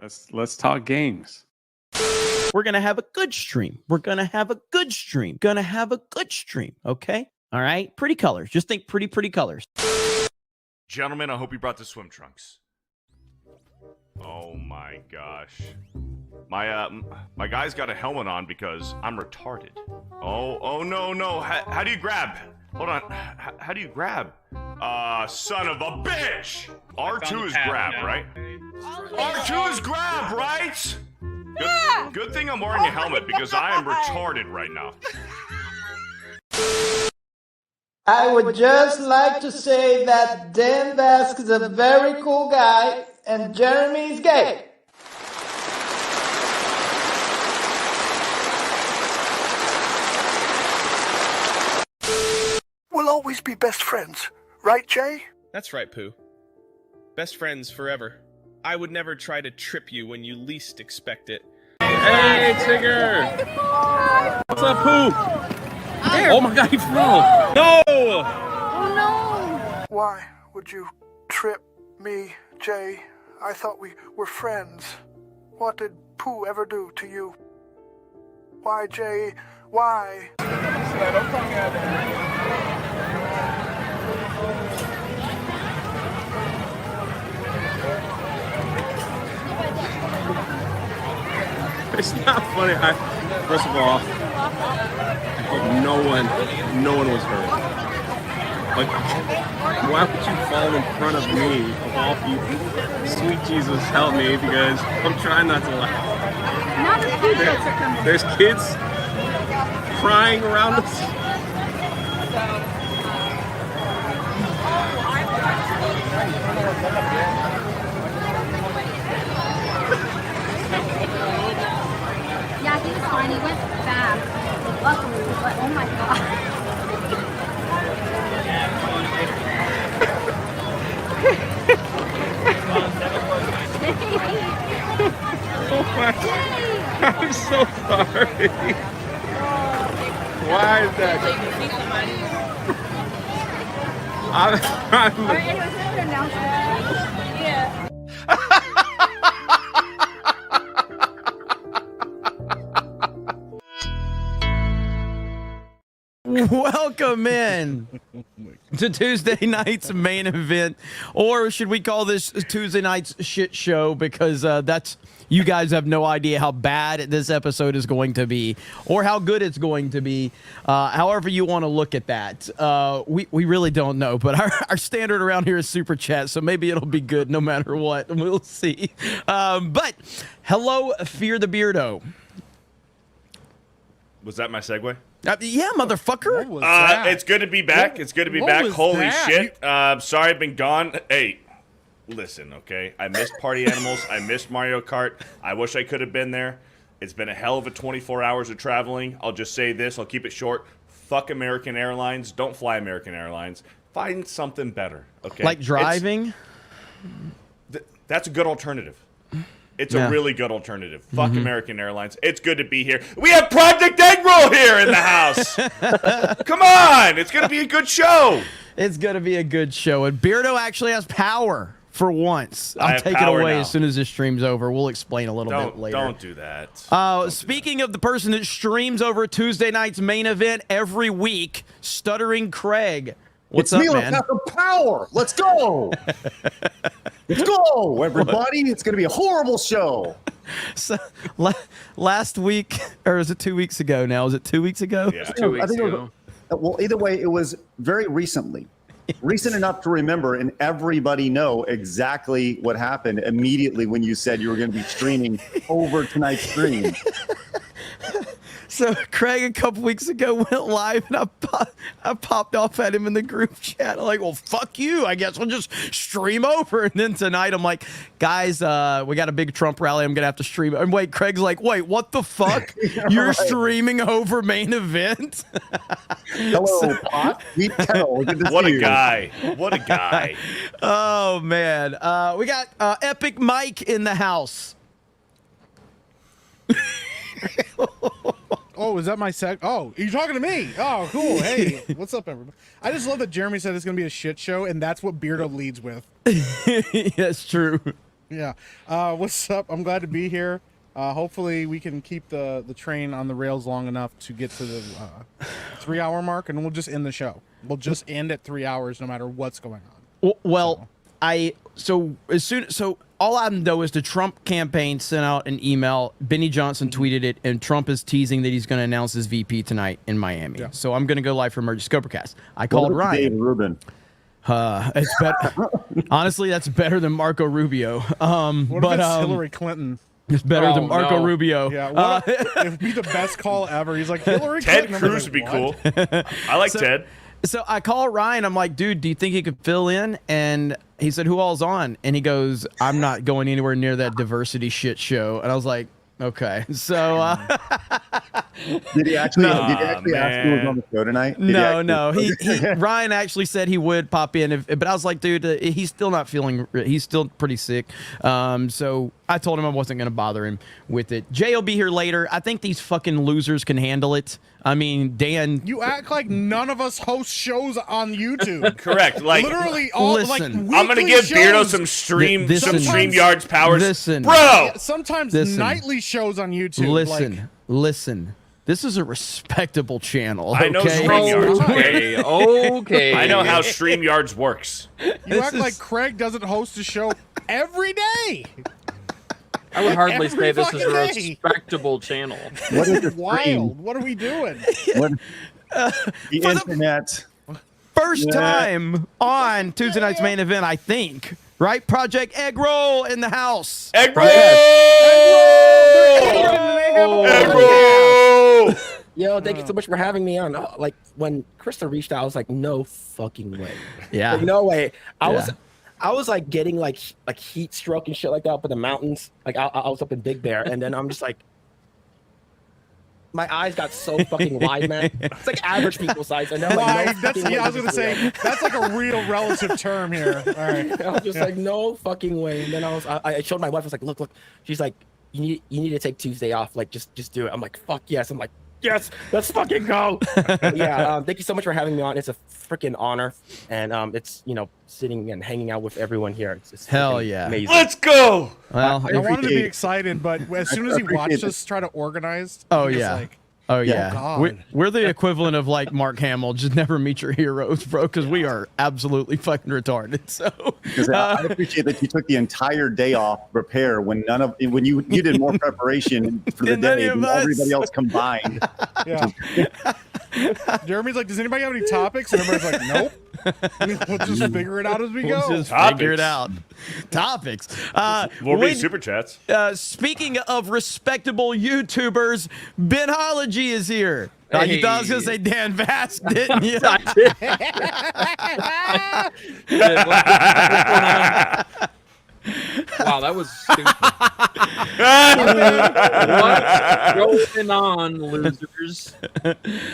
Let's talk games. We're gonna have a good stream. We're gonna have a good stream. Gonna have a good stream. Okay. All right. Pretty colors. Just think pretty colors. Gentlemen, I hope you brought the swim trunks. Oh my gosh. My guy's got a helmet on because I'm retarded. Oh no. How do you grab? Hold on. How do you grab? Son of a bitch! R2 is grab, right? R2 is grab, right? Good thing I'm wearing a helmet because I am retarded right now. I would just like to say that Dan Bask is a very cool guy and Jeremy's gay. We'll always be best friends, right, Jay? That's right, Pooh. Best friends forever. I would never try to trip you when you least expect it. Hey, Tigger! What's up, Pooh? Oh my God, he flew! No! Oh no! Why would you trip me, Jay? I thought we were friends. What did Pooh ever do to you? Why, Jay? Why? It's not funny. First of all, I hope no one was hurt. Like, why would you fall in front of me, of all people? Sweet Jesus, help me, because I'm trying not to laugh. Now the food trucks are coming. There's kids crying around us. Yeah, he was fine. He went fast. Luckily, but oh my god. Oh my, I'm so sorry. Why is that? Alright, anyways, another announcement. Yeah. Welcome in to Tuesday night's main event, or should we call this Tuesday night's shit show? Because that's, you guys have no idea how bad this episode is going to be, or how good it's going to be. However you want to look at that, we really don't know. But our standard around here is super chat, so maybe it'll be good no matter what. We'll see. But hello, Fear the Beardo. Was that my segue? Yeah, motherfucker. It's good to be back. It's good to be back. Holy shit. Sorry I've been gone. Hey, listen, okay? I missed Party Animals. I missed Mario Kart. I wish I could have been there. It's been a hell of a 24 hours of traveling. I'll just say this. I'll keep it short. Fuck American Airlines. Don't fly American Airlines. Find something better, okay? Like driving? That's a good alternative. It's a really good alternative. Fuck American Airlines. It's good to be here. We have Project Egg Roll here in the house. Come on. It's going to be a good show. It's going to be a good show. And Beardo actually has power for once. I'll take it away as soon as this stream's over. We'll explain a little bit later. Don't do that. Speaking of the person that streams over Tuesday night's main event every week, Stuttering Craig. What's up, man? It's me, Power. Let's go. Let's go, everybody. It's going to be a horrible show. So, last week, or is it 2 weeks ago now? Is it 2 weeks ago? Yeah. 2 weeks ago. Well, either way, it was very recently. Recent enough to remember, and everybody know exactly what happened immediately when you said you were going to be streaming over tonight's stream. So Craig a couple weeks ago went live, and I popped off at him in the group chat. I'm like, well, fuck you. I guess we'll just stream over. And then tonight I'm like, guys, we got a big Trump rally. I'm going to have to stream. And wait, Craig's like, wait, what the fuck? You're right. Streaming over main event? Hello, Pot. What a guy. What a guy. Oh, man. We got Epic Mike in the house. Oh, is that my seg? Oh, you're talking to me. Oh, cool. Hey, what's up, everybody? I just love that Jeremy said it's going to be a shit show, and that's what Beardo leads with. That's true. Yeah. What's up? I'm glad to be here. Hopefully we can keep the train on the rails long enough to get to the 3-hour mark, and we'll just end the show. We'll just end at 3 hours no matter what's going on. Well, so all I know is the Trump campaign sent out an email. Benny Johnson tweeted it, and Trump is teasing that he's going to announce his VP tonight in Miami. Yeah. So I'm going to go live for Emergency Scopercast. I called Ryan. Dave Rubin. It's better. Honestly, that's better than Marco Rubio. What if it's Hillary Clinton? It's better than Marco Rubio. Yeah, it would be the best call ever. He's like, Hillary Ted Clinton. Cruz would be cool. I like Ted. So I call Ryan. I'm like, dude, do you think he could fill in? And he said, who all's on? And he goes, I'm not going anywhere near that diversity shit show. And I was like, okay. So did he actually ask who was on the show tonight? No. Ryan actually said he would pop in, but I was like, dude, he's still not feeling. He's still pretty sick. So I told him I wasn't going to bother him with it. Jay will be here later. I think these fucking losers can handle it. I mean, Dan. You act like none of us host shows on YouTube. Correct. Like literally all. Listen, I'm gonna give Beardo some StreamYards powers. Listen, bro. Yeah, sometimes nightly shows on YouTube. Listen. This is a respectable channel. I know okay? StreamYards. Okay. I know how StreamYards works. You act like Craig doesn't host a show every day. I would hardly say this is a respectable channel. What is the wild? What are we doing? The internet. First time on Tuesday night's main event, I think. Right? Project Egg Roll in the house. Egg Roll! Egg Roll! Yo, thank you so much for having me on. Like, when Krista reached out, I was like, no fucking way. Yeah. Like, no way. I was like getting like heat stroke and shit like that up in the mountains. Like I was up in Big Bear, and then I'm just like, my eyes got so fucking wide, man. It's like average people size. I know. Like, I was gonna say that's like a real relative term here. All right. I was just like, no fucking way. And then I showed my wife. I was like, look. She's like, you need to take Tuesday off. Like, just do it. I'm like, fuck yes. I'm like, yes, let's fucking go. Yeah. Thank you so much for having me on. It's a freaking honor, and it's sitting and hanging out with everyone here. It's hell yeah, amazing. Let's go. Well, I wanted to be excited, but as soon as he watched us try to organize, we're the equivalent of like Mark Hamill. Just never meet your heroes, bro, because we are absolutely fucking retarded. So I appreciate that you took the entire day off to prepare when you did more preparation for the day than everybody else combined. Yeah. Jeremy's like, does anybody have any topics? And everybody's like, nope. We'll just figure it out as we go. Just figure it out. Topics. We'll read super chats. Speaking of respectable YouTubers, Benhology is here. You thought I was going to say Dan Vask, didn't you? Wow, that was stupid. What's going on, losers?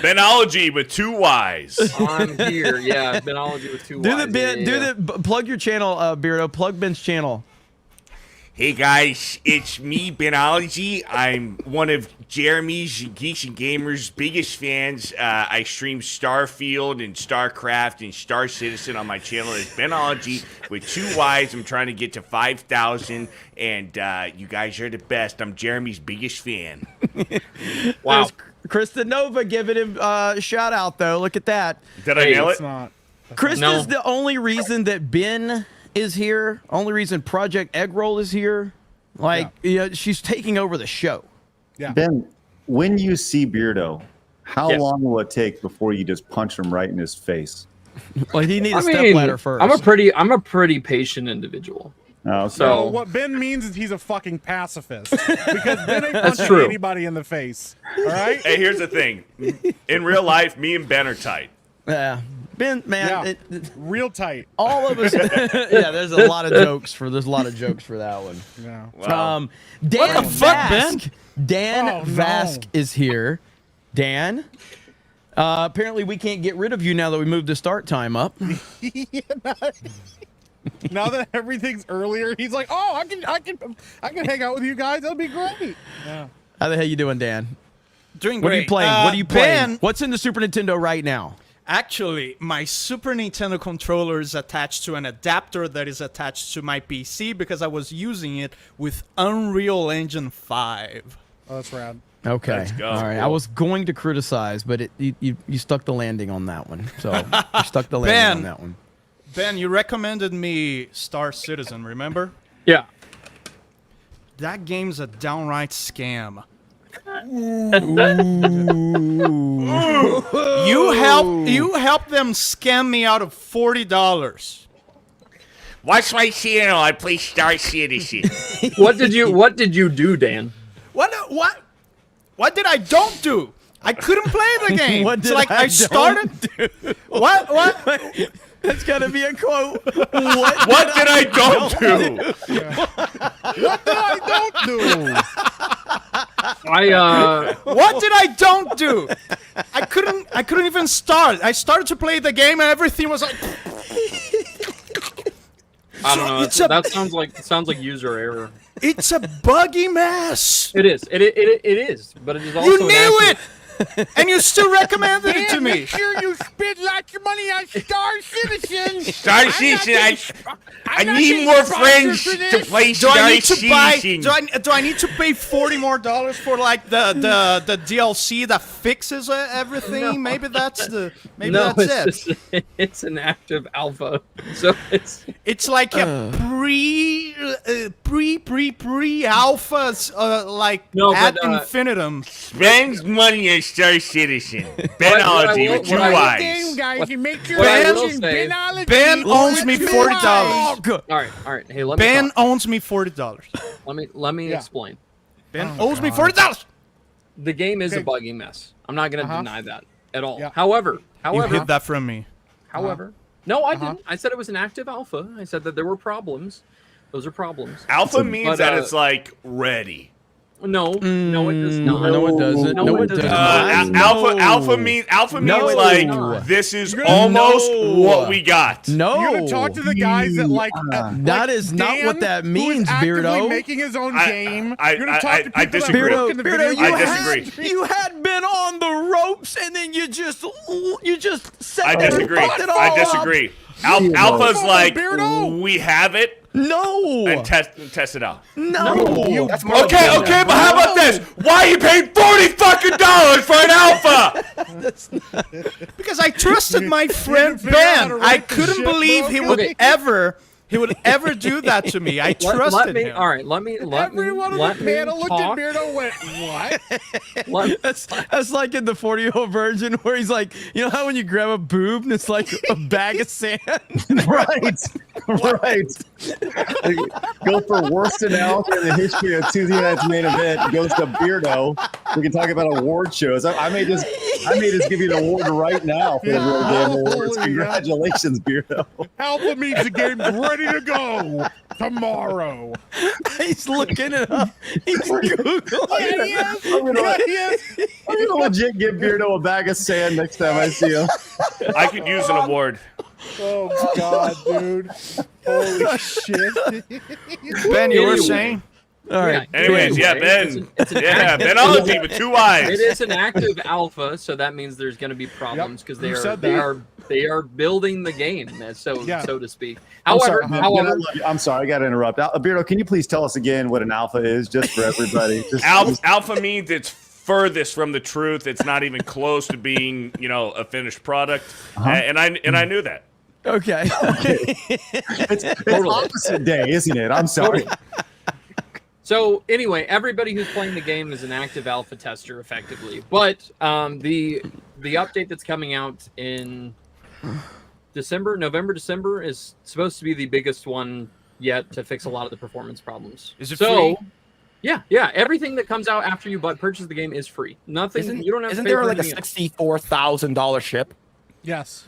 Benology with 2 Y's. I'm here. Yeah, Benology with 2 Y's. Plug your channel, Beardo. Plug Ben's channel. Hey guys, it's me, Benology. I'm one of Jeremy's Geeks and Gamers' biggest fans. I stream Starfield and StarCraft and Star Citizen on my channel. It's Benology with 2 Y's. I'm trying to get to 5,000, and you guys are the best. I'm Jeremy's biggest fan. Wow. Krista Nova giving him a shout out, though. Look at that. Did I nail it? Krista's the only reason that Ben is here. Only reason Project Egg Roll is here. She's taking over the show. Yeah. Ben, when you see Beardo, how long will it take before you just punch him right in his face? Well, he needs a step ladder first. I'm a pretty patient individual. Oh, so what Ben means is he's a fucking pacifist because Ben ain't punching anybody in the face. All right. Hey, here's the thing. In real life, me and Ben are tight. Yeah. Ben, man, real tight. All of us. Yeah, there's a lot of jokes for that one. Yeah. Wow. Dan what the fuck, Ben? Dan Vask is here. Dan. Apparently, we can't get rid of you now that we moved the start time up. Now that everything's earlier, he's like, "Oh, I can hang out with you guys. That'll be great." Yeah. How the hell you doing, Dan? Doing great. What are you playing? What are you playing? Ben, What's in the Super Nintendo right now? Actually, my Super Nintendo controller is attached to an adapter that is attached to my PC because I was using it with Unreal Engine 5. Oh, that's rad. Okay. Let's go. All right. I was going to criticize, but you stuck the landing on that one. So you stuck the landing on that one. Ben, you recommended me Star Citizen, remember? Yeah. That game's a downright scam. You helped them scam me out of $40. Watch my channel. I play Star Citizen. What did you do, Dan? What did I don't do? I couldn't play the game. What It's did like I I started. What? That's gotta be a quote. What did I don't do? What did I don't do? What did I don't do? I couldn't even start. I started to play the game and everything was like. I don't know. That sounds like user error. It's a buggy mess. It is. It is. But it is also. You knew it, and you still recommended it to me. Make sure you spend lots of money on Star Citizen. Star Citizen. I need more friends to play Star Citizen. Do I need to pay $40 more for like the DLC that fixes everything? No. Maybe that's it. It's an active alpha, so It's like a pre-alpha like ad infinitum. Spends money on Star Citizen. Benology with two eyes. Ben owns me $40. All right. Hey, let me. Ben owns me $40. Let me explain. Ben owes me $40. The game is a buggy mess. I'm not going to deny that at all. Yeah. However, You hid that from me. However, no, I didn't. I said it was an active alpha. I said that there were problems. Those are problems. Alpha means that it's like ready. No, it does not. No, it doesn't. No, it doesn't. Alpha means like this is almost what we got. No, You're gonna talk to the guys that that is not Dan, what that means, who is actively Beardo. making his own game. I You're gonna talk to people I that disagree. work in the Beardo, video you game disagree. industry. You had been on the ropes, and then you just set I disagree. fucked it all I disagree. Alpha's like Beardo. we have it No. and test it out. No. That's more Okay, but how about this? Why you paid $40 for an alpha? Because I trusted my friend figure out how Ben. to I write the couldn't shit, believe bro. he would ever do that to me. I trusted him. All right, let me Everyone on the panel looked at Beardo and went, what? That's like in the 40-year-old virgin where he's like, you know how when you grab a boob and it's like a bag of sand? Right. Go for worst announcer in the history of Tuesday Night's Main Event goes to Beardo. We can talk about award shows. I may just give you an award right now for the Real Game Awards. Holy Congratulations, Beardo. Alpha means the game's ready to go tomorrow. He's looking it up. He's Googling. I'm gonna legit give Beardo a bag of sand next time I see him. I could use an award. Oh God, dude! Holy shit! Ben, you were saying? All right. Anyways, yeah, Ben. Benology with two eyes. It is an active alpha, so that means there's going to be problems because they are building the game, so to speak. However, I'm sorry, I got to interrupt. Beardo, can you please tell us again what an alpha is, just for everybody? Alpha means it's furthest from the truth. It's not even close to being, a finished product. And I knew that. Okay. It's opposite day, isn't it? I'm sorry. So anyway, everybody who's playing the game is an active alpha tester, effectively. But the update that's coming out in November, December is supposed to be the biggest one yet to fix a lot of the performance problems. Is it free? Yeah. Everything that comes out after you purchase the game is free. Nothing. You don't have. Isn't to pay there for like a anything else. $64,000 ship? Yes.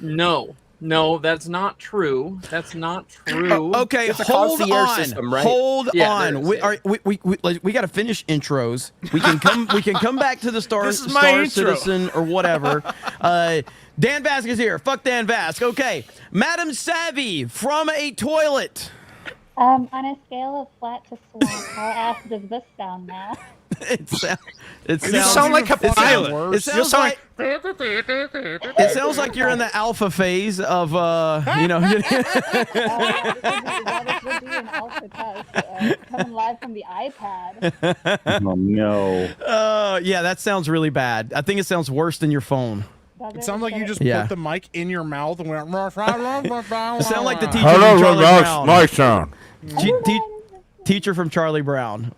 No, that's not true. That's not true. Okay, It's a hold concierge on. system, right? Hold Yeah, on. there is, We got to finish intros. We can come back to the Star This is my intro. Citizen or whatever. Dan Vask is here. Fuck Dan Vask. Okay, Madam Savvy from a toilet. On a scale of flat to swamp, how ass does this sound now? It You sound like a pilot. It sounds like it sounds like you're in the alpha phase of you know. That would be an alpha test coming live from the iPad. Oh no. Yeah, that sounds really bad. I think it sounds worse than your phone. It sounds like you just Yeah. put the mic in your mouth and went. It sound like the teacher Hello, from Charlie that's Brown. my son. Teacher from Charlie Brown.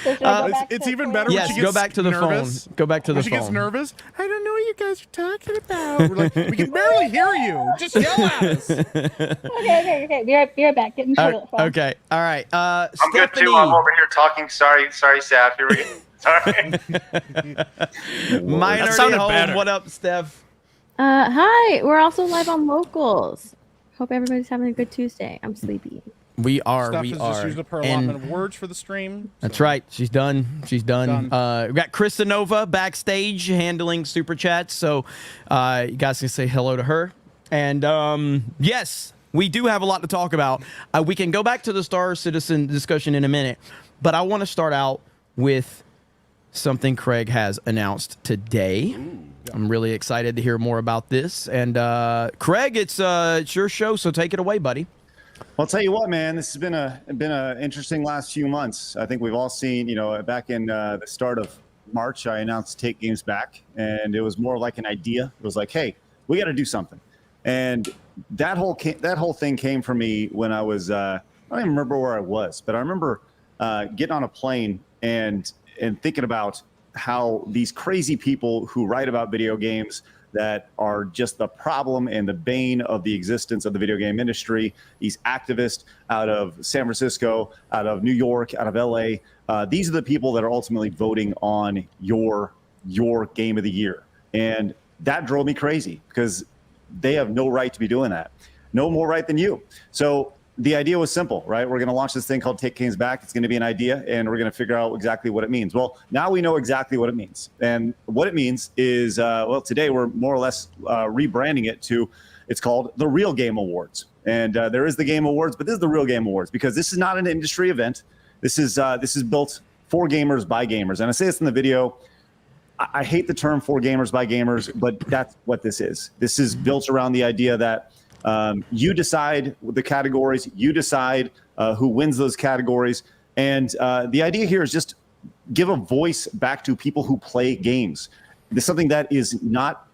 It's even better yes, when she gets go back to the nervous. phone. Go back to the when she phone. gets nervous. I don't know what you guys are talking about. We're like, we can barely hear you. Just yell at us. Okay. Be right back. Getting Charlotte phone. Okay. All right. I'm Stephanie. good too. I'm over here talking. Sorry, Saf. Here we go. Sorry. Minority sounded Home. better. What up, Steph? Hi. We're also live on Locals. Hope everybody's having a good Tuesday. I'm sleepy. We are. Steph we has are. just used up her And- allotment of words for the stream. That's right. She's done. She's done. We got Krista Nova backstage handling super chats, so you guys can say hello to her. And yes, we do have a lot to talk about. We can go back to the Star Citizen discussion in a minute, but I want to start out with something Craig has announced today. I'm really excited to hear more about this. And Craig, it's your show, so take it away, buddy. I'll tell you what, man. This has been a interesting last few months. I think we've all seen, back in the start of March, I announced Take Games Back, and it was more like an idea. It was like, hey, we got to do something. And that whole thing came from me when I was I don't even remember where I was, but I remember getting on a plane and thinking about how these crazy people who write about video games that are just the problem and the bane of the existence of the video game industry. These activists out of San Francisco, out of New York, out of LA. These are the people that are ultimately voting on your game of the year. And that drove me crazy because they have no right to be doing that. No more right than you. So the idea was simple, right? We're going to launch this thing called Take Games Back. It's going to be an idea, and we're going to figure out exactly what it means. Well, now we know exactly what it means. And what it means is, today we're more or less rebranding it to, it's called the Real Game Awards. And there is the Game Awards, but this is the Real Game Awards because this is not an industry event. This is built for gamers by gamers. And I say this in the video. I hate the term for gamers by gamers, but that's what this is. This is built around the idea that you decide the categories, you decide who wins those categories. And the idea here is just give a voice back to people who play games. It's something that is not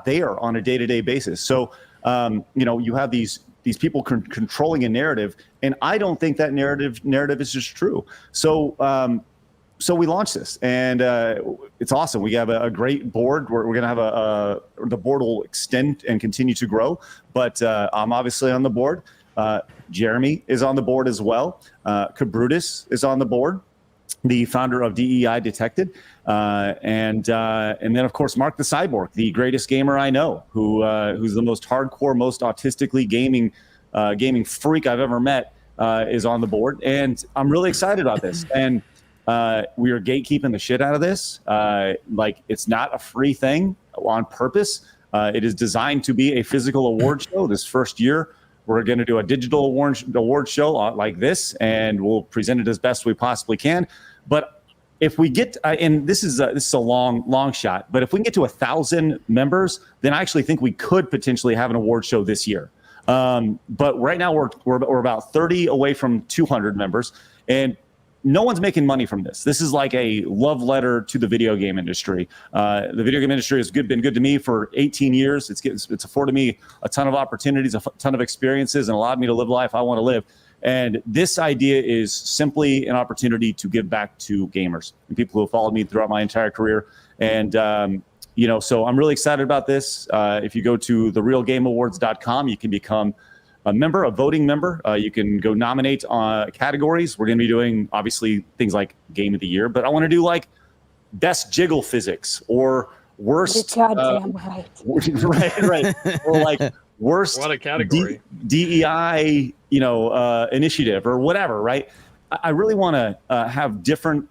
there on a day-to-day basis. So, you have these people controlling a narrative, and I don't think that narrative is just true. So we launched this, and it's awesome. We have a great board. We're going to have the board will extend and continue to grow, but I'm obviously on the board. Jeremy is on the board as well. Cabrutus is on the board, the founder of DEI Detected. And then, of course, Mark the Cyborg, the greatest gamer I know, who's the most hardcore, most autistically gaming freak I've ever met, is on the board. And I'm really excited about this. And we are gatekeeping the shit out of this. It's not a free thing on purpose. It is designed to be a physical award show. This first year, we're going to do a digital award show like this, and we'll present it as best we possibly can. But if we get, and this is a long shot, but if we can get to 1,000 members, then I actually think we could potentially have an award show this year. But right now we're about 30 away from 200 members, and no one's making money from this. This is like a love letter to the video game industry. The video game industry has been good to me for 18 years. It's afforded me a ton of opportunities, a ton of experiences, and allowed me to live the life I want to live. And this idea is simply an opportunity to give back to gamers and people who have followed me throughout my entire career. And, so I'm really excited about this. If you go to therealgameawards.com, you can become a voting member. You can go nominate categories. We're going to be doing, obviously, things like Game of the Year, but I want to do like best jiggle physics or worst. Goddamn right. Right. Or like worst What a category. DEI, initiative or whatever. Right. I really want to have different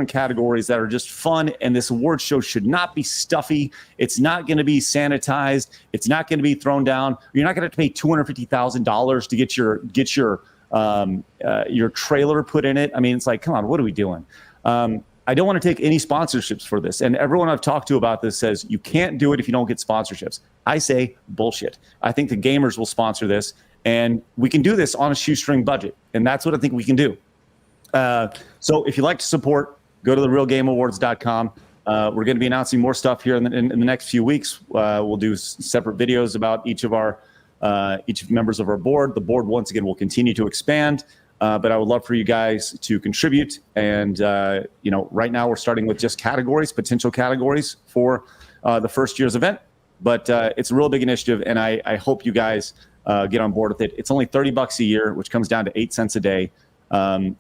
categories that are just fun, and this award show should not be stuffy. It's not going to be sanitized. It's not going to be thrown down. You're not going to have to pay $250,000 to get your trailer put in it. I mean, it's like, come on, what are we doing? I don't want to take any sponsorships for this. And everyone I've talked to about this says you can't do it if you don't get sponsorships. I say bullshit. I think the gamers will sponsor this, and we can do this on a shoestring budget. And that's what I think we can do. So if you'd like to support, go to therealgameawards.com. We're going to be announcing more stuff here in the next few weeks. We'll do separate videos about each members of our board. The board, once again, will continue to expand. But I would love for you guys to contribute. And, right now we're starting with just potential categories for the first year's event. But it's a real big initiative, and I hope you guys get on board with it. It's only $30 a year, which comes down to 8 cents a day. And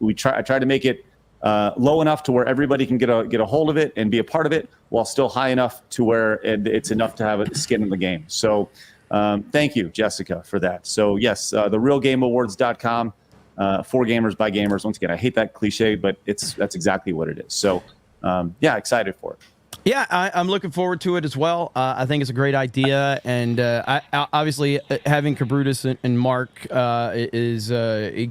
I try to make it low enough to where everybody can get a hold of it and be a part of it, while still high enough to where it's enough to have a skin in the game. So thank you, Jessica, for that. So yes, therealgameawards.com. For gamers by gamers. Once again, I hate that cliche, but that's exactly what it is. So, excited for it. Yeah, I'm looking forward to it as well. I think it's a great idea, and obviously having Cabrutus and Mark is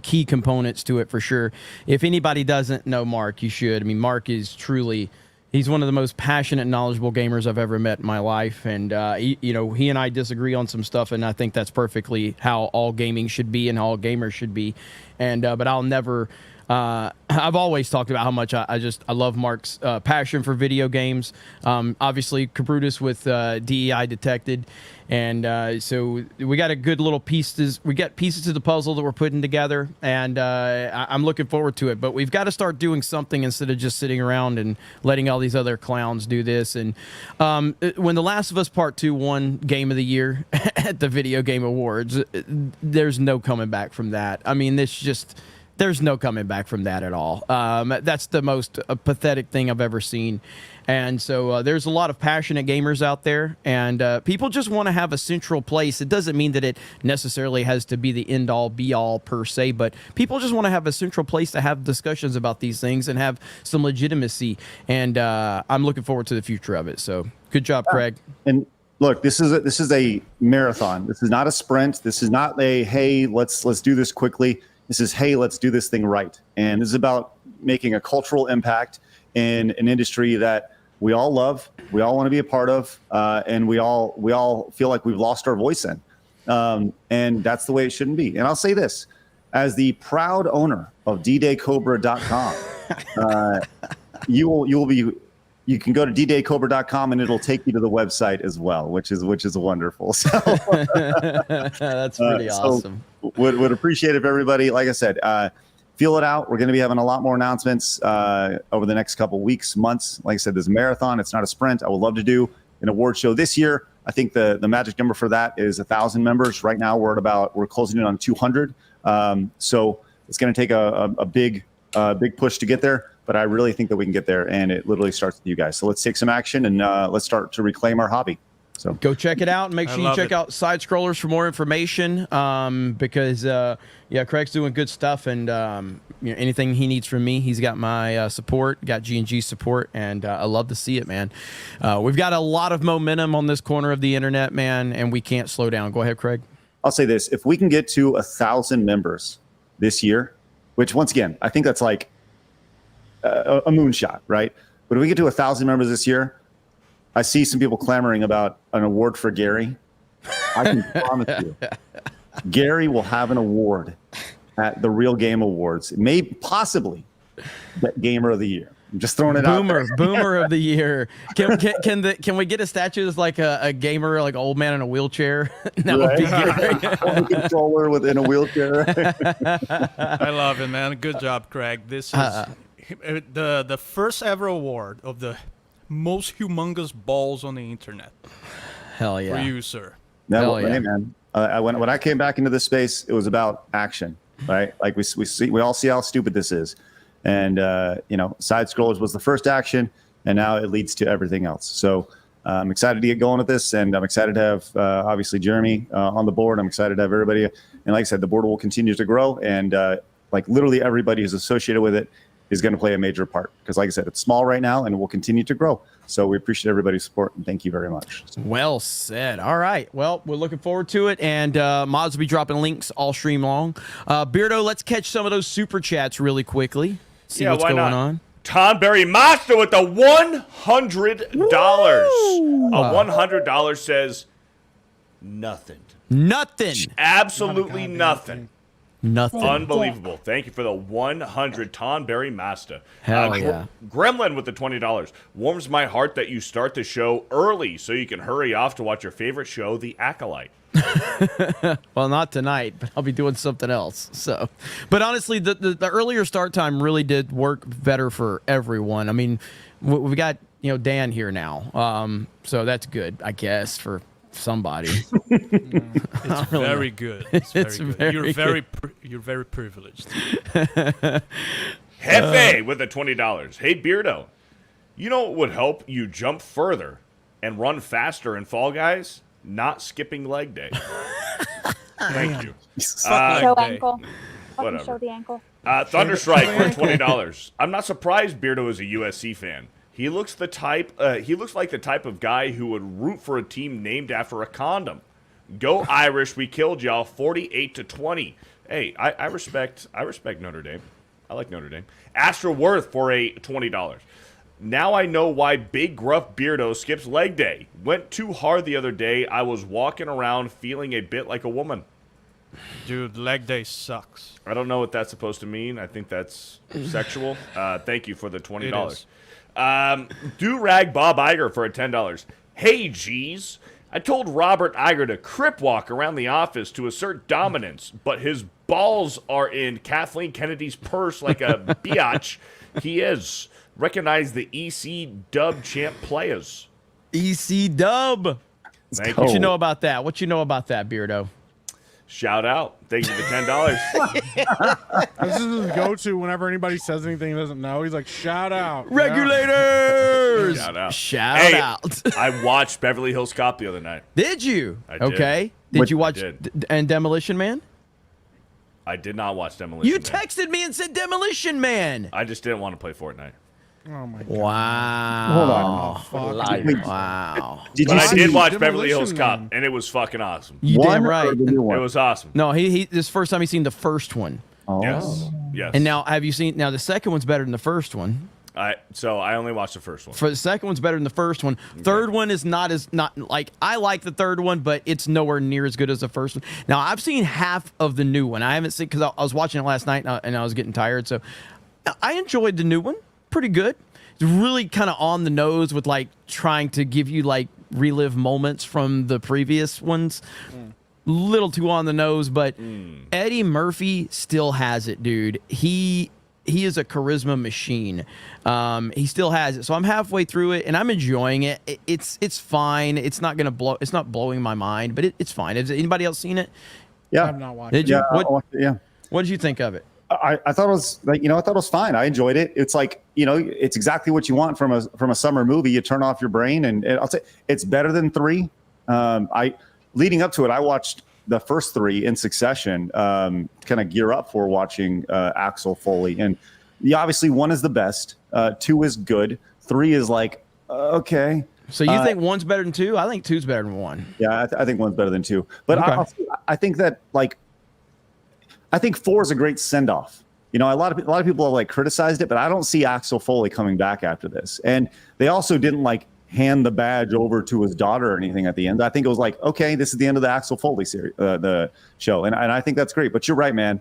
key components to it for sure. If anybody doesn't know Mark, you should. I mean, Mark is truly. He's one of the most passionate, knowledgeable gamers I've ever met in my life, and he and I disagree on some stuff, and I think that's perfectly how all gaming should be and how all gamers should be. And but I'll never. I've always talked about how much I love Mark's passion for video games. Obviously, Cabrutus with DEI detected, and so we got a good little pieces. We got pieces to the puzzle that we're putting together, and I'm looking forward to it. But we've got to start doing something instead of just sitting around and letting all these other clowns do this. And when The Last of Us Part 2 won Game of the Year at the Video Game Awards, there's no coming back from that. I mean, there's no coming back from that at all. That's the most pathetic thing I've ever seen. And so there's a lot of passionate gamers out there, and people just want to have a central place. It doesn't mean that it necessarily has to be the end-all, be-all per se, but people just want to have a central place to have discussions about these things and have some legitimacy. And I'm looking forward to the future of it. So good job, Craig. And look, this is a marathon. This is not a sprint. This is not a, hey, let's do this quickly. This is, hey, let's do this thing right. And this is about making a cultural impact in an industry that we all love, we all want to be a part of, and we all feel like we've lost our voice in. And that's the way it shouldn't be. And I'll say this, as the proud owner of ddaycobra.com, you can go to ddaycobra.com and it'll take you to the website as well, which is wonderful. So that's pretty awesome. Would appreciate it if everybody, like I said, feel it out. We're going to be having a lot more announcements over the next couple weeks, months. Like I said, there's a marathon. It's not a sprint. I would love to do an award show this year. I think the magic number for that is 1,000 members. Right now, we're closing in on 200. So it's going to take a big push to get there. But I really think that we can get there, and it literally starts with you guys. So let's take some action, and let's start to reclaim our hobby. So go check it out, and make sure you check out Side Scrollers for more information. Because Craig's doing good stuff, and anything he needs from me, he's got my support, got G&G support, and I love to see it, man. We've got a lot of momentum on this corner of the internet, man, and we can't slow down. Go ahead, Craig. I'll say this: if we can get to 1,000 members this year, which once again, I think that's like a moonshot, right? But if we get to 1,000 members this year, I see some people clamoring about an award for Gary. I can promise you, Gary will have an award at the Real Game Awards. It may possibly get Gamer of the Year. I'm just throwing it out there. Boomer of the Year. Can we get a statue that's like a gamer, like an old man in a wheelchair? That would be Gary. A controller within a wheelchair. I love it, man. Good job, Craig. This is the first ever award of the most humongous balls on the internet. Hell yeah. For you, sir. No, hey, man. When I came back into this space, it was about action, right? Like we all see how stupid this is. And, Side Scrollers was the first action, and now it leads to everything else. So I'm excited to get going with this, and I'm excited to have, obviously, Jeremy on the board. I'm excited to have everybody. And like I said, the board will continue to grow, and literally everybody who's associated with it is going to play a major part. Because like I said, it's small right now, and it will continue to grow. So we appreciate everybody's support, and thank you very much. Well said. All right. Well, we're looking forward to it, and mods will be dropping links all stream long. Beardo, let's catch some of those super chats really quickly. See what's going on. Tonberry Master with the $100. A $100 says nothing. Nothing. Absolutely nothing. Nothing. Unbelievable. Thank you for the 100 Tonberry Master. Hell yeah. Gremlin with the $20. Warms my heart that you start the show early so you can hurry off to watch your favorite show, The Acolyte. Well, not tonight, but I'll be doing something else. So, but honestly, the earlier start time really did work better for everyone. I mean, we got Dan here now, so that's good, I guess, for somebody. It's very good. It's very good. You're very privileged. Hefe with the $20. Hey Beardo, you know what would help you jump further and run faster in Fall Guys? Not skipping leg day. Thank you. Show ankle. Whatever. Show the ankle. Thunderstrike for $20. I'm not surprised Beardo is a USC fan. He looks like the type of guy who would root for a team named after a condom. Go Irish! We killed y'all 48-20. Hey, I respect Notre Dame. I like Notre Dame. Astra Worth for a $20. Now I know why Big Gruff Beardo skips leg day. Went too hard the other day. I was walking around feeling a bit like a woman. Dude, leg day sucks. I don't know what that's supposed to mean. I think that's sexual. Thank you for the $20. Do-Rag Bob Iger for a $10. Hey, G's. I told Robert Iger to crip walk around the office to assert dominance, but his balls are in Kathleen Kennedy's purse like a biatch. He is. Recognize the EC Dub champ players. EC Dub. What you know about that? What you know about that, Beardo? Shout out. Thank you for the $10. This is his go-to whenever anybody says anything he doesn't know. He's like, shout out. Regulators. Shout out. Shout out. I watched Beverly Hills Cop the other night. Did you? I did. Okay. Did you watch and Demolition Man? I did not watch Demolition You Man. texted me and said Demolition Man. I just didn't want to play Fortnite. Oh my god. Wow. Hold on. Wow. I did watch Beverly Hills Cop, and it was fucking awesome. You damn right. It was awesome. No, he this first time he's seen the first one. Oh. Yes. And now have you seen the second one's better than the first one? So I only watched the first one. For the second one's better than the first one. Third one is not like I like the third one, but it's nowhere near as good as the first one. Now I've seen half of the new one. I haven't seen because I was watching it last night and I was getting tired. So I enjoyed the new one. Pretty good. It's really kind of on the nose with like trying to give you like relive moments from the previous ones. Little too on the nose, but Eddie Murphy still has it, dude. He is a charisma machine. He still has it. So I'm halfway through it and I'm enjoying it. It's fine. It's not gonna blow. It's not blowing my mind, but it's fine. Has anybody else seen it? Yeah, I'm not watching. Did you? Yeah. What did you think of it? I thought it was I thought it was fine. I enjoyed it. It's like, it's exactly what you want from a summer movie. You turn off your brain, and I'll say it's better than 3. Leading up to it, I watched the first 3 in succession, kind of gear up for watching Axel Foley. And obviously 1 is the best, 2 is good, 3 is like, okay. So you think 1's better than 2? I think 2's better than 1. Yeah, I think 1's better than 2. But Okay. I think that I think 4 is a great send-off. A lot of people have like criticized it, but I don't see Axel Foley coming back after this. And they also didn't like hand the badge over to his daughter or anything at the end. I think it was like, okay, this is the end of the Axel Foley series, the show, and I think that's great. But you're right, man.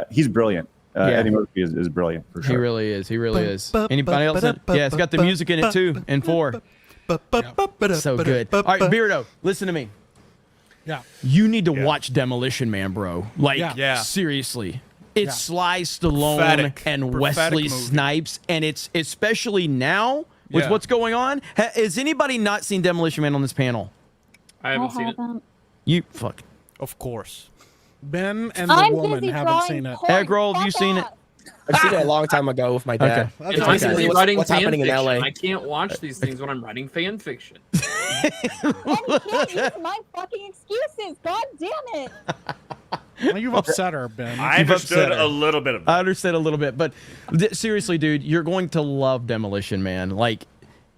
He's brilliant. Eddie Murphy is brilliant for sure. He really is. He really is. Anybody else? Yeah, it's got the music in it too. In 4. So good. All right, Beardo, listen to me. Yeah. You need to watch Demolition Man, bro. Like, Yeah. seriously. It's Sly Stallone and Prophetic Wesley movie. Snipes, and it's especially now with Yeah. what's going on. Has anybody not seen Demolition Man on this panel? I haven't seen it. You fuck. Of course. Ben and the I'm woman busy haven't drawing seen it. porn. Egg roll, have you Fuck seen it? off. I've seen it a long time ago with my dad. That's It's okay. basically What's writing happening in fan LA? fiction. I can't watch these things when I'm writing fan fiction. And you can't use my fucking excuses. God damn it. Well, you've upset her, Ben. I You've understood upset her. a little bit of I that. understand a little bit, but seriously, dude, you're going to love Demolition Man. Like,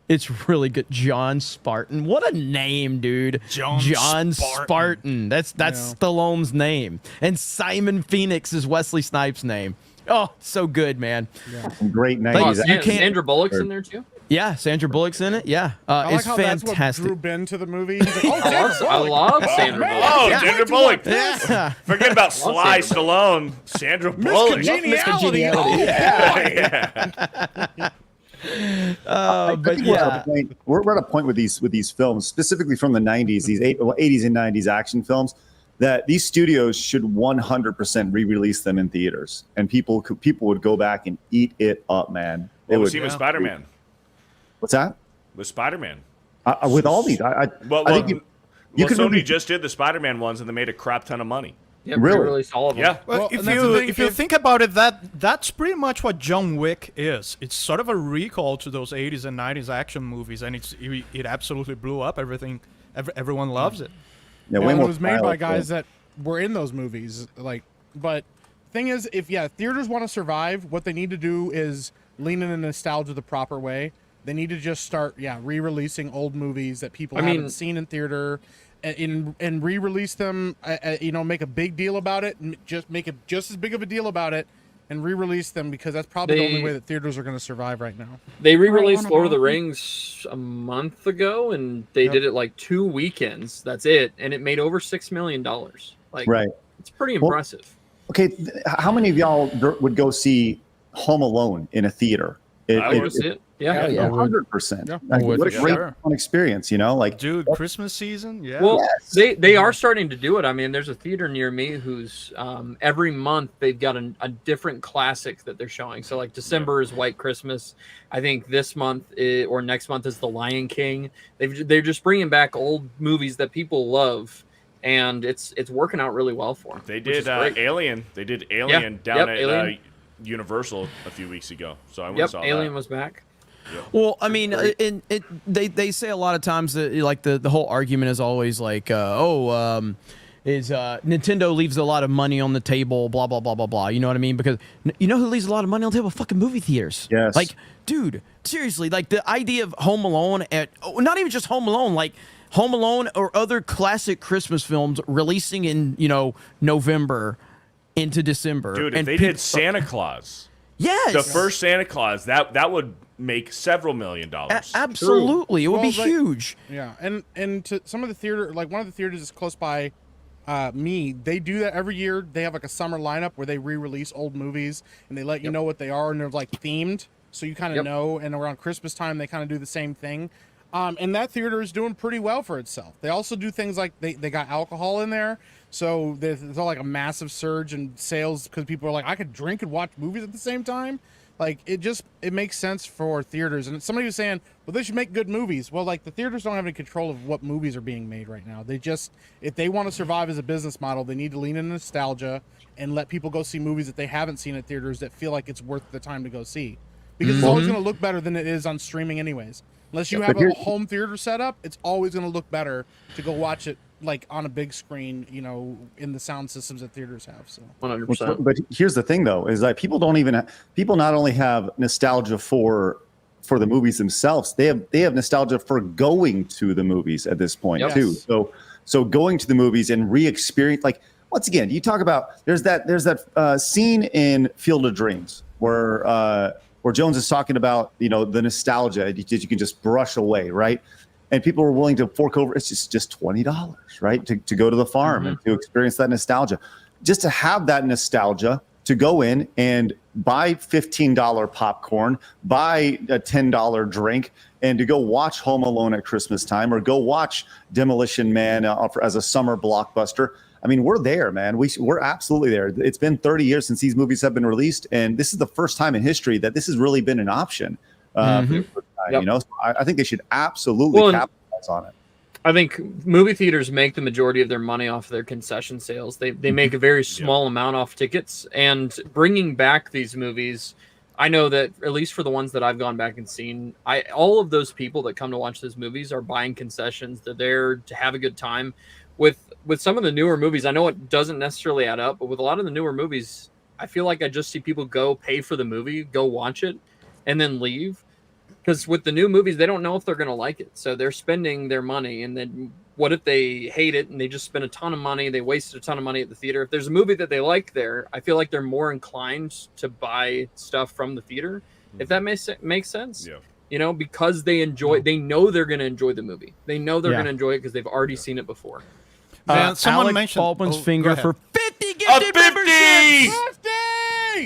it's really good. John Spartan. What a name, dude. John Spartan. That's Stallone's name. And Simon Phoenix is Wesley Snipes' name. Oh, so good, man. Some great Like, 90s. you can't- Sandra Bullock's in there too. Yeah, Sandra Bullock's in it. Yeah, I like it's how fantastic. that's what drew Ben to the movie. He's like, oh, Sandra I Bullock. love Sandra Bullock. Oh, Yeah. Sandra Bullock. Yeah. Forget about Sly Sandra Stallone. Sandra Bullock. Congeniality. Oh, Yeah. I But think yeah, we're at a point with these films, specifically from the 90s, these 80s and 90s action films, that these studios should 100% re-release them in theaters, and people would go back and eat it up, man. What was he with Spider-Man? What's that? With Spider-Man. With all these, I think you could Sony really- just did the Spider-Man ones, and they made a crap ton of money. Yeah, Really? released all of them. Yeah. Well, if you think about it, that's pretty much what John Wick is. It's sort of a recall to those 80s and 90s action movies, and it absolutely blew up. Everyone loves it. Yeah, Yeah, way it more was made by stylish, guys yeah. that were in those movies. But thing is, if theaters want to survive, what they need to do is lean into nostalgia the proper way. They need to just start, re-releasing old movies that people haven't seen in theater, and re-release them. Make a big deal about it, and just make it just as big of a deal about it, and re-release them, because that's probably the only way that theaters are going to survive right now. They re-released Lord of the Rings a month ago, and they did it like 2 weekends. That's it, and it made over $6 million. Like, Right. It's pretty impressive. Okay, how many of y'all would go see Home Alone in a theater? I would see it. Yeah, 100%. Yeah. What a great fun experience, like Dude, Christmas season, yeah. Well, they are starting to do it. I mean, there's a theater near me who's every month they've got a different classic that they're showing. So like December is White Christmas. I think this month or next month is The Lion King. They're just bringing back old movies that people love, and it's working out really well for them. They did Alien. They did Alien down at Alien. Universal a few weeks ago. So I went and saw Alien that. was back. well, I mean, they say a lot of times that like the whole argument is always like, Nintendo leaves a lot of money on the table, blah blah blah blah blah. You know what I mean? Because you know who leaves a lot of money on the table? Fucking movie theaters. Yes. Like, dude, seriously, like the idea of Home Alone not even just Home Alone, like Home Alone or other classic Christmas films releasing in November into December. Dude, if and they did Santa Claus, yes, the first Santa Claus, that would make several $1 million. Absolutely, it would be huge. Yeah, and to some of the theater, like one of the theaters is close by me, they do that every year. They have like a summer lineup where they re-release old movies, and they let you know what they are, and they're like themed, so you kind of know. And around Christmas time, they kind of do the same thing. And that theater is doing pretty well for itself. They also do things like they got alcohol in there, so there's like a massive surge in sales because people are like, I could drink and watch movies at the same time. Like it makes sense for theaters. And somebody was saying, well, they should make good movies. Well, like the theaters don't have any control of what movies are being made right now. They just, if they want to survive as a business model, they need to lean into nostalgia and let people go see movies that they haven't seen at theaters that feel like it's worth the time to go see. Because it's always going to look better than it is on streaming anyways. Unless you have a home theater set up, it's always going to look better to go watch it like on a big screen, in the sound systems that theaters have. So 100%. But here's the thing, though, is that people not only have nostalgia for the movies themselves, they have nostalgia for going to the movies at this point too. So going to the movies and re-experience, like once again, you talk about there's that scene in Field of Dreams where Jones is talking about the nostalgia that you can just brush away, right? And people were willing to fork over. It's just $20, right, to go to the farm and to experience that nostalgia. Just to have that nostalgia, to go in and buy $15 popcorn, buy a $10 drink, and to go watch Home Alone at Christmas time, or go watch Demolition Man as a summer blockbuster. I mean, we're there, man. We're absolutely there. It's been 30 years since these movies have been released, and this is the first time in history that this has really been an option. So I think they should absolutely capitalize on it. I think movie theaters make the majority of their money off their concession sales. They make a very small amount off tickets, and bringing back these movies, I know that at least for the ones that I've gone back and seen, all of those people that come to watch those movies are buying concessions. They're there to have a good time. With some of the newer movies, I know it doesn't necessarily add up, but with a lot of the newer movies, I feel like I just see people go pay for the movie, go watch it, and then leave. Because with the new movies, they don't know if they're going to like it. So they're spending their money. And then what if they hate it and they just spend a ton of money? They wasted a ton of money at the theater. If there's a movie that they like there, I feel like they're more inclined to buy stuff from the theater. If that makes sense. Yeah. You know, because they know they're going to enjoy the movie. They know they're Yeah. going to enjoy it because they've already seen it before. Man, someone Alec mentioned Baldwin's oh, finger go ahead. for 50 gifted 50! memberships.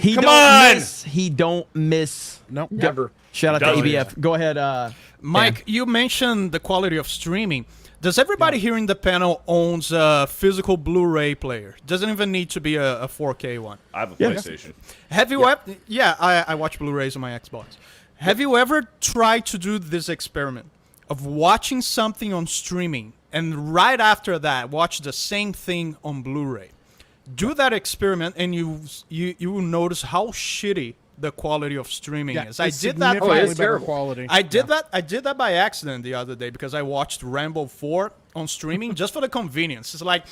He Come don't on! miss. He don't miss. Nope. Never. Shout out to Doesn't. EBF. Go ahead, Mike, you mentioned the quality of streaming. Does everybody here in the panel owns a physical Blu-ray player? Doesn't even need to be a 4K one. I have a PlayStation. Have you ever? Yeah, I watch Blu-rays on my Xbox. Have you ever tried to do this experiment of watching something on streaming and right after that watch the same thing on Blu-ray? Do that experiment and you will notice how shitty the quality of streaming is. I did that. it's terrible. Quality. I did that by accident the other day because I watched Rambo 4 on streaming just for the convenience. It's like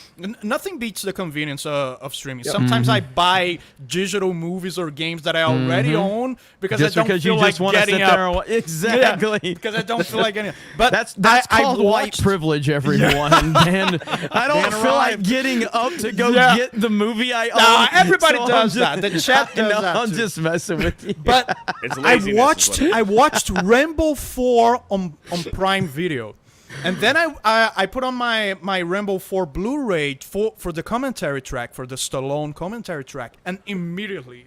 nothing beats the convenience of streaming. Sometimes I buy digital movies or games that I already own because just I don't because feel you like just want to sit getting there up. and exactly. Yeah, because I don't feel like getting up. But that's I called white watched- privilege, everyone. Dan, I don't feel like getting up to go get the movie I own. Nah, everybody so does I'm that. The chat does know, that I'm too. just messing with you. But It's I laziness is what watched Rambo 4 on Prime Video. And then I put on my Rambo 4 Blu-ray for the commentary track, for the Stallone commentary track, and immediately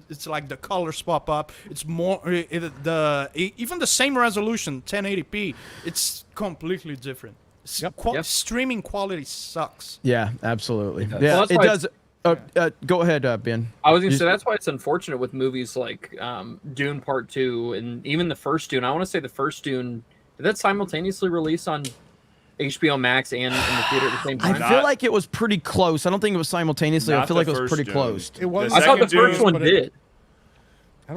it's like the colors pop up. It's more even the same resolution, 1080p. It's completely different. Streaming quality sucks. Yeah, absolutely. Well, Yeah, that's it why does. Go ahead, Ben. I was going to say that's why it's unfortunate with movies like Dune Part 2 and even the first Dune. I want to say the first Dune, did that simultaneously release on HBO Max and in the theater at the same time? I feel like it was pretty close. I don't think it was simultaneously. I Not feel the like it was first pretty Dune. close. It was. I thought the second first Dune, one but did.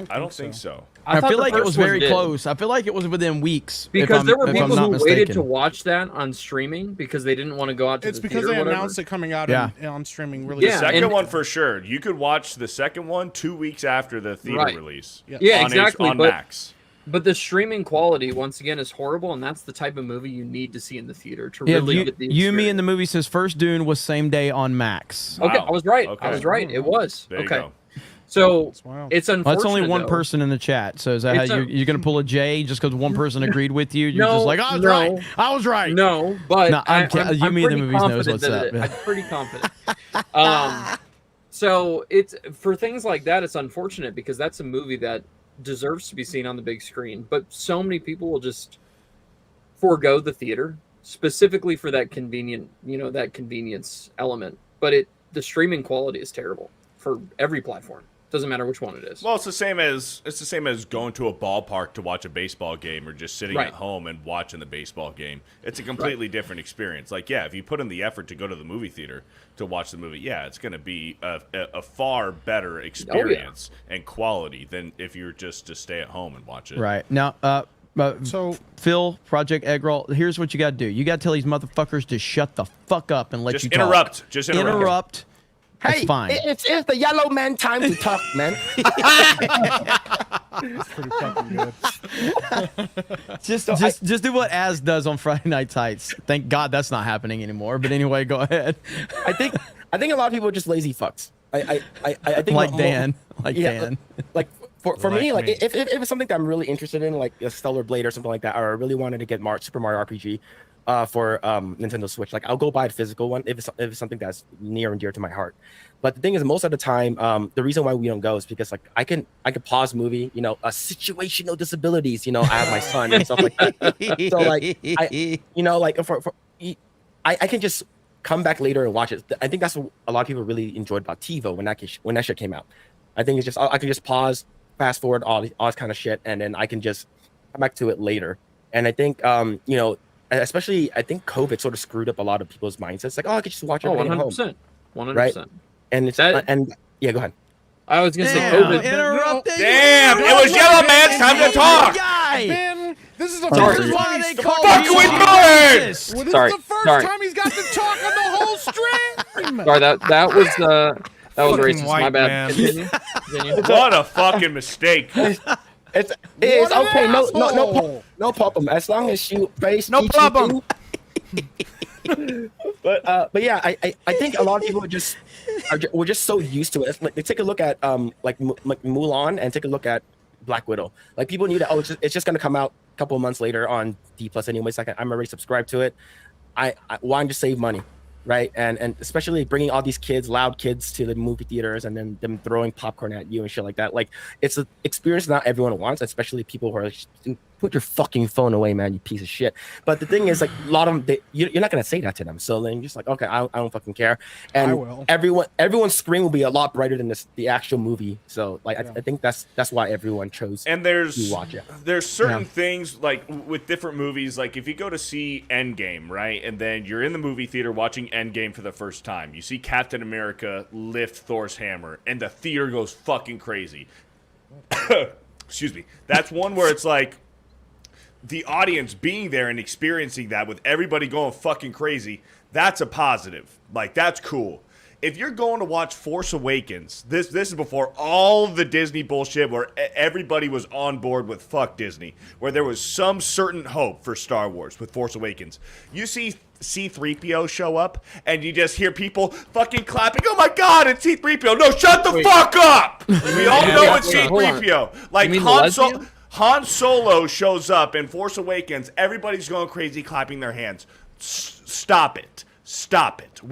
I don't think so. I thought feel the like it first was one very did. close. I feel like it was within weeks. Because there were if I'm people not who mistaken. waited to watch that on streaming because they didn't want to go out to It's the because theater. they or whatever. announced it coming out Yeah. on streaming really Yeah, The second and- one for sure. You could watch the second one 2 weeks after the theater Right. release. Yeah, on exactly. on but, Max. but the streaming quality, once again, is horrible, and that's the type of movie you need to see in the theater to Yeah, really get the you me in experience. the movie says first Dune was same day on Max. Okay, Wow. I was right. Okay. I was right. It was. There you okay. go. So Wow. it's unfortunate. Well, that's only one though. person in the chat. So is that how It's a- you're going to pull a J just because one person agreed with you? You're No, just like, I was no. right. I was right. No, but No, I'm ki- you I'm mean the pretty movies knows confident what's that up. I'm pretty confident. So it's for things like that. It's unfortunate because that's a movie that deserves to be seen on the big screen, but so many people will just forego the theater specifically for that that convenience element. But the streaming quality is terrible for every platform. Doesn't matter which one it is. Well, it's the same as going to a ballpark to watch a baseball game or just sitting Right. at home and watching the baseball game. It's a completely different experience. Like, yeah, if you put in the effort to go to the movie theater to watch the movie, yeah, it's going to be a far better experience and quality than if you're just to stay at home and watch it. Right. Now, So Phil, Project Egg Roll, here's what you got to do. You got to tell these motherfuckers to shut the fuck up and let Just you talk. interrupt. Just interrupt. That's Hey, fine. it's the yellow man time to talk, man. it's pretty fucking good. Just do what Az does on Friday Night Tights. Thank God that's not happening anymore. But anyway, go ahead. I think a lot of people are just lazy fucks. I think Like Dan. Dan. Like for me, like me. if it's something that I'm really interested in, like a Stellar Blade or something like that, or I really wanted to get Super Mario RPG for Nintendo Switch, like I'll go buy the physical one if it's something that's near and dear to my heart. But the thing is, most of the time, the reason why we don't go is because like I can pause movie, situational disabilities, I have my son and stuff like that. So like I can just come back later and watch it. I think that's what a lot of people really enjoyed about TiVo when that shit came out. I think it's just I can just pause, fast forward all this kind of shit, and then I can just come back to it later. And I think especially I think COVID sort of screwed up a lot of people's mindsets. Like, I could just watch it at home. 100%. 100%. Right? And it's That- and yeah, go ahead. I was gonna say Damn, COVID. interrupted. Damn, it was Yellow Man's time to talk. Ben, this is the Sorry. first This is why time they he's call Fuck you we Jesus. doing? Well, this Sorry, is the first sorry. time he's got to talk on the whole stream. Sorry, that was Fucking racist. My white bad. man. Continue. What a fucking mistake. It is What an okay. asshole. No problem. As long as you face No problem. But yeah, I think a lot of people we're just so used to it. Like, take a look at like Mulan and take a look at Black Widow. Like people knew that it's just gonna come out a couple of months later on D Plus anyways. Like I'm already subscribed to it. Why just save money, right? And especially bringing all these loud kids to the movie theaters and then them throwing popcorn at you and shit like that. Like it's an experience not everyone wants, especially people who are like, put your fucking phone away, man, you piece of shit. But the thing is, like, a lot of them, you're not gonna say that to them. So then you're just like, okay, I don't fucking care. And I will. everyone's screen will be a lot brighter than the actual movie. So like, I think that's why everyone chose And to watch it. there's certain things like with different movies, like if you go to see Endgame, right, and then you're in the movie theater watching Endgame for the first time, you see Captain America lift Thor's hammer, and the theater goes fucking crazy. Excuse me. That's one where it's like the audience being there and experiencing that with everybody going fucking crazy. That's a positive. Like that's cool. If you're going to watch Force Awakens, this is before all the Disney bullshit where everybody was on board with fuck Disney, where there was some certain hope for Star Wars with Force Awakens. You see C-3PO show up, and you just hear people fucking clapping. Oh my God, it's C-3PO. No, shut the fuck up. We all know it's C-3PO. Like Han Solo shows up in Force Awakens. Everybody's going crazy, clapping their hands. Stop it. Stop it.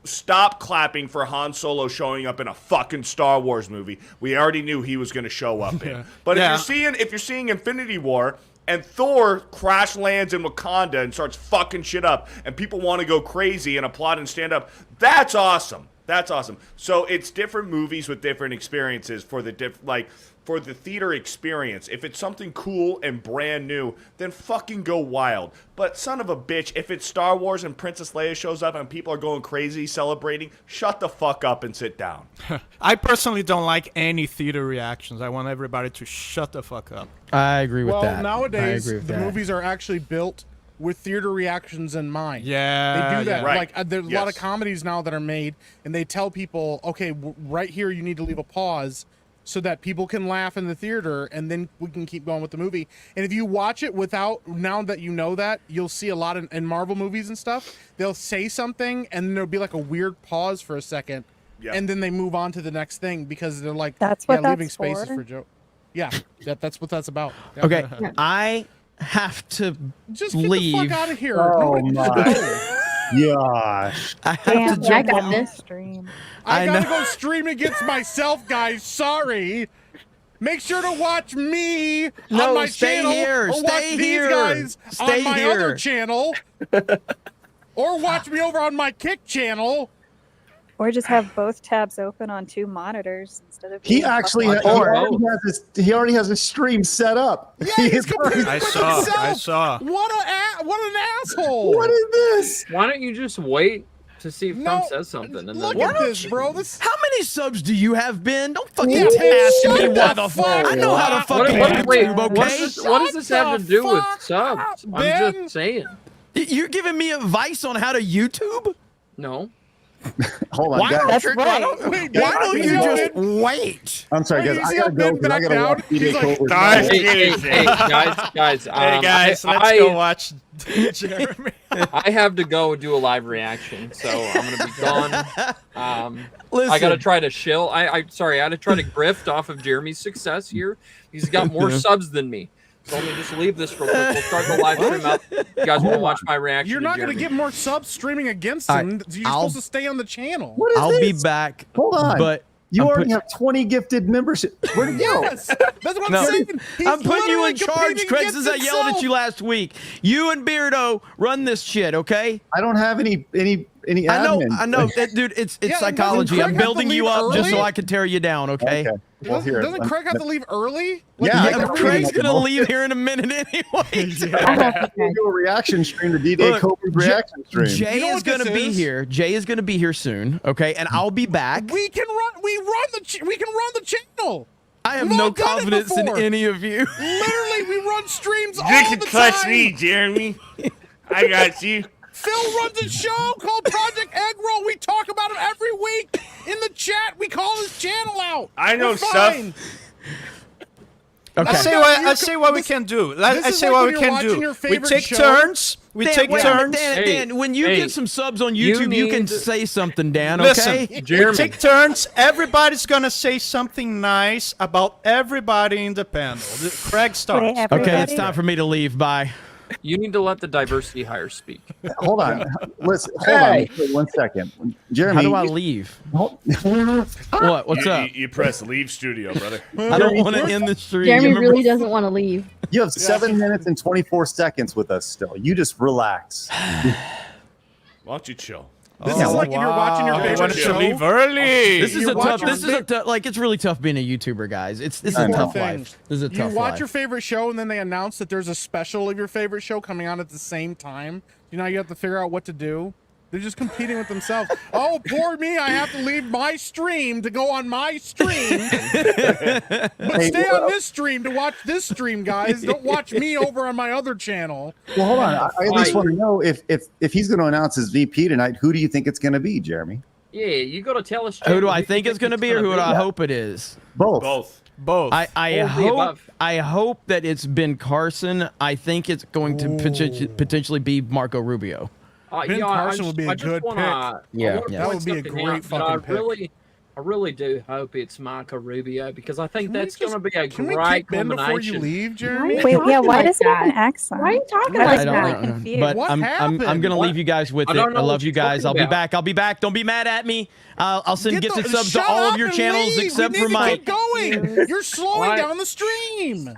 Stop clapping for Han Solo showing up in a fucking Star Wars movie we already knew he was going to show up in. But if you're seeing Infinity War and Thor crash lands in Wakanda and starts fucking shit up and people want to go crazy and applaud and stand up, that's awesome. That's awesome. So it's different movies with different experiences for the for the theater experience. If it's something cool and brand new, then fucking go wild. But son of a bitch, if it's Star Wars and Princess Leia shows up and people are going crazy celebrating, shut the fuck up and sit down. I personally don't like any theater reactions. I want everybody to shut the fuck up. I agree with that. Well, nowadays, I agree with the movies are actually built with theater reactions in mind. Yeah, they do that. yeah. Right. Like there's a lot of comedies now that are made, and they tell people, okay, right here you need to leave a pause so that people can laugh in the theater, and then we can keep going with the movie. And if you watch it without, now that you know that, you'll see a lot in Marvel movies and stuff. They'll say something, and there'll be like a weird pause for a second, and then they move on to the next thing because they're like, leaving spaces for joke. Yeah, that's what that's about. Yeah. Okay, I have to just leave. Get the fuck out of here. Oh my gosh. I have to jump on this stream. I gotta go stream against myself, guys. Sorry. Make sure to watch me on my channel. Or watch these guys on my other channel. Or watch me over on my Kick channel. Or just have both tabs open on 2 monitors instead of. He actually he already has a stream set up. Yeah, he's competing I with saw. himself. I saw. What an asshole! What is this? Why don't you just wait to see if Trump says something? And Look then at this, bro. This. How many subs do you have, Ben? Don't fucking Yeah, ask me shut why the the fuck fuck. I know how to fucking wait, YouTube, okay? what does this have to do with subs? I'm Ben. just saying. You're giving me advice on how to YouTube? No. Hold on, Why guys. don't you just wait? I'm sorry, guys. I gotta go because I gotta watch DJ Cobra. Hey, guys. Hey guys, let's go watch Jeremy. I have to go do a live reaction, so I'm gonna be gone. I gotta try to shill. I had to try to grift off of Jeremy's success here. He's got more subs than me. So let me just leave this real quick. We'll start the live stream out. You guys want to watch my reaction? You're not going to get more subs streaming against him. You're supposed to stay on the channel. I'll be back. Hold on. But you already have 20 gifted membership. Where'd it go? Yes, that's what I'm saying. He's I'm putting you in literally charge, competing Craig, against since I yelled at you last week. You and Beardo run this shit, okay? I don't have any admin. I know, dude. It's psychology. I'm building you up just so I can tear you down, okay? Well, here, Doesn't Craig have to leave early? Yeah, Craig's gonna leave here in a minute anyway. Do a reaction stream to D-Day Cobra's reaction stream. Jay is gonna be here. Jay is gonna be here soon, okay? And I'll be back. We can run the channel. I have no confidence in any of you. Literally, we run streams all You the can time. trust me, Jeremy. I got you. Phil runs a show called Project Egg Roll. We talk about him every week in the chat. We call his channel out. I know We're stuff. fine. Okay. I say what we can do. I say what we can do. We take turns. We take turns. Dan, when you get some subs on YouTube, you can say something, Dan. Listen, Okay. we take turns. Everybody's gonna say something nice about everybody in the panel. Craig starts. Okay, it's time for me to leave. Bye. You need to let the diversity hire speak. Hold on. Listen, hold on. Wait 1 second. Jeremy. How do I leave? What? What's up? You press leave studio, brother. I don't want to end the stream. Jeremy really doesn't want to leave. You have 7 minutes and 24 seconds with us still. You just relax. Why don't you chill? This is like if you're watching your favorite show. Leave early. This is a tough. Like it's really tough being a YouTuber, guys. This is a tough life. This is a tough You watch life. your favorite show and then they announce that there's a special of your favorite show coming out at the same time. You know, you have to figure out what to do. They're just competing with themselves. Oh, poor me! I have to leave my stream to go on my stream. But stay on this stream to watch this stream, guys. Don't watch me over on my other channel. Well, hold on. I at least want to know if he's going to announce his VP tonight, who do you think it's going to be, Jeremy? Yeah, you got to tell us. Who do I think it's going to be, or who do I hope it is? Both. I hope that it's Ben Carson. I think it's going to potentially be Marco Rubio. Ben Carson would be a good pick. Yeah, that would be a great fucking pick. I really do hope it's Marco Rubio because I think that's going to be a Can we great kick Ben combination. before you leave, Jeremy? Wait, yeah, why does it have an accent? Why are you talking I like don't that? know. But What I'm happened? gonna leave you guys with I it. don't know I love what you you're guys. talking I'll be back. I'll be back. Don't be mad at me. I'll send gifted subs to Shut all of up your and channels leave. except We for need to mine. keep going. You're slowing Why? down the stream.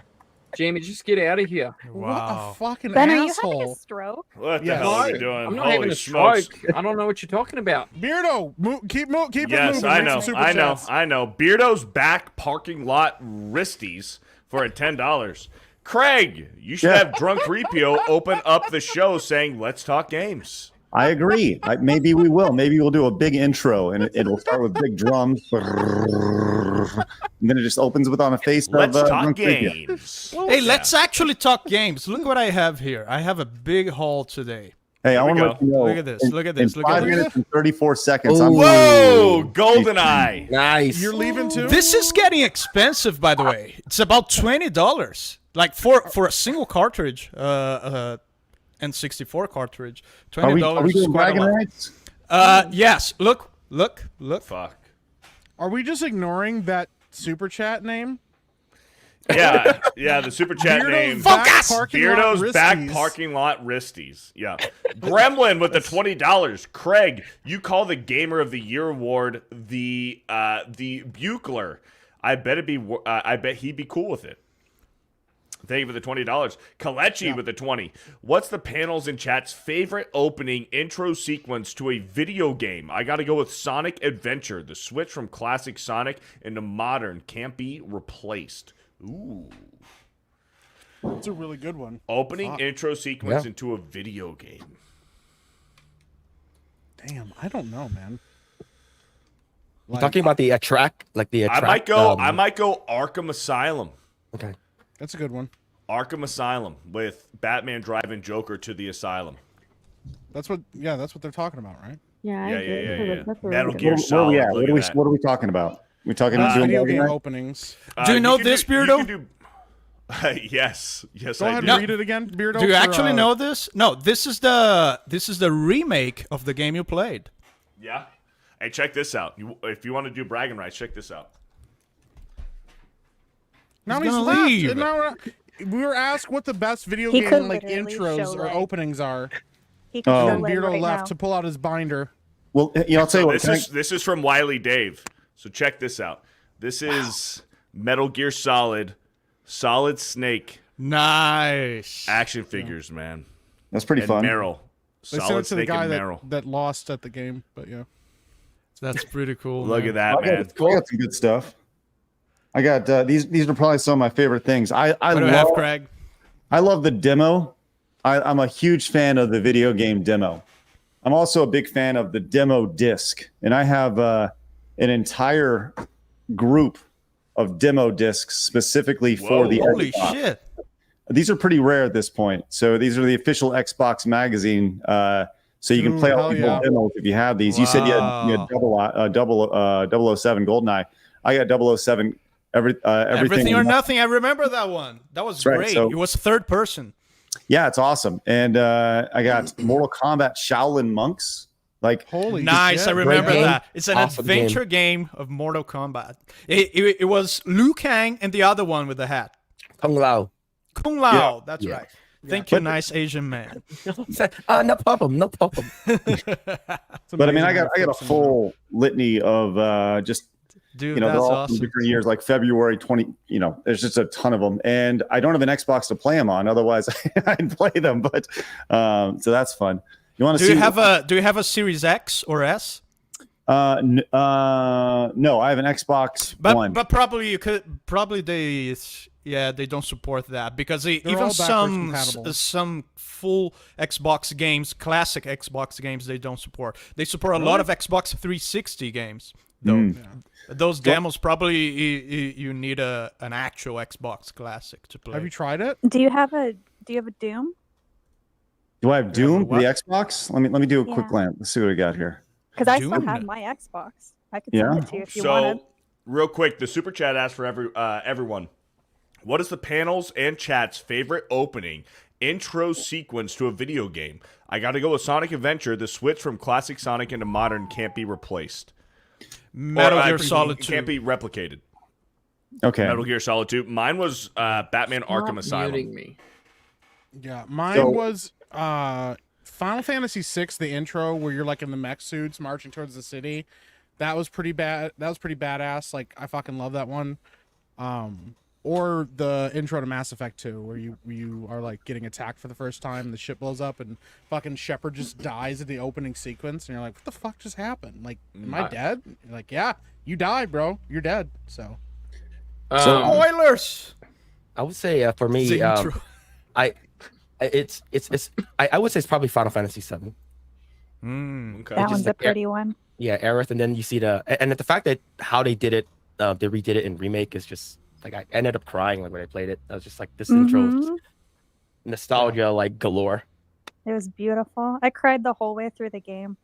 Jamie, just get out of here. What a fucking Ben, are you asshole. having a stroke? What the Yes. hell are you doing? I'm not Holy having a smokes. stroke. I don't know what you're talking about. Beardo, keep it Yes, moving. I Make know, some super I know, chats. I know. Beardo's back parking lot wristies for a $10. Craig, you should have Drunk Repio open up the show saying, "Let's talk games." I agree. Maybe we will. Maybe we'll do a big intro, and it'll start with big drums, and then it just opens with on a face Let's of talk Drunk Repio. games. Hey, let's actually talk games. Look what I have here. I have a big haul today. Hey, I we want to go. let you know. Look at this, look at this, In look at 5 this. minutes and 34 seconds. I'm Whoa, GoldenEye. Nice. You're leaving too? This is getting expensive, by the way. It's about $20, like for a single cartridge, N64 cartridge. Are we $20 is doing quite a bragging lot. rights? Yes. Look. Fuck. Are we just ignoring that super chat name? Yeah, the super chat Beardo's name. back parking lot Beardo's back wristies. parking lot wristies. Yeah. Gremlin with the $20. Craig, you call the Gamer of the Year award the Buchler. I bet he'd be cool with it. Thank you for the $20. Kalechi with the 20. What's the panels in chat's favorite opening intro sequence to a video game? I got to go with Sonic Adventure. The switch from classic Sonic into modern can't be replaced. Ooh. That's a really good one. Opening intro sequence into a video game. Damn, I don't know, man. You talking about the track, like the I track? might go Arkham Asylum. Okay. That's a good one. Arkham Asylum with Batman driving Joker to the asylum. That's what they're talking about, right? Yeah, I agree. Yeah. That's a Metal really Gear good Where are we Solid. at? Look at that. What are we talking about? We talking about Video doing game bragging rights? openings. Do you know can this, you Beardo? can do- yes, Go I ahead do. and read it again, Beardo. Do you for, actually know this? No, this is the remake of the game you played. Yeah. Hey, check this out. If you want to do bragging rights, check this out. Now He's he's gonna left. leave. Now we were asked what the best video He game could like literally intros show or it. openings are. He can Oh. show it Beardo right left now. to pull out his binder. Well, I'll tell you what. This is from Wiley Dave. So check this out. This is Metal Gear Solid, Solid Snake Nice. action figures, man. That's pretty And fun. Meryl. They sent Solid it to the Snake guy and that, Meryl. that lost at the game, but yeah. That's pretty cool. Look man. at that, I man. got some good stuff. I got these are probably some of my favorite things. I What do we have, Craig? I love the demo. I'm a huge fan of the video game demo. I'm also a big fan of the demo disc, and I have an entire group of demo discs specifically for the Holy Xbox. shit. These are pretty rare at this point. So these are the official Xbox magazine. So you can play all hell these yeah. old demos if you have these. You said you had 007 GoldenEye. I got 007 Everything or Nothing. I remember that one. That was right. great. So- It was third person. Yeah, it's awesome. And I got Mortal Kombat Shaolin Monks. Like Holy Nice, shit. I remember game. that. It's an Awesome adventure game of Mortal Kombat. It was Liu Kang and the other one with the hat. Kung Lao. Kung Lao, Yeah. that's Yeah. right. Thank you, nice Asian man. No problem. No problem. But I mean, I got a full litany of just Dude, they're that's all awesome. from different years, like February 20. There's just a ton of them, and I don't have an Xbox to play them on. Otherwise, I'd play them. But so that's fun. You want to see? Do you have a Series X or S? No, I have an Xbox One. But probably you could they don't support that because even all some backwards compatible. some full Xbox games, classic Xbox games, they don't support. They support a lot of Xbox 360 games though. Those demos probably you need an actual Xbox Classic to play. Have you tried it? Do you have a Doom? Do I have Doom for what? the Xbox? Let me do a quick Yeah. glance. Let's see what we got here. Because I still Doom? have my Xbox. I could Yeah? send it to you if you wanted. So, real quick, the super chat asked for everyone. What is the panels and chat's favorite opening intro sequence to a video game? I got to go with Sonic Adventure. The switch from classic Sonic into modern can't be replaced. Metal Or, Gear Solid 2. can't be replicated. Okay. Metal Gear Solid 2. Mine was Batman Arkham Not Asylum. muting me. Yeah, mine So- was Final Fantasy VI, the intro where you're like in the mech suits marching towards the city. That was pretty bad. That was pretty badass. Like I fucking love that one. Or the intro to Mass Effect 2, where you are like getting attacked for the first time, the ship blows up, and fucking Shepard just dies in the opening sequence, and you're like, "What the fuck just happened? Like, am I dead?" You're like, "Yeah, you died, bro. You're dead." So, Spoilers. I would say for me, The intro. I would say it's probably Final Fantasy VII. Okay. That Just one's a like pretty one. Yeah, Aerith, and then you see and the fact that how they did it, they redid it in remake is just like I ended up crying like when I played it. I was just like, this intro is just nostalgia like galore. It was beautiful. I cried the whole way through the game.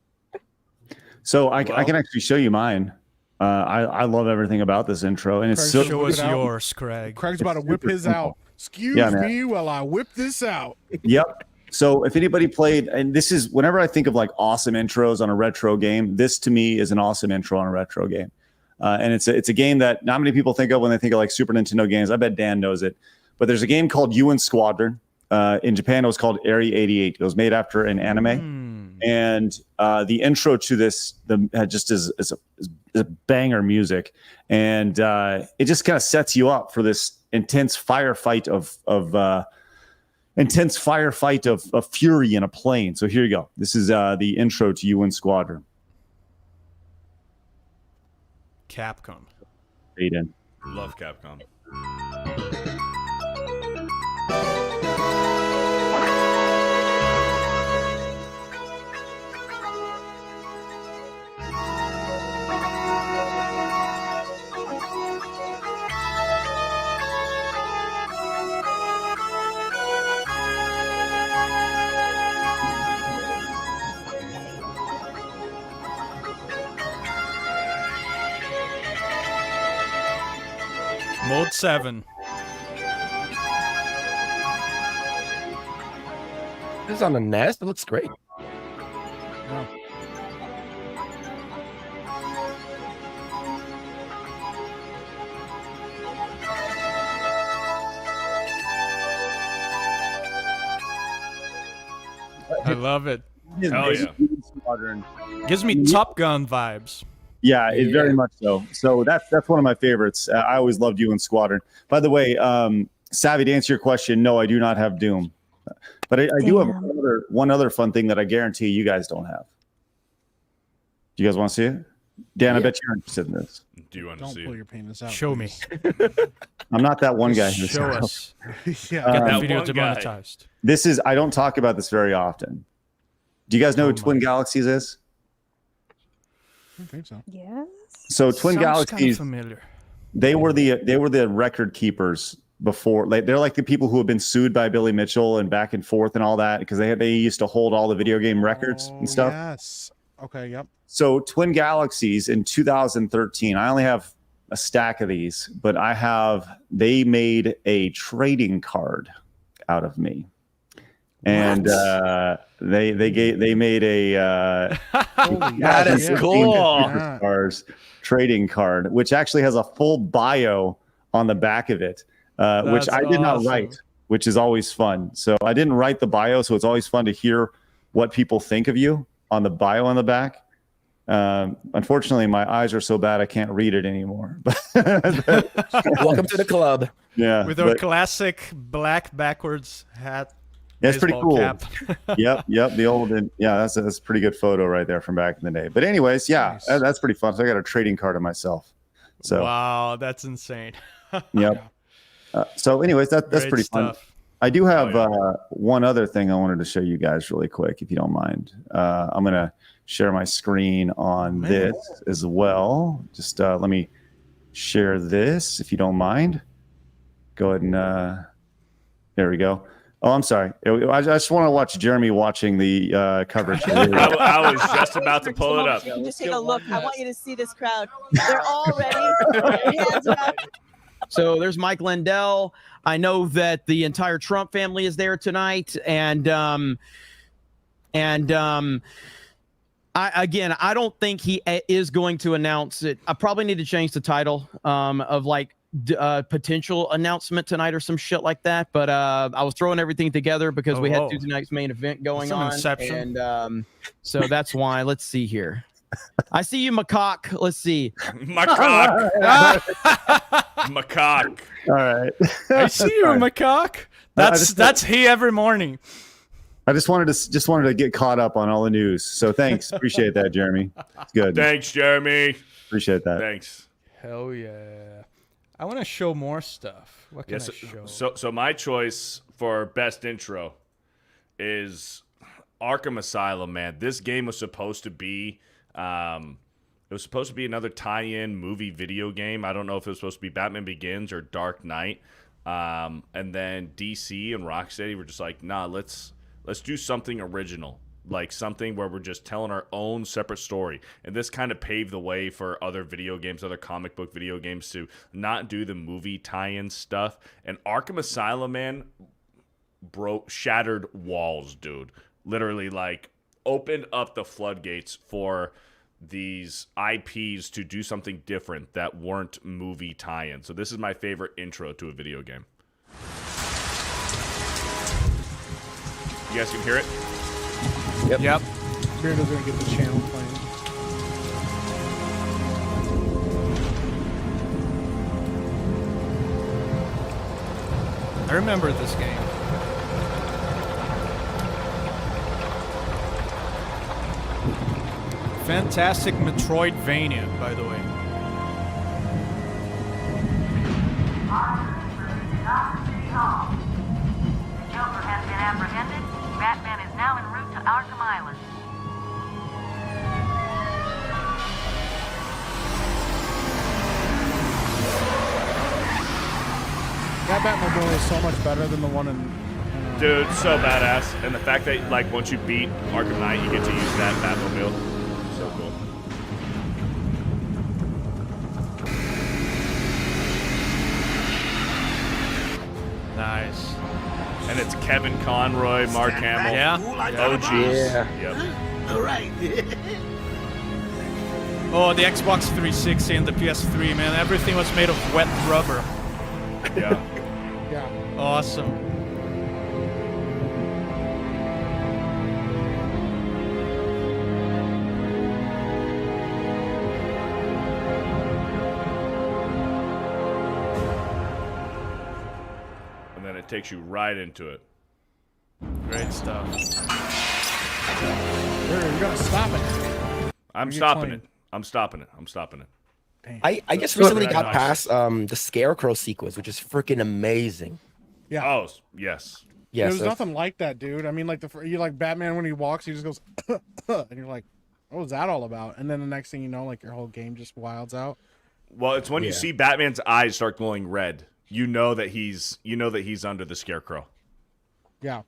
So I can actually show you mine. I love everything about this intro, and it's Craig, so Show us it out. yours, Craig. Craig's about to whip super his simple. out. Excuse Yeah, man. me while I whip this out. Yep. So if anybody played, and this is whenever I think of like awesome intros on a retro game, this to me is an awesome intro on a retro game. And it's a game that not many people think of when they think of like Super Nintendo games. I bet Dan knows it. But there's a game called UN Squadron. In Japan, it was called Area 88. It was made after an anime. And the intro to this just is a banger music. And it just kind of sets you up for this intense firefight of fury in a plane. So here you go. This is the intro to UN Squadron. Capcom. Fade in. Love Capcom. Mode 7. This is on the NES. It looks great. I love it. Hell yeah. Squadron. Gives me Top Gun vibes. Yeah, it very much so. So that's one of my favorites. I always loved UN Squadron. By the way, Savvy, to answer your question, no, I do not have Doom. But I do have one other fun thing that I guarantee you guys don't have. Do you guys want to see it? Dan, I bet you're interested in this. Do you want to Don't see pull it? your penis out. Show me. I'm not that one guy. who's- Show us. Yeah. Get that that video one guy. demonetized. This is, I don't talk about this very often. Do you guys know who Twin Galaxies is? I don't think so. Yes. So Twin Sounds kinda Galaxies, familiar. they were the record keepers before. Like they're like the people who have been sued by Billy Mitchell and back and forth and all that because they used to hold all the video game records and stuff. Yes. Okay. Yep. So Twin Galaxies in 2013, I only have a stack of these, but they made a trading card out of me. And they made a that is cool Superstars trading card, which actually has a full bio on the back of it, which I did not write, which is always fun. So I didn't write the bio, so it's always fun to hear what people think of you on the bio on the back. Unfortunately, my eyes are so bad I can't read it anymore. Welcome to the club. Yeah, with our classic black backwards hat. Yeah, it's pretty cool. Cap. Yep. The old, that's a pretty good photo right there from back in the day. But anyways, nice. That's pretty fun. So I got a trading card of myself. So wow, that's insane. Yep. So anyways, that's pretty fun. I do have one other thing I wanted to show you guys really quick, if you don't mind. I'm gonna share my screen on this as well. Just let me share this, if you don't mind. Go ahead and there we go. Oh, I'm sorry. I just want to watch Jeremy watching the coverage. I was just about to pull it up. Just take a look. I want you to see this crowd. They're all ready. Hands up. So there's Mike Lindell. I know that the entire Trump family is there tonight, and I don't think he is going to announce it. I probably need to change the title of like potential announcement tonight or some shit like that. But I was throwing everything together because we had Tuesday night's main event going on, inception. and so that's why. Let's see here. I see you, Macaque. Let's see. Macaque. Macaque. All right. I see you, Macaque. That's he every morning. I just wanted to get caught up on all the news. So thanks. Appreciate that, Jeremy. It's good. Thanks, Jeremy. Appreciate that. Thanks. Hell yeah. I want to show more stuff. What can I show? So my choice for best intro is Arkham Asylum, man. This game was supposed to be it was supposed to be another tie-in movie video game. I don't know if it was supposed to be Batman Begins or Dark Knight. And then DC and Rocksteady were just like, nah, let's do something original, like something where we're just telling our own separate story. And this kind of paved the way for other video games, other comic book video games to not do the movie tie-in stuff. And Arkham Asylum, man, shattered walls, dude. Literally, like, opened up the floodgates for these IPs to do something different that weren't movie tie-in. So this is my favorite intro to a video game. You guys can hear it? Yep. Beardo's gonna get the channel playing. I remember this game. Fantastic Metroidvania, by the way. The Joker has been apprehended. Batman is now en route to Arkham Island. That Batmobile is so much better than the one in... Dude, so badass. And the fact that, like, once you beat Arkham Knight, you get to use that Batmobile. So cool. Nice. And it's Kevin Conroy, Mark Hamill. Yeah. OGs. Yeah. Yep. All right. Oh, the Xbox 360 and the PS3, man. Everything was made of wet rubber. Yeah. Yeah. Awesome. And then it takes you right into it. Great stuff. You're gonna stop it. I'm stopping it. I'm stopping it. I'm stopping it. I just recently got past the Scarecrow sequence, which is freaking amazing. Yeah. Oh, yes. Yeah, There's so nothing like that, dude. I mean, like you like Batman when he walks, he just goes, and you're like, what was that all about? And then the next thing you know, like your whole game just wilds out. Well, it's when you see Batman's eyes start glowing red, you know that he's under the Scarecrow. Yeah.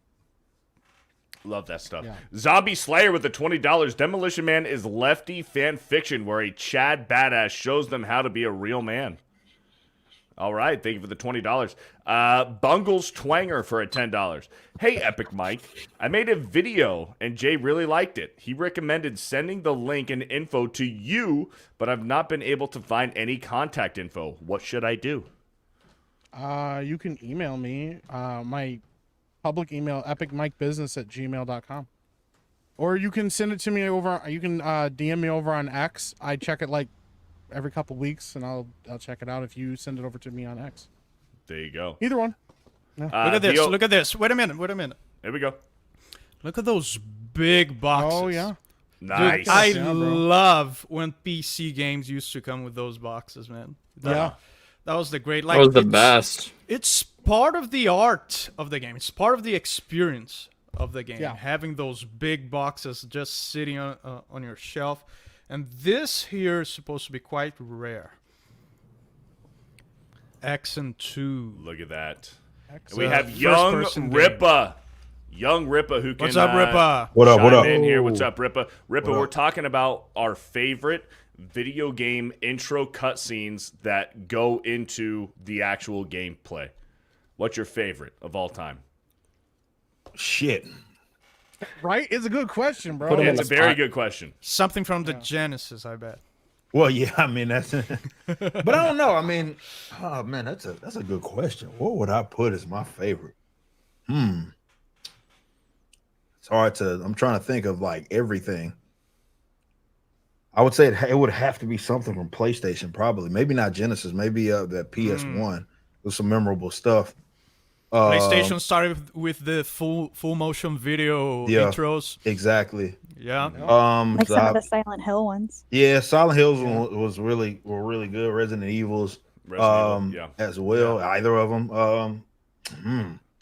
Love that stuff. Yeah. Zombie Slayer with the $20. Demolition Man is lefty fan fiction where a Chad badass shows them how to be a real man. All right, thank you for the $20. Bungles Twanger for a $10. Hey, Epic Mike, I made a video and Jay really liked it. He recommended sending the link and info to you, but I've not been able to find any contact info. What should I do? You can email me. My public email, epicmikebusiness@gmail.com. Or you can send it to me over. You can DM me over on X. I check it like every couple weeks, and I'll check it out if you send it over to me on X. There you go. Either one. Yeah. Look at this. Look at this. Wait a minute. There we go. Look at those big boxes. Oh yeah. Nice. Dude, I love when PC games used to come with those boxes, man. That was the great. Like, that was the best. It's part of the art of the game. It's part of the experience of the game. Yeah. Having those big boxes just sitting on your shelf. And this here is supposed to be quite rare. X and 2. Look at that. X, we have Young Rippa. Young Rippa who can What's up, Rippa? What up, what up? in here. What's up, Rippa? Rippa, What we're up? talking about our favorite video game intro cutscenes that go into the actual gameplay. What's your favorite of all time? Shit. Right? It's a good question, bro. It's a very good question. Something from the Genesis, I bet. Well, yeah, I mean that's, but I don't know. I mean, oh man, that's a good question. What would I put as my favorite? It's hard to. I'm trying to think of like everything. I would say it would have to be something from PlayStation, probably. Maybe not Genesis. Maybe that PS1 with some memorable stuff. PlayStation started with the full motion video intros. Exactly. Yeah. Like some of the Silent Hill ones. Yeah, Silent Hills were really good. Resident Evils, as well. Either of them.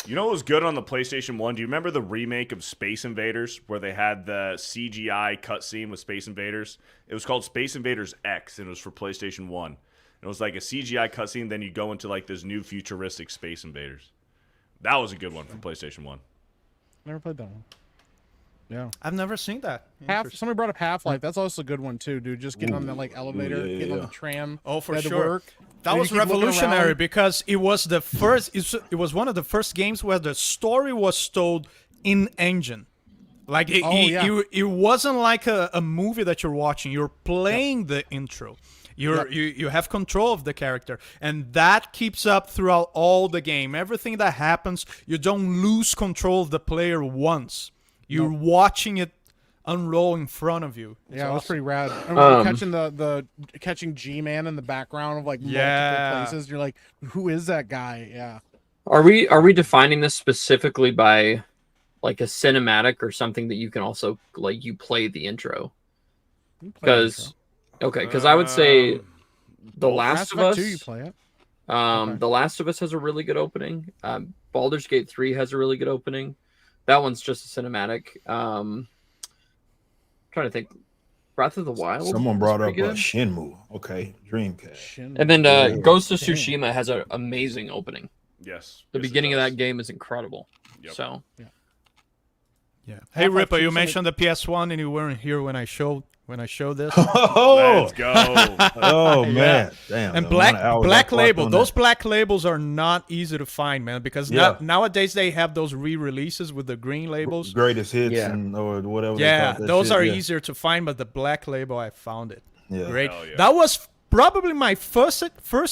You know what was good on the PlayStation 1? Do you remember the remake of Space Invaders where they had the CGI cutscene with Space Invaders? It was called Space Invaders X, and it was for PlayStation 1. It was like a CGI cutscene, then you go into like this new futuristic Space Invaders. That was a good one for PlayStation 1. Never played that one. Yeah. I've never seen that. Somebody brought up Half-Life. That's also a good one too, dude. Just getting on the like elevator, getting on the tram. Oh, for had to sure. work. That And was you keep looking revolutionary around. because it was the first. It was one of the first games where the story was told in engine. Like it wasn't like a movie that you're watching. You're playing the intro. You have control of the character, and that keeps up throughout all the game. Everything that happens, you don't lose control of the player once. You're watching it unroll in front of you. Yeah, it was pretty rad. I remember catching the catching G-Man in the background of like multiple places. You're like, who is that guy? Yeah. Are we defining this specifically by like a cinematic or something that you can also like you play the intro? Because I would say The Last of Us. You play it. The Last of Us has a really good opening. Baldur's Gate 3 has a really good opening. That one's just a cinematic. Trying to think. Breath of the Wild. Someone brought up good. Shenmue. Okay, Dreamcast. And then Ghost of Tsushima has an amazing opening. Yes. The beginning of that game is incredible. Yep. So. Yeah. Hey Ripper, you mentioned the PS1 and you weren't here when I showed this. Oh, let's go. Oh man, damn. And black label. Those black labels are not easy to find, man, because nowadays they have those re-releases with the green labels. Greatest hits or whatever. Yeah, they call those shit. are easier to find, but the black label, I found it. Yeah. Great. Yeah. That was probably my first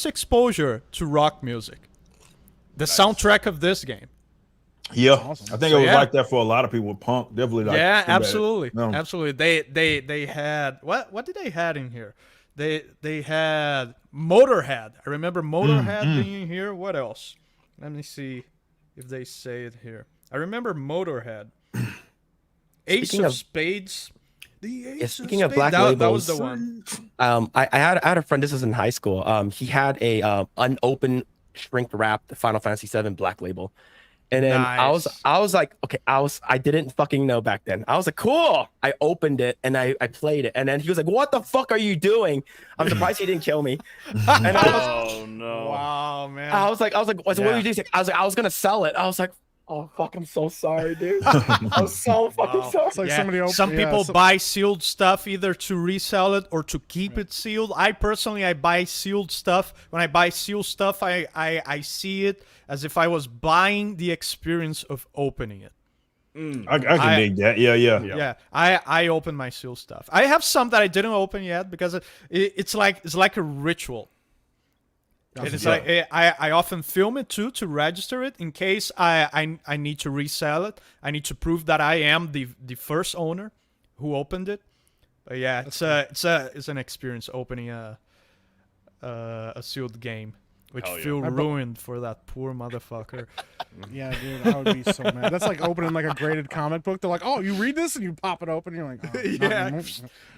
exposure to rock music. The soundtrack of this game. Yeah, awesome. I think it was like that for a lot of people. Punk definitely. Like absolutely, no. absolutely. They had what did they had in here? They had Motorhead. I remember Motorhead being here. What else? Let me see if they say it here. I remember Motorhead. Ace of Spades. The Ace speaking of of black Spades. labels, That was the one. I had a friend. This was in high school. He had a unopened shrink wrapped Final Fantasy VII black label. And then I was like, okay, I didn't fucking know back then. I was like, cool. I opened it and I played it. And then he was like, what the fuck are you doing? I'm surprised he didn't kill me. And oh no. Wow, man. I was like, so what are you doing? I was like, I was gonna sell it. I was like, Oh fuck! I'm so sorry, dude. I'm so fucking sorry. It's like Yeah, somebody opened, some yeah, people so- buy sealed stuff either to resell it or to keep it sealed. I personally, I buy sealed stuff. When I buy sealed stuff, I see it as if I was buying the experience of opening it. I can dig that. Yeah. I open my sealed stuff. I have some that I didn't open yet because it's like a ritual. And it's like I often film it too to register it in case I need to resell it. I need to prove that I am the first owner who opened it. But yeah, it's an experience opening a sealed game, which feel ruined for that poor motherfucker. Yeah, dude, I would be so mad. That's like opening like a graded comic book. They're like, "Oh, you read this," and you pop it open. And you're like, oh, yeah.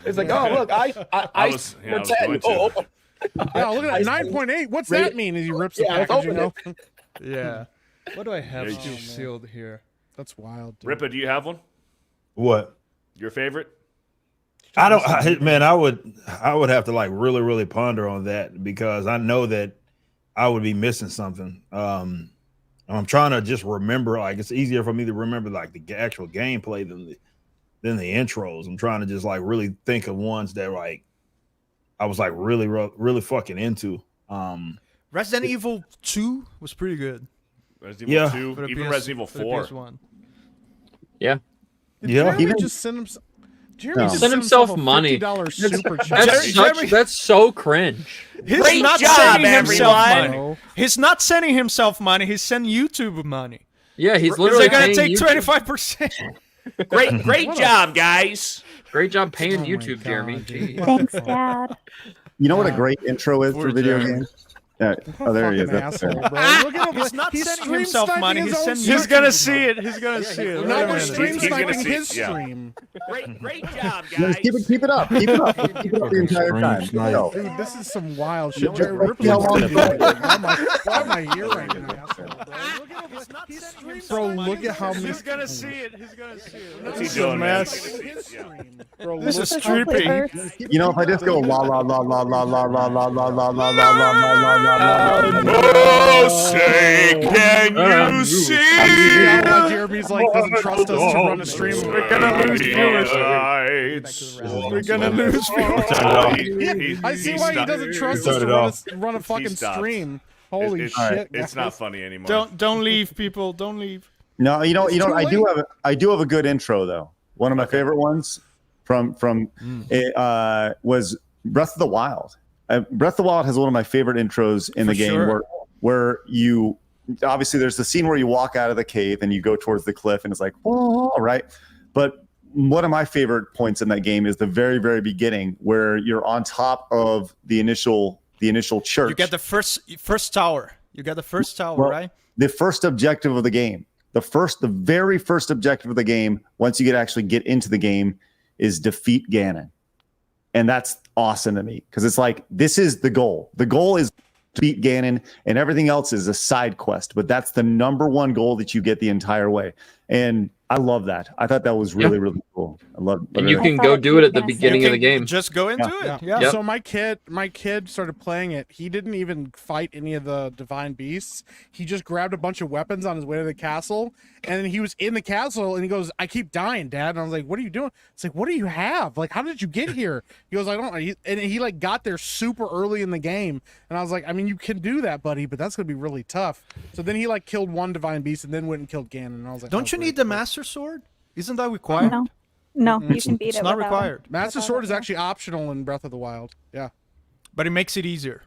It's like, oh look, I was going to. Yeah, look at that 9.8. What's that mean? As he rips the packaging open. Yeah. What do I have still sealed here? That's wild. Dude. Rippa, do you have one? What? Your favorite? I don't, man. I would have to like really ponder on that because I know that I would be missing something. I'm trying to just remember. Like it's easier for me to remember like the actual gameplay than the intros. I'm trying to just like really think of ones that like I was like really fucking into. Resident Evil 2 was pretty good. Resident Evil 2, even Resident Evil 4. Yeah. Did Jeremy just send him? Jeremy just sent himself a money. $50 super chat. That's so cringe. He's not sending himself money. He's not sending himself money. He's sending YouTube money. Yeah, he's literally gonna paying take YouTube. 25%. Great job, guys. Great job paying YouTube, Jeremy. Jeez. Thanks, Dad. You know what a great intro is for video games? Yeah. Oh, there he is. That's Asshole, bro. Look at him. He's not He's sending stream himself sniping money. his own He's stream. gonna see it. He's gonna see it. Now Wait a we're minute. stream He's gonna sniping see it, his yeah. stream. Great job, No, guys. keep it up. Keep it up the entire time. No. Dude, this is some wild shit. No, Jerry, right, rip how long his- you got? Why am I here right now? Bro, look at how many. He's gonna see it. He's gonna see it. What's This he is a doing, man? mess. Bro, This is look- trippy. You know, if I just go la la la la la la la la la la la la la la la la. Oh, say, can you see? Yeah, Jeremy's like doesn't trust us to run a stream. We're gonna lose viewers. We're gonna lose viewers. I see why he doesn't trust us to run a fucking stream. Holy shit! It's not guys. funny anymore. Don't leave, people. Don't leave. No, you know, It's too I do have a good intro though. One of my favorite ones from was Breath of the Wild. Breath of the Wild has one of my favorite intros in the game sure. where you obviously there's the scene where you walk out of the cave and you go towards the cliff and it's like, oh, right. But one of my favorite points in that game is the very beginning where you're on top of the initial church. You get the first tower. You get the first tower, Well, right? The first objective of the game. The very first objective of the game, once you actually get into the game, is defeat Ganon. And that's awesome to me because it's like, this is the goal. The goal is to beat Ganon and everything else is a side quest, but that's the number one goal that you get the entire way. And I love that. I thought that was really cool. I love it. And you can go do it at the beginning of the game. Just go into it. Yeah. Yep. So my kid started playing it. He didn't even fight any of the divine beasts. He just grabbed a bunch of weapons on his way to the castle, and then he was in the castle, and he goes, "I keep dying, Dad." And I was like, "What are you doing?" It's like, "What do you have? Like, how did you get here?" He goes, "I don't." And he like got there super early in the game, and I was like, "I mean, you can do that, buddy, but that's gonna be really tough." So then he like killed one divine beast, and then went and killed Ganon. And I was like, Don't you need the Master Sword? Isn't that required? No, you can beat it's it. not without required. Master Sword is actually optional in Breath of the Wild. Yeah, but it makes it easier.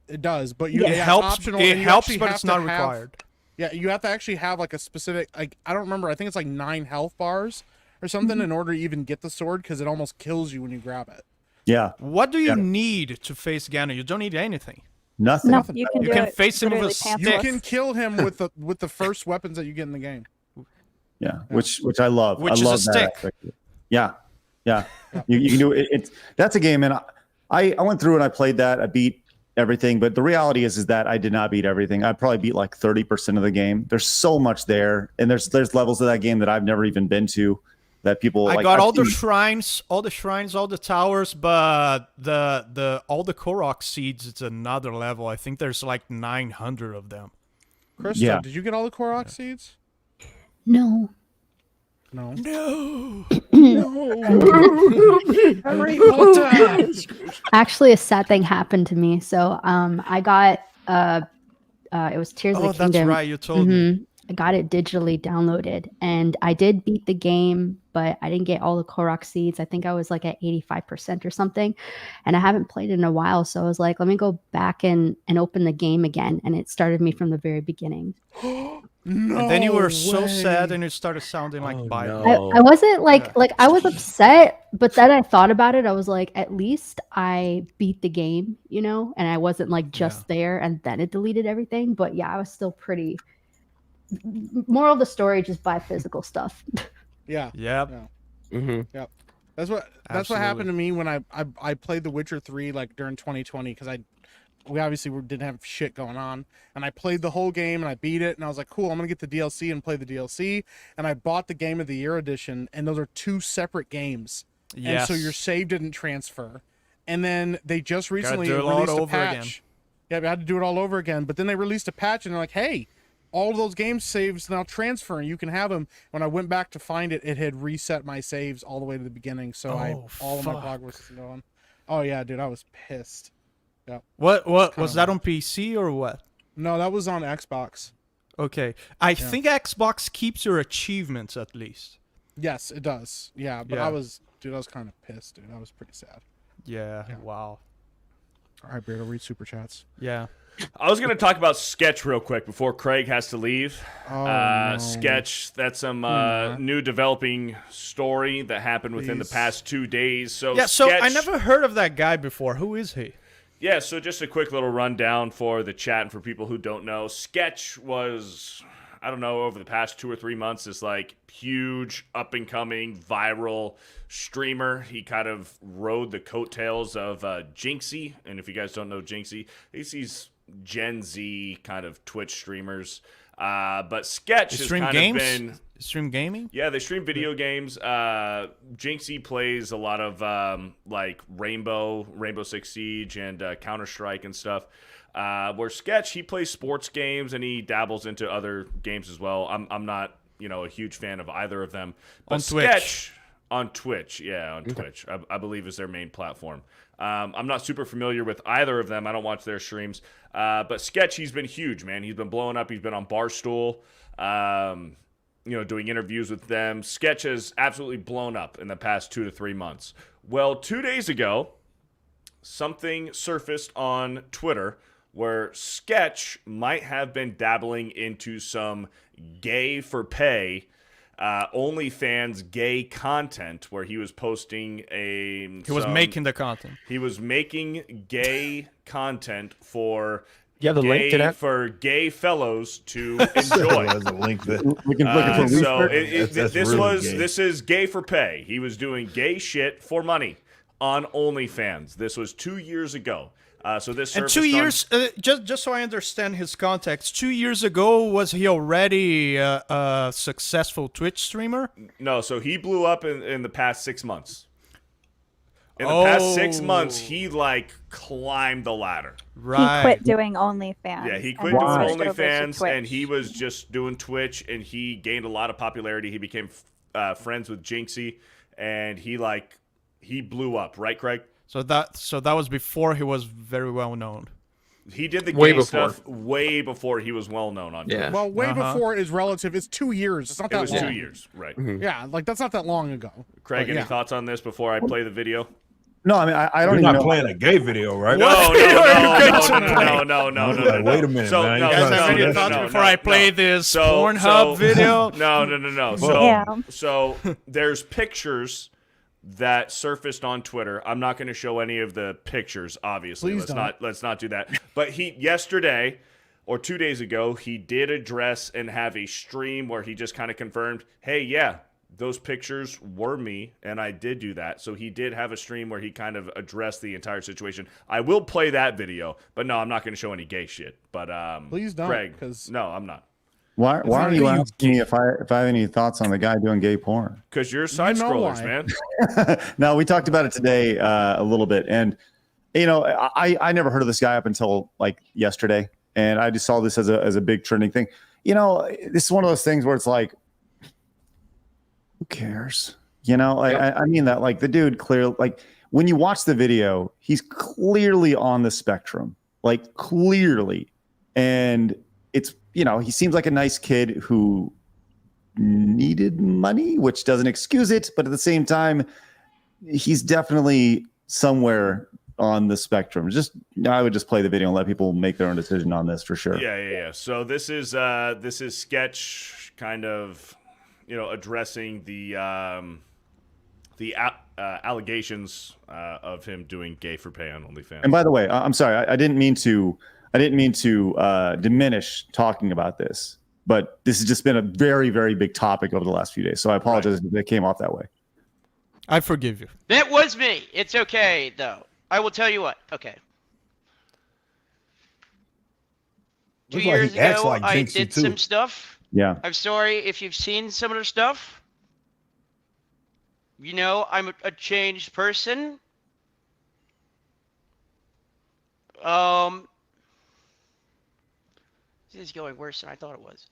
It does, but you It it's helps. optional, It and you helps, actually but have it's to not have- required. Yeah, you have to actually have like a specific, like, I don't remember, I think it's like 9 health bars or something in order to even get the sword because it almost kills you when you grab it. Yeah. What do you need to face Ganon? You don't need anything. Nothing. No, you can, You do can it face him with a literally stick. You pantsless. can kill him with the first weapons that you get in the game. Yeah, which I love. Which I is a love that stick. aspect of it. Yeah. You can do it. It's that's a game, and I went through and I played that. I beat everything, but the reality is that I did not beat everything. I probably beat like 30% of the game. There's so much there, and there's levels of that game that I've never even been to. That people I like, got I've all the seen- shrines, all the towers, but all the Korok seeds. It's another level. I think there's like 900 of them. Krista, Yeah. did you get all the Korok seeds? No. No. Harry Potter. Actually, a sad thing happened to me. So, I got it was Tears of Oh, the Kingdom. that's right. You told me. Mhm. I got it digitally downloaded, and I did beat the game, but I didn't get all the Korok seeds. I think I was like at 85% or something, and I haven't played it in a while. So I was like, let me go back and open the game again, and it started me from the very beginning. And then you were so sad, and it started sounding like Bible. I wasn't like I was upset, but then I thought about it. I was like, at least I beat the game, you know, and I wasn't like just there and then it deleted everything. But yeah, I was still pretty. Moral of the story: just buy physical stuff. Yeah. Yep. Yeah. Yep. That's what happened to me when I played The Witcher 3 like during 2020 because we obviously didn't have shit going on, and I played the whole game and I beat it, and I was like, cool, I'm gonna get the DLC and play the DLC, and I bought the Game of the Year edition, and those are two separate games, and so your save didn't transfer, and then they just recently released a patch. Yeah, we had to do it all over again, but then they released a patch and they're like, hey, all of those game saves now transfer and you can have them. When I went back to find it, it had reset my saves all the way to the beginning, so all of my progress is going. Oh yeah, dude, I was pissed. Yep. What was that on PC or what? No, that was on Xbox. Okay. I think Xbox keeps your achievements at least. Yes, it does. Yeah, but I was kind of pissed, dude. I was pretty sad. Yeah. Wow. All right, Beard, I'll read super chats. Yeah. I was going to talk about Sketch real quick before Craig has to leave. No. Sketch, that's some new developing story that happened within the past 2 days. So I never heard of that guy before. Who is he? Yeah, so just a quick little rundown for the chat and for people who don't know. Sketch was, I don't know, over the past 2 or 3 months, this like huge up-and-coming viral streamer. He kind of rode the coattails of Jinxie, and if you guys don't know Jinxie, he's these Gen Z kind of Twitch streamers. But Sketch has kind of been... Stream gaming? Yeah, they stream video games. Jinxie plays a lot of like Rainbow Six Siege, and Counter-Strike and stuff. Where Sketch, he plays sports games and he dabbles into other games as well. I'm not, a huge fan of either of them. But on Twitch. Sketch on Twitch, Twitch, I believe is their main platform. I'm not super familiar with either of them. I don't watch their streams. But Sketch, he's been huge, man. He's been blowing up. He's been on Barstool. Doing interviews with them. Sketch has absolutely blown up in the past 2 to 3 months. Well, 2 days ago, something surfaced on Twitter where Sketch might have been dabbling into some gay for pay, OnlyFans gay content, where he was posting He was making the content. He was making gay content for... You have the link to that? For gay fellows to enjoy. There's a link that This is gay for pay. He was doing gay shit for money on OnlyFans. This was 2 years ago. So this and 2 years, just so I understand his context, 2 years ago, was he already a successful Twitch streamer? No, so he blew up in the past 6 months. In the past 6 months, he climbed the ladder. Right. He quit doing OnlyFans. Yeah, he quit doing OnlyFans, and he was just doing Twitch, and he gained a lot of popularity. He became friends with Jinxie, and he blew up. Right, Craig? So that was before he was very well known. He did the gay stuff way before he was well known on Twitch. Yeah. Well, way before is relative. It's 2 years. It's not that long. It was 2 years, right? Mm-hmm. Yeah, that's not that long ago. Craig, any thoughts on this before I play the video? No, I mean I don't. You're even not know playing a gay video, right? No. Wait a minute, man. Guys, have any thoughts before I play this Pornhub video? No. So there's pictures that surfaced on Twitter. I'm not going to show any of the pictures, obviously. Let's not do that. But yesterday or 2 days ago, he did address and have a stream where he just kind of confirmed, hey, yeah, those pictures were me, and I did do that. So he did have a stream where he kind of addressed the entire situation. I will play that video, but no, I'm not going to show any gay shit. But please don't, Craig, no, I'm not. Why are you asking me if I have any thoughts on the guy doing gay porn? Because you're side scrollers, man. No, we talked about it today a little bit, and I never heard of this guy up until yesterday, and I just saw this as a big trending thing. This is one of those things where it's like, cares? You know, like, I mean that, like, the dude clearly, like, when you watch the video, he's clearly on the spectrum, like, clearly. And it's, you know, he seems like a nice kid who needed money, which doesn't excuse it, but at the same time, he's definitely somewhere on the spectrum. I would just play the video and let people make their own decision on this for sure. Yeah. So this is Sketch kind of, you know, addressing the allegations of him doing gay for pay on OnlyFans. And by the way, I'm sorry, I didn't mean to diminish talking about this, but this has just been a very, very big topic over the last few days. So I apologize if it came off that way. I forgive you. That was me. It's okay, though. I will tell you what. Okay. Looks 2 like years he acts ago, like I Jinxie, did too. some stuff. Yeah. I'm sorry if you've seen some of the stuff. You know, I'm a changed person. This is going worse than I thought it was.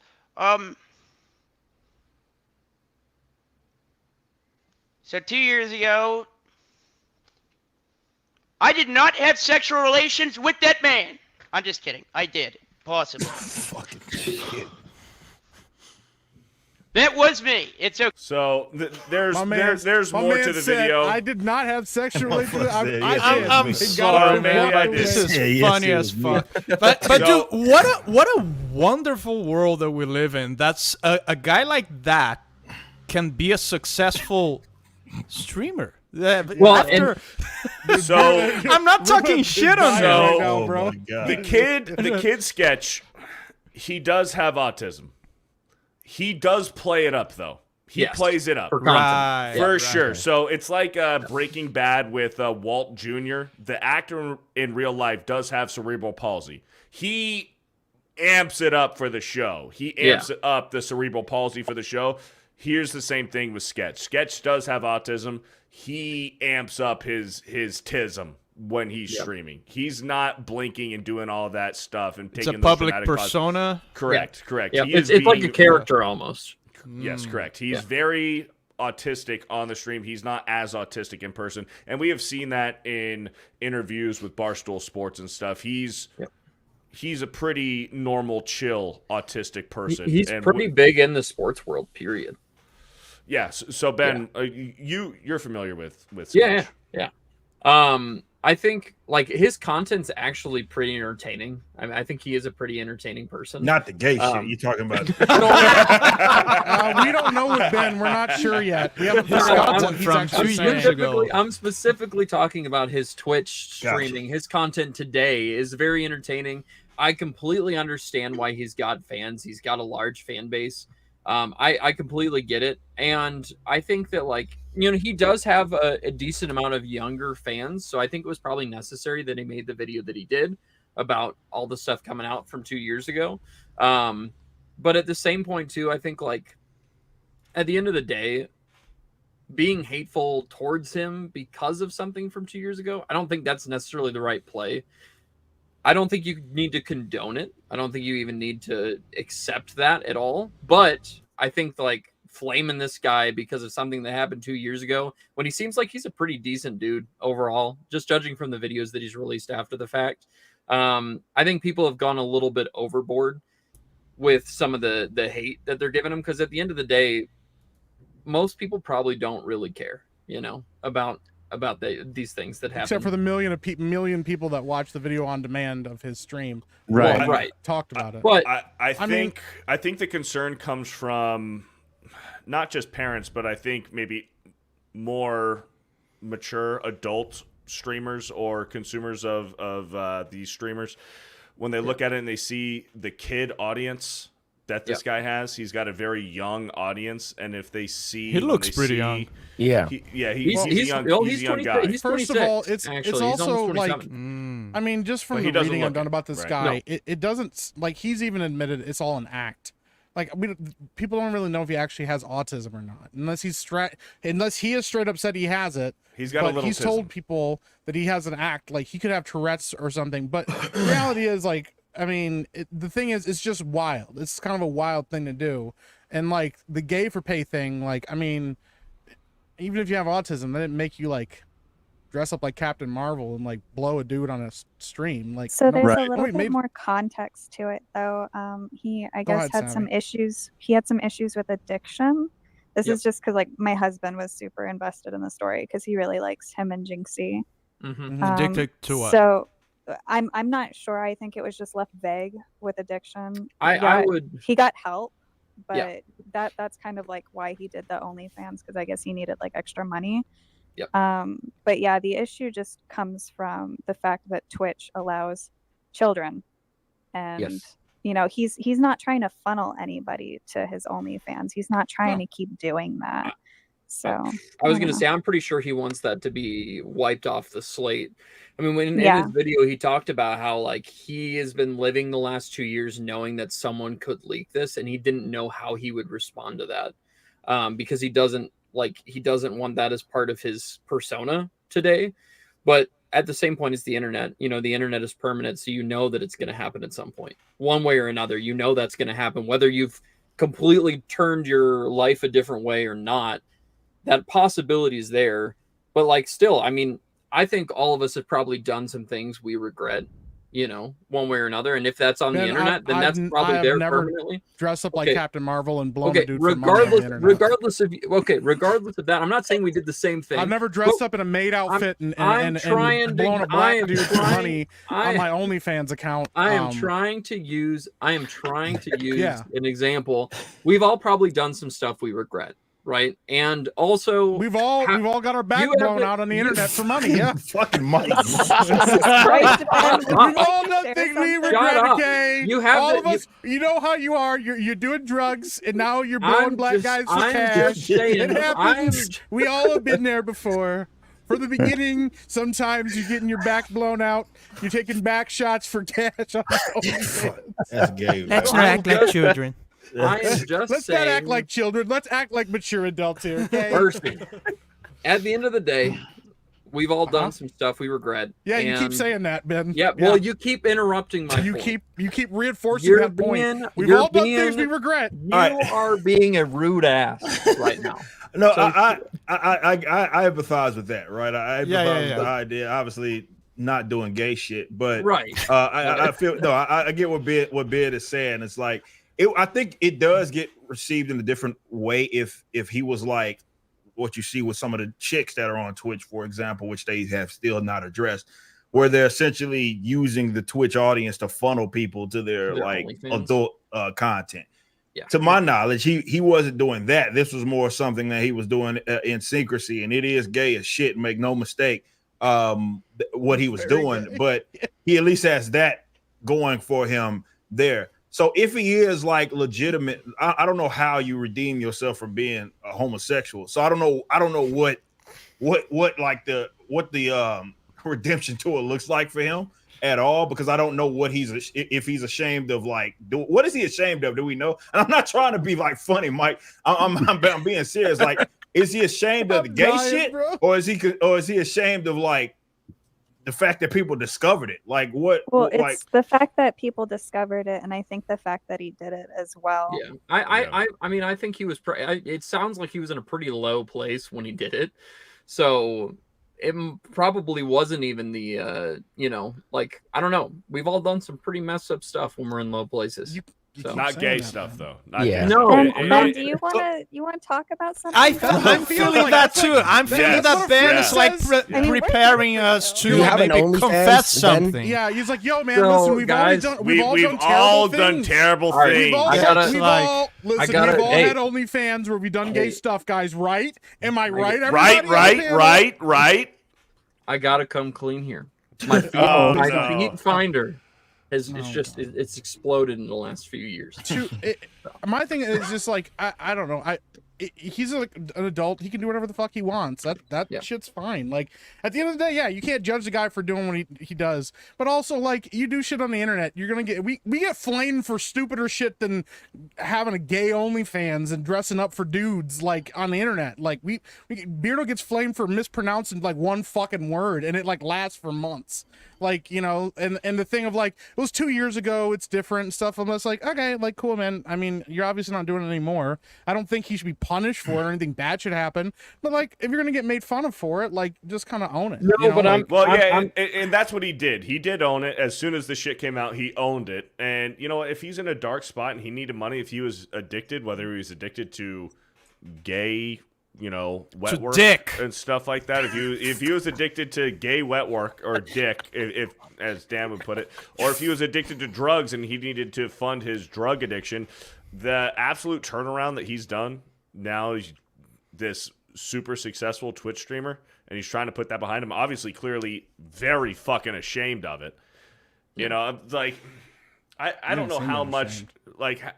So 2 years ago, I did not have sexual relations with that man. I'm just kidding. I did. Possibly. Fucking shit. That was me. It's okay. So there's My more man to the said, video. I did not have sexual relations. I'm sorry, man. This is funny as fuck. But dude, what a wonderful world that we live in. That's a guy like that can be a successful streamer. Well, so I'm not talking shit on him right now, bro. The kid Sketch, he does have autism. He does play it up though. He plays it up for content. for sure. So it's like Breaking Bad with Walt Jr. The actor in real life does have cerebral palsy. He amps it up for the show. He amps it up the cerebral palsy for the show. Here's the same thing with Sketch. Sketch does have autism. He amps up his tism when he's streaming. He's not blinking and doing all of that stuff and taking a public persona. Correct. Yeah, He it's is like a being- character almost. Yes, correct. He's very autistic on the stream. He's not as autistic in person, and we have seen that in interviews with Barstool Sports and stuff. He's a pretty normal, chill, autistic person. He's and pretty big in the sports world. Period. Yes. So Ben, you're familiar with Yeah. Sketch. I think like his content's actually pretty entertaining. I think he is a pretty entertaining person. Not the gay shit you're talking about. We don't know with Ben. We're not sure yet. We haven't discussed what he's actually saying. I'm specifically talking about his Twitch Gotcha. streaming. His content today is very entertaining. I completely understand why he's got fans. He's got a large fan base. I completely get it. And I think that, like, you know, he does have a decent amount of younger fans. So I think it was probably necessary that he made the video that he did about all the stuff coming out from 2 years ago. But at the same point, too, I think, like, at the end of the day, being hateful towards him because of something from 2 years ago, I don't think that's necessarily the right play. I don't think you need to condone it. I don't think you even need to accept that at all. But I think, like, flaming this guy because of something that happened 2 years ago, when he seems like he's a pretty decent dude overall, just judging from the videos that he's released after the fact, I think people have gone a little bit overboard with some of the hate that they're giving him. Because at the end of the day, most people probably don't really care, you know, about these things that happen. Except for the million people that watch the video on demand of his stream. Right. Well, right. Talked about it. But I think the concern comes from not just parents, but I think maybe more mature adult streamers or consumers of these streamers, when they look at it and they see the kid audience that this guy has. He's got a very young audience, and if they see, he looks pretty young. Yeah, he's a young guy. First of all, it's also like, I Mm. mean, just from But the he doesn't reading I've look done it. about this Right. guy, No. it doesn't, like, he's even admitted it's all an act. Like, people don't really know if he actually has autism or not, unless he has straight up said he has it. He's got a but little he's told people that he has an act, like he could have Tourette's or something. But the reality is, like, I mean, the thing is, it's just wild. It's kind of a wild thing to do. And, like, the gay for pay thing, like, I mean, even if you have autism, that didn't make you like dress up like Captain Marvel and like blow a dude on a stream. Like, So there's a nobody little bit made- more context to it, though. He, I Go guess, ahead, had some Sammy. issues. He had some issues with addiction. This Yep. is just because, like, my husband was super invested in the story because he really likes him and Jinxie. Addicted to what? So, I'm not sure. I think it was just left vague with addiction. I would. He got help, but Yeah. that's kind of like why he did the OnlyFans, because I guess he needed like extra money. Yep. But yeah, the issue just comes from the fact that Twitch allows children, and Yes. you know, he's not trying to funnel anybody to his OnlyFans. He's not trying to keep doing that. So I was don't going to know. say, I'm pretty sure he wants that to be wiped off the slate. I mean, when in Yeah. his video, he talked about how like he has been living the last 2 years knowing that someone could leak this, and he didn't know how he would respond to that, because he doesn't want that as part of his persona today. But at the same point, it's the internet. You know, the internet is permanent, so you know that it's going to happen at some point, one way or another. You know that's going to happen, whether you've completely turned your life a different way or not. That possibility is there. But like, still, I mean, I think all of us have probably done some things we regret, you know, one way or another. And if that's on the Man, internet, then that's I probably have there never permanently. dressed up like Okay. Captain Marvel and blown Okay, a dude for money on the internet. regardless of that, I'm not saying we did the same thing. I've never dressed but up in a maid outfit and trying to- blown a I black am dude for trying- money on my OnlyFans account. I am trying to use Yeah. an example. We've all probably done some stuff we regret, right? And also We've all got our back you have blown the- out on the you- internet for money. Yeah, fucking money. We've all done things we regret. up. Okay, You have all the- of us. You know how you are. You're doing drugs, and now you're blowing I'm black just- guys for I'm cash. just saying, It happens. I'm- We all have been there before. For the beginning, sometimes you're getting your back blown out. You're taking back shots for cash. On That's gay. Let's man. not act like children. I am just Let's saying. not act like children. Let's act like mature adults here. Okay. Mercy. At the end of the day, we've all done some stuff we regret. Yeah, you keep and- saying that, Ben. Yeah, well, you keep interrupting my You point. keep reinforcing You're that point. being- We've you're all done being- things we regret. You are being a rude ass right now. No, So- I empathize with that, right? I empathize Yeah, with yeah. the idea. Obviously, not doing gay shit, but Right. I feel no. I get what Bid is saying. It's like I think it does get received in a different way if he was like what you see with some of the chicks that are on Twitch, for example, which they have still not addressed, where they're essentially using the Twitch audience to funnel people to their like OnlyFans. adult content. Yeah. To my knowledge, he wasn't doing that. This was more something that he was doing in secrecy, and it is gay as shit. Make no mistake, what he was doing, but he at least has that going for him there. So if he is like legitimate, I don't know how you redeem yourself from being a homosexual. So I don't know what the redemption tour looks like for him at all, because I don't know what if he's ashamed of. Like, what is he ashamed of? Do we know? And I'm not trying to be like funny, Mike. I'm being serious. Like, is he ashamed of the gay dying, shit, bro. or is he ashamed of like the fact that people discovered it? Like, what? Well, like, it's the fact that people discovered it, and I think the fact that he did it as well. Yeah, I mean, I think he was. It sounds like he was in a pretty low place when he did it, so it probably wasn't even the you know, like, I don't know. We've all done some pretty messed up stuff when we're in low places. So. Not gay stuff though. Not Yeah. gay No. stuff. And Ben, do you want to talk about something? I'm feeling that too. I'm feeling that Ben is like preparing us to maybe confess something. Yeah, he's like, "Yo, man, So, listen, we've guys, all done terrible things. things. We've all I gotta- had OnlyFans where we've done gay stuff, guys. Right? Am I right? Right, everybody? right. I gotta come clean here. My feed, Oh, my no. feed finder has it's exploded in the last few years. My thing is just like I don't know. He's like an adult. He can do whatever the fuck he wants. That shit's fine. Like, at the end of the day, yeah, you can't judge the guy for doing what he does. But also, like, you do shit on the internet, you're gonna get we get flamed for stupider shit than having a gay OnlyFans and dressing up for dudes like on the internet. Like, Beardo gets flamed for mispronouncing like one fucking word, and it like lasts for months. Like, you know, and the thing of like, it was 2 years ago, it's different and stuff. I'm just like, okay, like, cool, man. I mean, you're obviously not doing it anymore. I don't think he should be punished for it or anything bad should happen. But like, if you're gonna get made fun of for it, like, just kind of own it. No, you know? but Like, and that's what he did. He did own it. As soon as the shit came out, he owned it. And you know what? If he's in a dark spot and he needed money, if he was addicted, whether he was addicted to gay, wet work and stuff like that, if he was addicted to gay wet work or dick, if as Dan would put it, or if he was addicted to drugs and he needed to fund his drug addiction, the absolute turnaround that he's done now, he's this super successful Twitch streamer, and he's trying to put that behind him. Obviously, clearly, very fucking ashamed of it. Like, I don't know how much,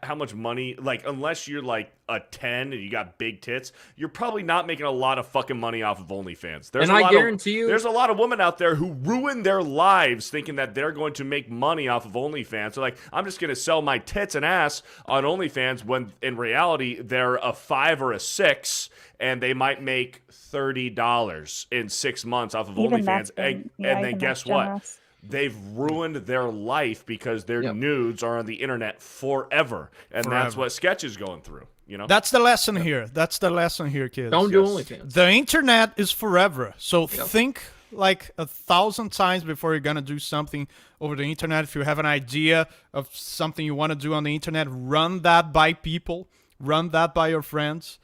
how much money, unless you're like a 10 and you got big tits, you're probably not making a lot of fucking money off of OnlyFans. I guarantee you, there's a lot of women out there who ruin their lives thinking that they're going to make money off of OnlyFans. So like, I'm just going to sell my tits and ass on OnlyFans, when in reality, they're a 5 or a 6, and they might make $30 in 6 months off of OnlyFans. And then guess what? Generous. They've ruined their life because their nudes are on the internet forever. And that's what Sketch is going through, That's the lesson here. That's the lesson here, kids. Don't do OnlyFans. The internet is forever. So think like 1,000 times before you're going to do something over the internet. If you have an idea of something you want to do on the internet, run that by people. Run that by your friends.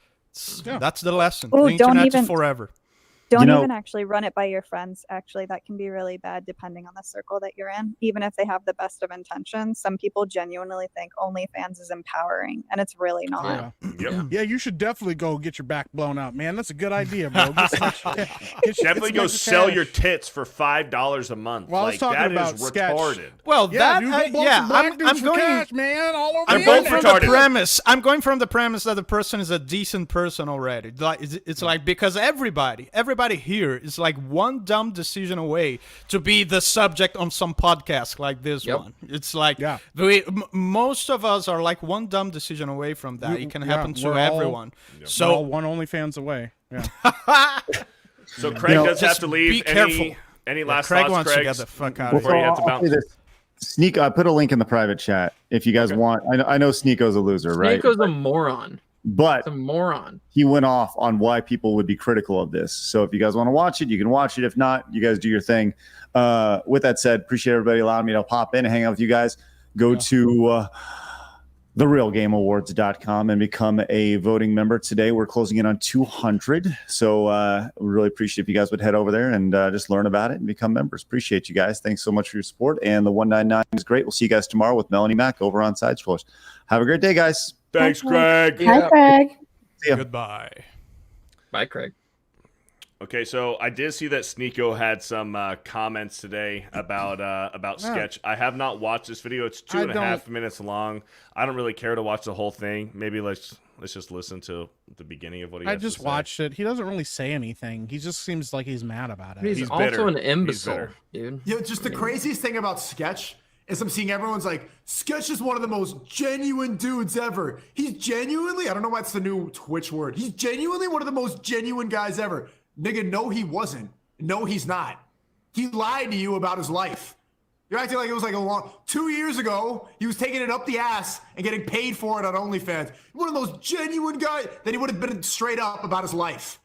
That's the lesson. Ooh, the internet is forever. Don't even actually run it by your friends. Actually, that can be really bad depending on the circle that you're in. Even if they have the best of intentions, some people genuinely think OnlyFans is empowering, and it's really not. Yeah, you should definitely go get your back blown out, man. That's a good idea, bro. Definitely go sell your tits for $5 a month. Well, I was talking about retarded. Well, I'm going, cash, man, all over I'm going from the premise. I'm going from the premise that the person is a decent person already. Like it's like, because everybody here is like one dumb decision away to be the subject on some podcast like this one. It's like most of us are like one dumb decision away from that. It can happen to everyone. So all one OnlyFans away. Yeah. So Craig does have to leave. Be careful. Any last Craig thoughts, wants Craig? to get the fuck out of Before here. you have to bounce. Sneak, I put a link in the private chat if you guys want. I know Sneeko's a loser, right? Sneeko's a moron. But It's a moron. he went off on why people would be critical of this. So if you guys want to watch it, you can watch it. If not, you guys do your thing. With that said, appreciate everybody allowing me to pop in and hang out with you guys. Go to therealgameawards.com and become a voting member today. We're closing in on 200. So we really appreciate if you guys would head over there and just learn about it and become members. Appreciate you guys. Thanks so much for your support. And the 199 is great. We'll see you guys tomorrow with Melanie Mack over on Side Scrollers. Have a great day, guys. Thanks, Craig. Hi, Craig. See ya. Goodbye. Bye, Craig. Okay, so I did see that Sneeko had some comments today about Sketch. I have not watched this video. It's 2.5 minutes long. I don't really care to watch the whole thing. Maybe let's just listen to the beginning of what he has to say. I just watched it. He doesn't really say anything. He just seems like he's mad about it. He's also bitter. an imbecile, dude. Yeah, just the craziest thing about Sketch is I'm seeing everyone's like, Sketch is one of the most genuine dudes ever. He's genuinely, I don't know why it's the new Twitch word. He's genuinely one of the most genuine guys ever. Nigga, no, he wasn't. No, he's not. He lied to you about his life. You're acting like it was like 2 years ago, he was taking it up the ass and getting paid for it on OnlyFans. One of those genuine guys that he would have been straight up about his life.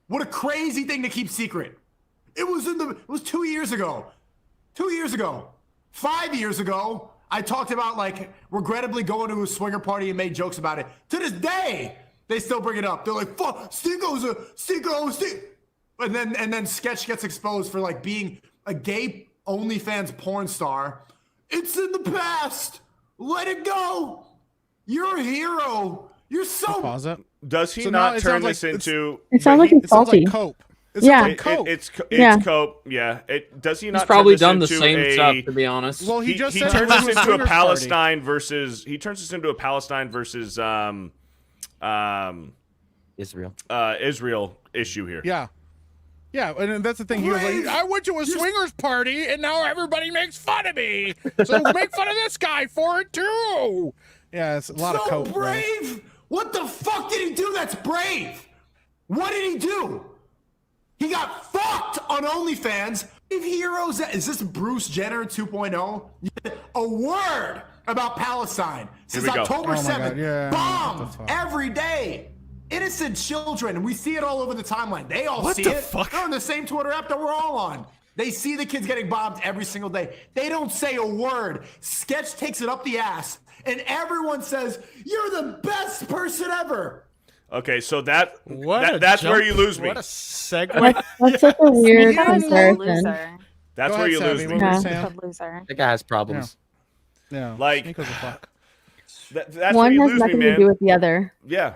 What a crazy thing to keep secret. It was 2 years ago. 2 years ago. 5 years ago, I talked about like regrettably going to a swinger party and made jokes about it. To this day, they still bring it up. They're like, "Fuck, Stinko's a Stinko." And then Sketch gets exposed for like being a gay OnlyFans porn star. It's in the past. Let it go. You're a hero. You're so. Pause it. Does he not turn this into? It sounds like he's salty. Cope. It's Yeah. cope. It's Yeah. cope. Yeah. Does he not? He's probably turn done the this same into stuff, to be honest. Well, he just he said turns it was this a into a swingers Palestine versus. He turns this into a Palestine versus Israel. Israel issue here. Yeah. Yeah, and that's the thing. He was like, I went to a swingers party, and now everybody makes fun of me. So make fun of this guy for it, too. Yeah, it's a lot of coke. brave. Bro. What the fuck did he do that's brave? What did he do? He got fucked on OnlyFans. If heroes, is this Bruce Jenner 2.0? A word about Palestine since Here we go. October Oh my 7th. God, yeah. Bomb What the fuck? every day. innocent children, and we see it all over the timeline. They all What see the it. fuck? They're on the same Twitter app that we're all on. They see the kids getting bombed every single day. They don't say a word. Sketch takes it up the ass, and everyone says, "You're the best person ever." Okay, so that's jump. where you lose me. What a segue. That's such a weird That was a comparison. loser. That's Go where you ahead, lose Savvy. me. What were you He's saying? a loser. That guy has problems. Yeah. Like, Sneako's a fuck. that's where One you has lose me, nothing man. to do with the other. Yeah,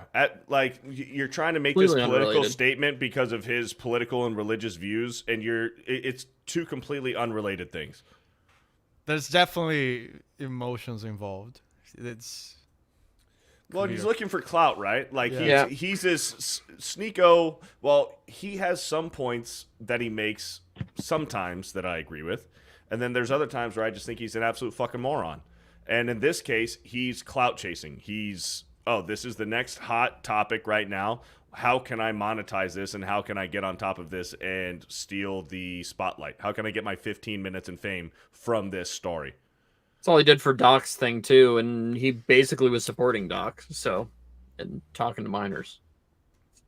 you're trying to make Completely this political unrelated. statement because of his political and religious views, and it's two completely unrelated things. There's definitely emotions involved. It's Well, he's looking for clout, right? Like Yeah. he's this Sneeko. Well, he has some points that he makes sometimes that I agree with, and then there's other times where I just think he's an absolute fucking moron. And in this case, he's clout chasing. He's this is the next hot topic right now. How can I monetize this, and how can I get on top of this and steal the spotlight? How can I get my 15 minutes in fame from this story? That's all he did for Doc's thing too, and he basically was supporting Doc, and talking to minors.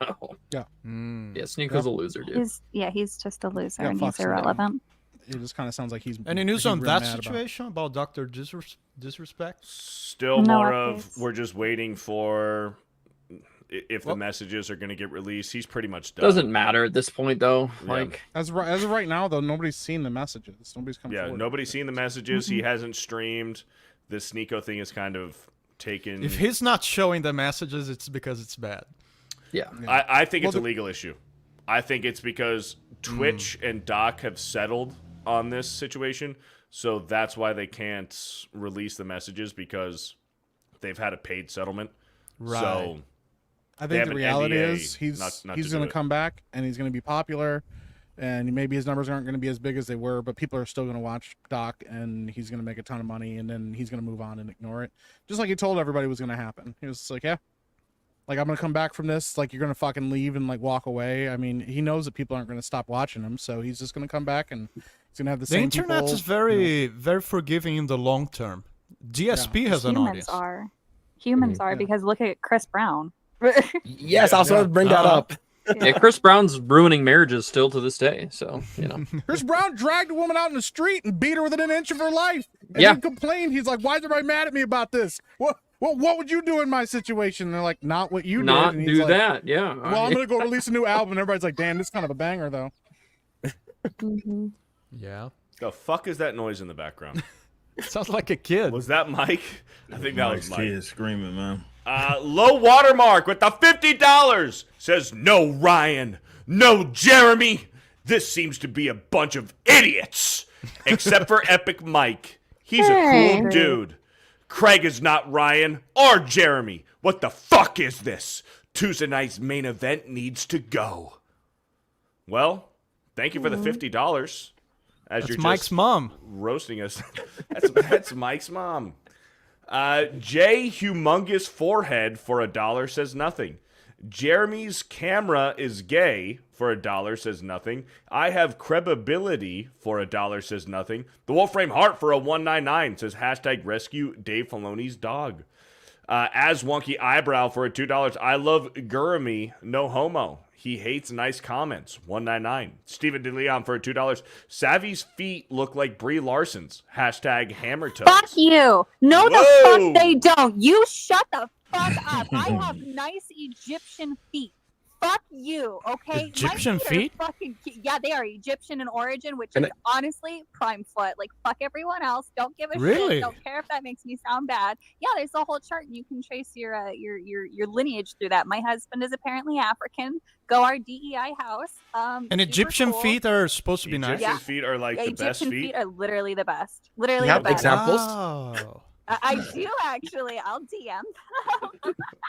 So Yeah. Sneako's a loser, dude. He's just a loser Yeah, and fuck he's Sneeko. irrelevant. It just kind of sounds like he's. any news he's on real that mad about it. situation about Dr. Disrespect? Still No more updates. of we're just waiting for if the messages are going to get released. He's pretty much done. Doesn't matter at this point though. Yeah. Like As of right now, though, nobody's seen the messages. Nobody's come Yeah, forward. nobody's seen the messages. He hasn't streamed. This Sneeko thing is kind of taken. If he's not showing the messages, it's because it's bad. Yeah. I think it's Well, a legal issue. I think it's because Twitch and Doc have settled on this situation, so that's why they can't release the messages, because they've had a paid settlement. Right. So I they think have the an reality NDA is he's not to going do to it. come back and he's going to be popular, and maybe his numbers aren't going to be as big as they were, but people are still going to watch Doc, and he's going to make a ton of money, and then he's going to move on and ignore it, just like he told everybody was going to happen. He was just like, yeah, like I'm going to come back from this, like you're going to fucking leave and like walk away. I mean, he knows that people aren't going to stop watching him, so he's just going to come back and he's going to have the The same internet people, is very forgiving in the long term. DSP has an audience. Humans are because look at Chris Brown. Yes, I was going to bring that up. Yeah, Chris Brown's ruining marriages still to this day. So Chris Brown dragged a woman out in the street and beat her within an inch of her life. And Yeah. then complained. He's like, "Why is everybody mad at me about this? What would you do in my situation?" And they're like, "Not what you Not did." And he's do like, that. Yeah. Well, I'm gonna go release a new album. And everybody's like, "Damn, this is kind of a banger, though." Yeah. The fuck is that noise in the background? Sounds like a kid. Was that Mike? I think that was Mike's Mike. kid screaming, man. Low watermark with the $50 says no Ryan, no Jeremy. This seems to be a bunch of idiots, except for Epic Mike. He's a Hey. cool dude. Craig is not Ryan or Jeremy. What the fuck is this? Tuesday night's main event needs to go. Well, thank you for the $50. As That's you're Mike's just mom. roasting us. That's Mike's mom. Jay Humongous Forehead for $1 says nothing. Jeremy's camera is gay for $1 says nothing. I have credibility for $1 says nothing. The Wolframe Heart for a $1.99 says hashtag rescue Dave Filoni's dog. As Wonky Eyebrow for a $2. I love Gurumi, no homo. He hates nice comments. $1.99. Steven DeLeon for a $2. Savvy's feet look like Brie Larson's. Hashtag hammer toes. Fuck you. No, the Whoa. fuck they don't. You shut the fuck up. I have nice Egyptian feet. Fuck you, okay? Egyptian My feet? Are fucking, yeah, they are Egyptian in origin, which And is honestly prime foot. Like, fuck everyone else. Don't give a Really? shit. Don't care if that makes me sound bad. Yeah, there's a whole chart, and you can trace your lineage through that. My husband is apparently African. Go our DEI house. And super Egyptian cool. feet are supposed to be nice. Egyptian feet are like the best Egyptian feet. are literally the best. Literally You the have best. examples? Oh. I do actually. I'll DM.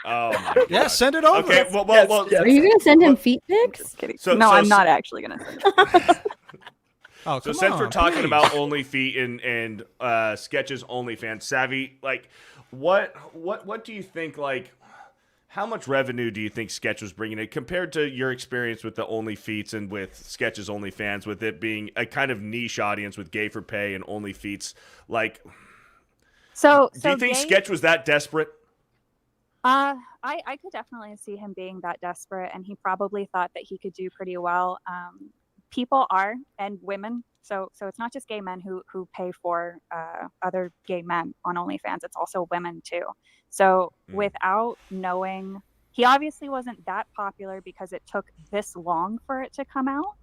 Oh my god. Yeah, send it over. Okay, well, Are you gonna send him feet pics? Just kidding. So- no, so- I'm not actually gonna send it. Oh, So come since we're on, talking please. about only feet and Sketch's OnlyFans, Savvy, like what do you think, like how much revenue do you think Sketch was bringing in compared to your experience with the OnlyFeets and with Sketch's OnlyFans, with it being a kind of niche audience with Gay for Pay and OnlyFeets? Like, So do you think gay- Sketch was that desperate? I could definitely see him being that desperate, and he probably thought that he could do pretty well. People are, and women, so it's not just gay men who pay for other gay men on OnlyFans. It's also women too. So without knowing, he obviously wasn't that popular because it took this long for it to come out.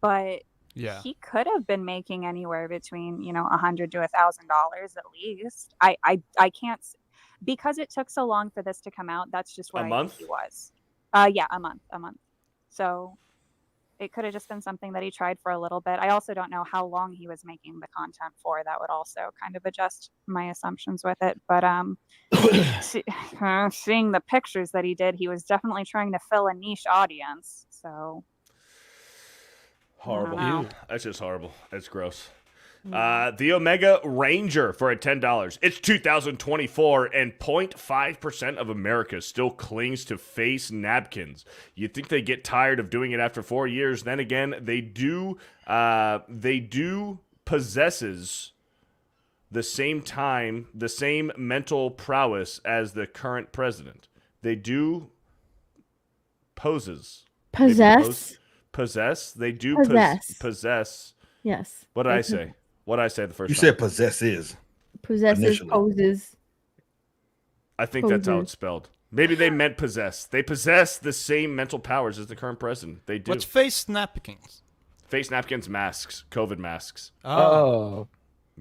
But Yeah. he could have been making anywhere between $100 to $1,000 at least. I can't, because it took so long for this to come out. That's just where I month? think he was. Yeah, a month. So it could have just been something that he tried for a little bit. I also don't know how long he was making the content for. That would also kind of adjust my assumptions with it. But seeing the pictures that he did, he was definitely trying to fill a niche audience. So Horrible. know. That's just horrible. That's gross. The Omega Ranger for $10. It's 2024, and 0.5% of America still clings to face napkins. You'd think they get tired of doing it after 4 years. Then again, they do. They do possesses the same mental prowess as the current president. They do poses. Possess. They do possess. Yes. What did I say? What did I say the first You time? said possesses. Possesses, initially. poses. I think that's how Poses. it's spelled. Maybe they meant possess. They possess the same mental powers as the current president. They do. What's face napkins? Face napkins, masks, COVID masks. Oh.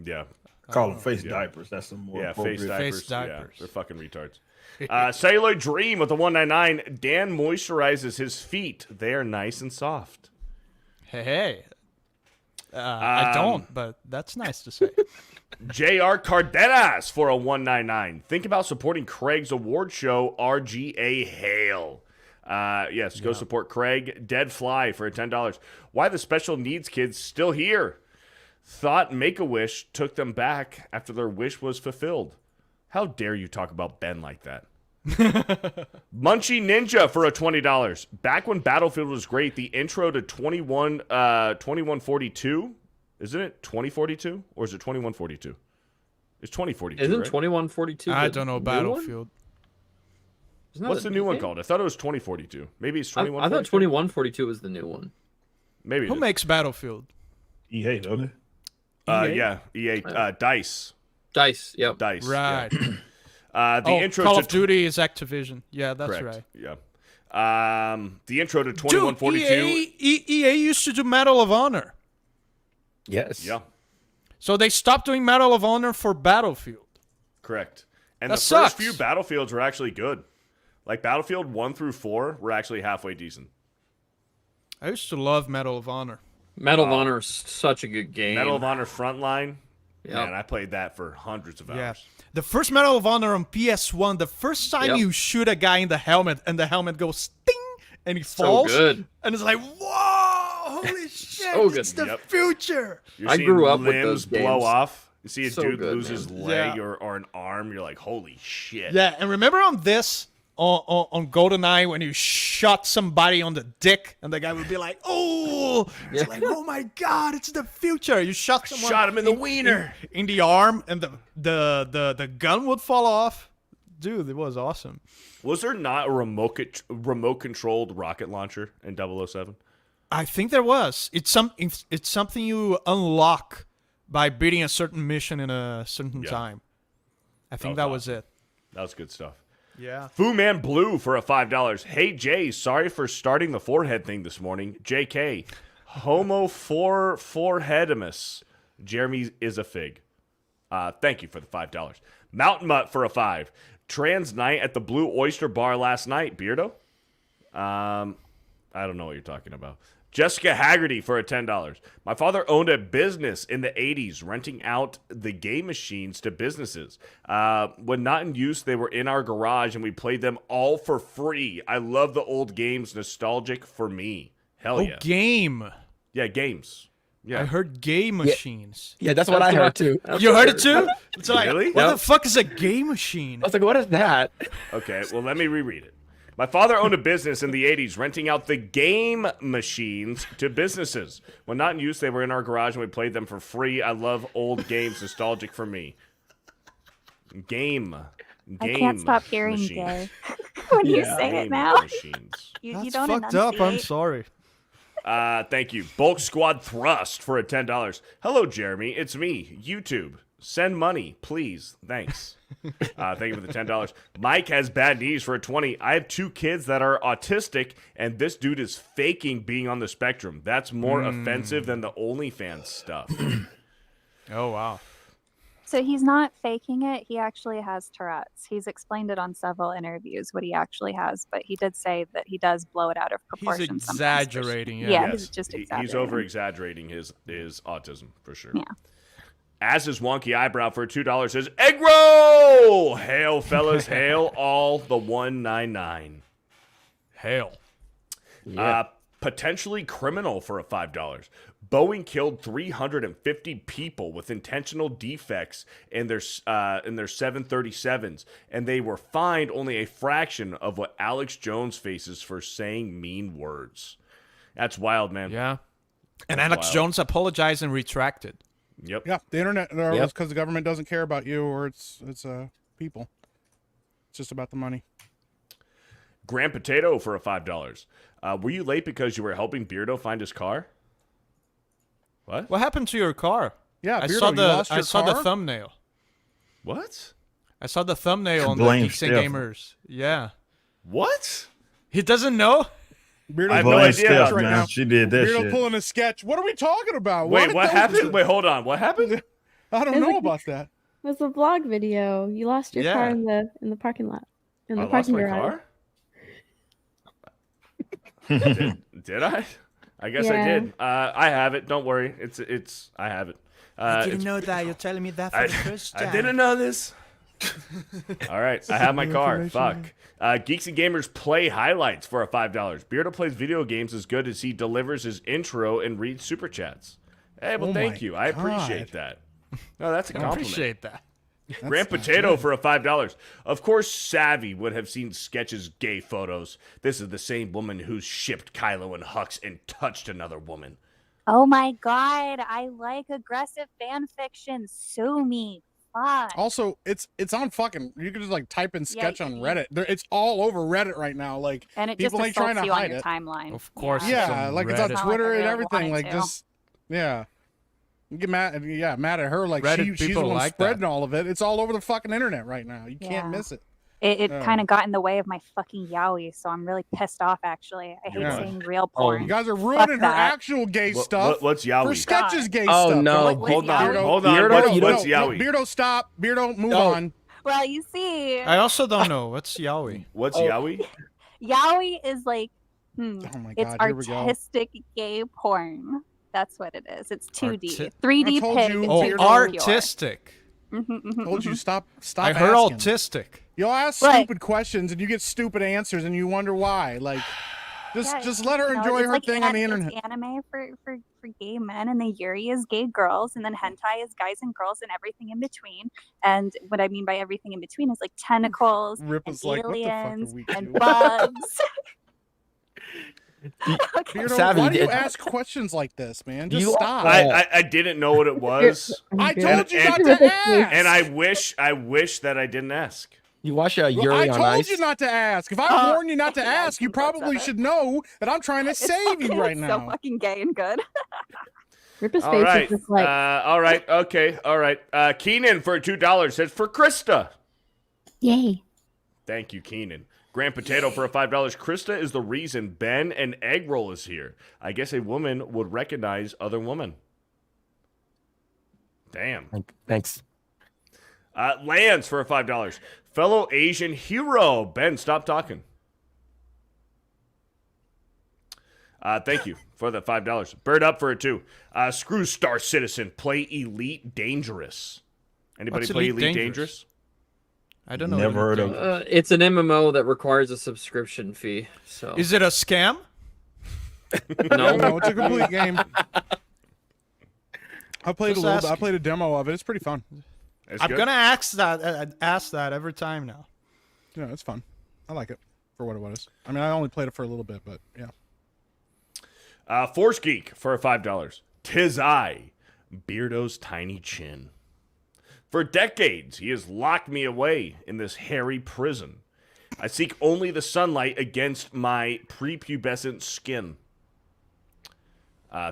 Yeah. Call them face diapers. That's some more appropriate. face diapers. Face diapers. Yeah, they're fucking retards. Celluloid Dream with the 199. Dan moisturizes his feet. They are nice and soft. Hey. I don't, but that's nice to say. JR Cardenas for a 199. Think about supporting Craig's award show, RGA Hail. Yes, go support Craig. Dead Fly for $10. Why the special needs kids still here? Thought Make-A-Wish took them back after their wish was fulfilled. How dare you talk about Ben like that? Munchie Ninja for a $20. Back when Battlefield was great, the intro to 2142, isn't it 2042 or is it 2142? It's 2042. Isn't right? 2142? I the don't know new Battlefield. Isn't that What's a the new one game? called? I thought it was 2042. Maybe it's I 2142. thought 2142 was the new one. Maybe. Who makes Battlefield? EA, don't it? Yeah, EA. Dice. Dice. Yep. Dice. Right. Yeah. The intro Call to of Duty is Activision. Yeah, that's correct. right. Yeah. The intro to Dude, 2142. EA used to do Medal of Honor. Yes. Yeah. So they stopped doing Medal of Honor for Battlefield. Correct. And That the sucks. first few Battlefields were actually good. Like Battlefield 1 through 4 were actually halfway decent. I used to love Medal of Honor. Medal of Honor is such a good game. Medal of Honor Frontline. Yep. Man, I played that for hundreds of hours. Yeah. The first Medal of Honor on PS1, the first time Yep. you shoot a guy in the helmet and the helmet goes sting and he So falls. good. And it's like, whoa, holy shit, So good. it's the Yep. future. You're I seeing grew up with limbs those blow games. off. You see a So dude good, lose man. his leg Yeah. or an arm. You're like, holy shit. Yeah, and remember on this, on GoldenEye, when you shot somebody on the dick and the guy would be like, oh, it's like, oh my God, it's the future. You shot someone. Shot him in the wiener. In the arm, and the gun would fall off. Dude, it was awesome. Was there not a remote controlled rocket launcher in 007? I think there was. It's something you unlock by beating a certain mission in a certain time. I think that was it. That was good stuff. Yeah. Fu Man Blue for a $5. Hey Jay, sorry for starting the forehead thing this morning. JK, homo foreheadimus. Jeremy is a fig. Thank you for the $5. Mountain Mutt for a 5. Trans night at the Blue Oyster Bar last night. Beardo? I don't know what you're talking about. Jessica Haggerty for a $10. My father owned a business in the 80s, renting out the game machines to businesses. When not in use, they were in our garage, and we played them all for free. I love the old games, nostalgic for me. Hell yeah. Game. Yeah, games. Yeah. I heard game machines. Yeah, that's what I heard too. You heard it too? It's like, Really? what Yep. the fuck is a game machine? I was like, what is that? Okay, well, let me reread it. My father owned a business in the 80s, renting out the game machines to businesses. When not in use, they were in our garage, and we played them for free. I love old games, nostalgic for me. Game I can't stop hearing machine. gay when you say Game it now. Machines. You That's don't fucked up. I'm enunciate. sorry. Thank you. Bulk Squad Thrust for a $10. Hello, Jeremy. It's me, YouTube. Send money, please. Thanks. Thank you for the $10. Mike has bad knees for a 20. I have 2 kids that are autistic, and this dude is faking being on the spectrum. That's more offensive than the OnlyFans stuff. Oh, wow. So he's not faking it. He actually has Tourette's. He's explained it on several interviews what he actually has, but he did say that he does blow it out of proportion. He's exaggerating. Yeah, he's just exaggerating. He's over-exaggerating his autism, for sure. Yeah. As his wonky eyebrow for $2 says, egg roll! Hail, fellas, hail all the 199. Hail. Potentially criminal for a $5. Boeing killed 350 people with intentional defects in their 737s, and they were fined only a fraction of what Alex Jones faces for saying mean words. That's wild, man. Yeah. And That's Alex wild. Jones apologized and retracted. Yep. Yeah, the internet, it's because the government doesn't care about you, or it's people. It's just about the money. Grand Potato for a $5. Were you late because you were helping Beardo find his car? What? What happened to your car? Yeah, I Beardo, saw you the lost your the car? thumbnail. What? I saw the thumbnail on the Blame Geeks and Steph. Gamers. Yeah. What? He doesn't know? Beardo, I have no Blame idea. Steph, right man. now. She did that Beardo shit. pulling a sketch. What are we talking about? Wait, what did happened? those- Wait, hold on. What happened? I don't It's know like- about that. It was a vlog video. You lost your car Yeah. in the parking lot. In the I lost parking my garage. car? Did I? I guess I Yeah. did. I have it. Don't worry. It's. I have it. I didn't it's- know that. You're telling me that for I, the first time. I didn't know this. All right, I have my car. Fuck. Geeks and Gamers play highlights for a $5. Beardo plays video games as good as he delivers his intro and reads super chats. Hey, well, Oh thank my you. I appreciate that. No, that's a I compliment. appreciate that. Grand Potato for a $5. Of course, Savvy would have seen Sketch's gay photos. This is the same woman who shipped Kylo and Hux and touched another woman. Oh my god, I like aggressive fan fiction. Sue me. Fuck. Also, it's on fucking. You can just like type in sketch Yeah, on Reddit. It's all over Reddit right now. Like, And it just people ain't assaults trying to you on hide your it. timeline. Of course. it's Yeah, on like it's on Reddit. Not like I Twitter and really everything. wanted Like to. just yeah. You get mad, mad at her. Like Reddit she's the people one like spreading that. all of it. It's all over the fucking internet right now. You Yeah. can't miss it. It Yeah. kind of got in the way of my fucking yaoi, so I'm really pissed off, actually. I hate Yeah. seeing real Oh, porn. You guys are Fuck ruining her that. actual gay What- stuff. what's For yaoi? Sketch's gay Oh, stuff. no. Don't- Hold on. Beardo, Hold on. Beardo, What's no, yaoi? Beardo, stop. Beardo, move No. on. Well, you see, I also don't know. What's yaoi? What's Oh. yaoi? yaoi is like, Oh my it's God, here we go. artistic gay porn. That's what it is. It's 2D. Arti- 3D I told pig. you, It's Oh, Beardo. artistic. Told you stop. I heard asking. autistic. You'll ask Right. stupid questions and you get stupid answers and you wonder why. Like, just let her You know, enjoy it's her like thing on the it's internet. anime for gay men, and the yuri is gay girls, and then hentai is guys and girls and everything in between. And what I mean by everything in between is like tentacles, Rip and is like, what the fuck are aliens, we and doing? bugs. Beardo, Savvy, why do you did- ask questions like this, man? Just You- stop. I didn't know what it was. I Beardo. told you And- not to ask. And I wish that I didn't ask. You watch Well, Yuri I on told Ice? you not to ask. If I warn you not to ask, you probably should know that I'm trying to It's save you fucking- right it's now. so fucking gay and good. Rip his All face right. is just like, All right. Okay. All right. Keenan for $2 says for Krista. Yay. Thank you, Keenan. Grand Potato for a $5. Krista is the reason Ben and Egg Roll is here. I guess a woman would recognize other woman. Damn. Thanks. Lance for a $5. Fellow Asian hero. Ben, stop talking. Thank you for the $5. Bird up for a 2. Screw Star Citizen. Play Elite Dangerous. Anybody What's play Elite Elite Dangerous? Dangerous? I don't know. Never heard of it. It's an MMO that requires a subscription fee. So Is it a scam? no, No, it's a complete game. I played Just a little bit. I asking. played a demo of it. It's pretty fun. It's I'm good? gonna ask that every time now. Yeah, it's fun. I like it for what it was. I mean, I only played it for a little bit, but yeah. Force Geek for a $5. 'Tis I, Beardo's tiny chin. For decades, he has locked me away in this hairy prison. I seek only the sunlight against my prepubescent skin.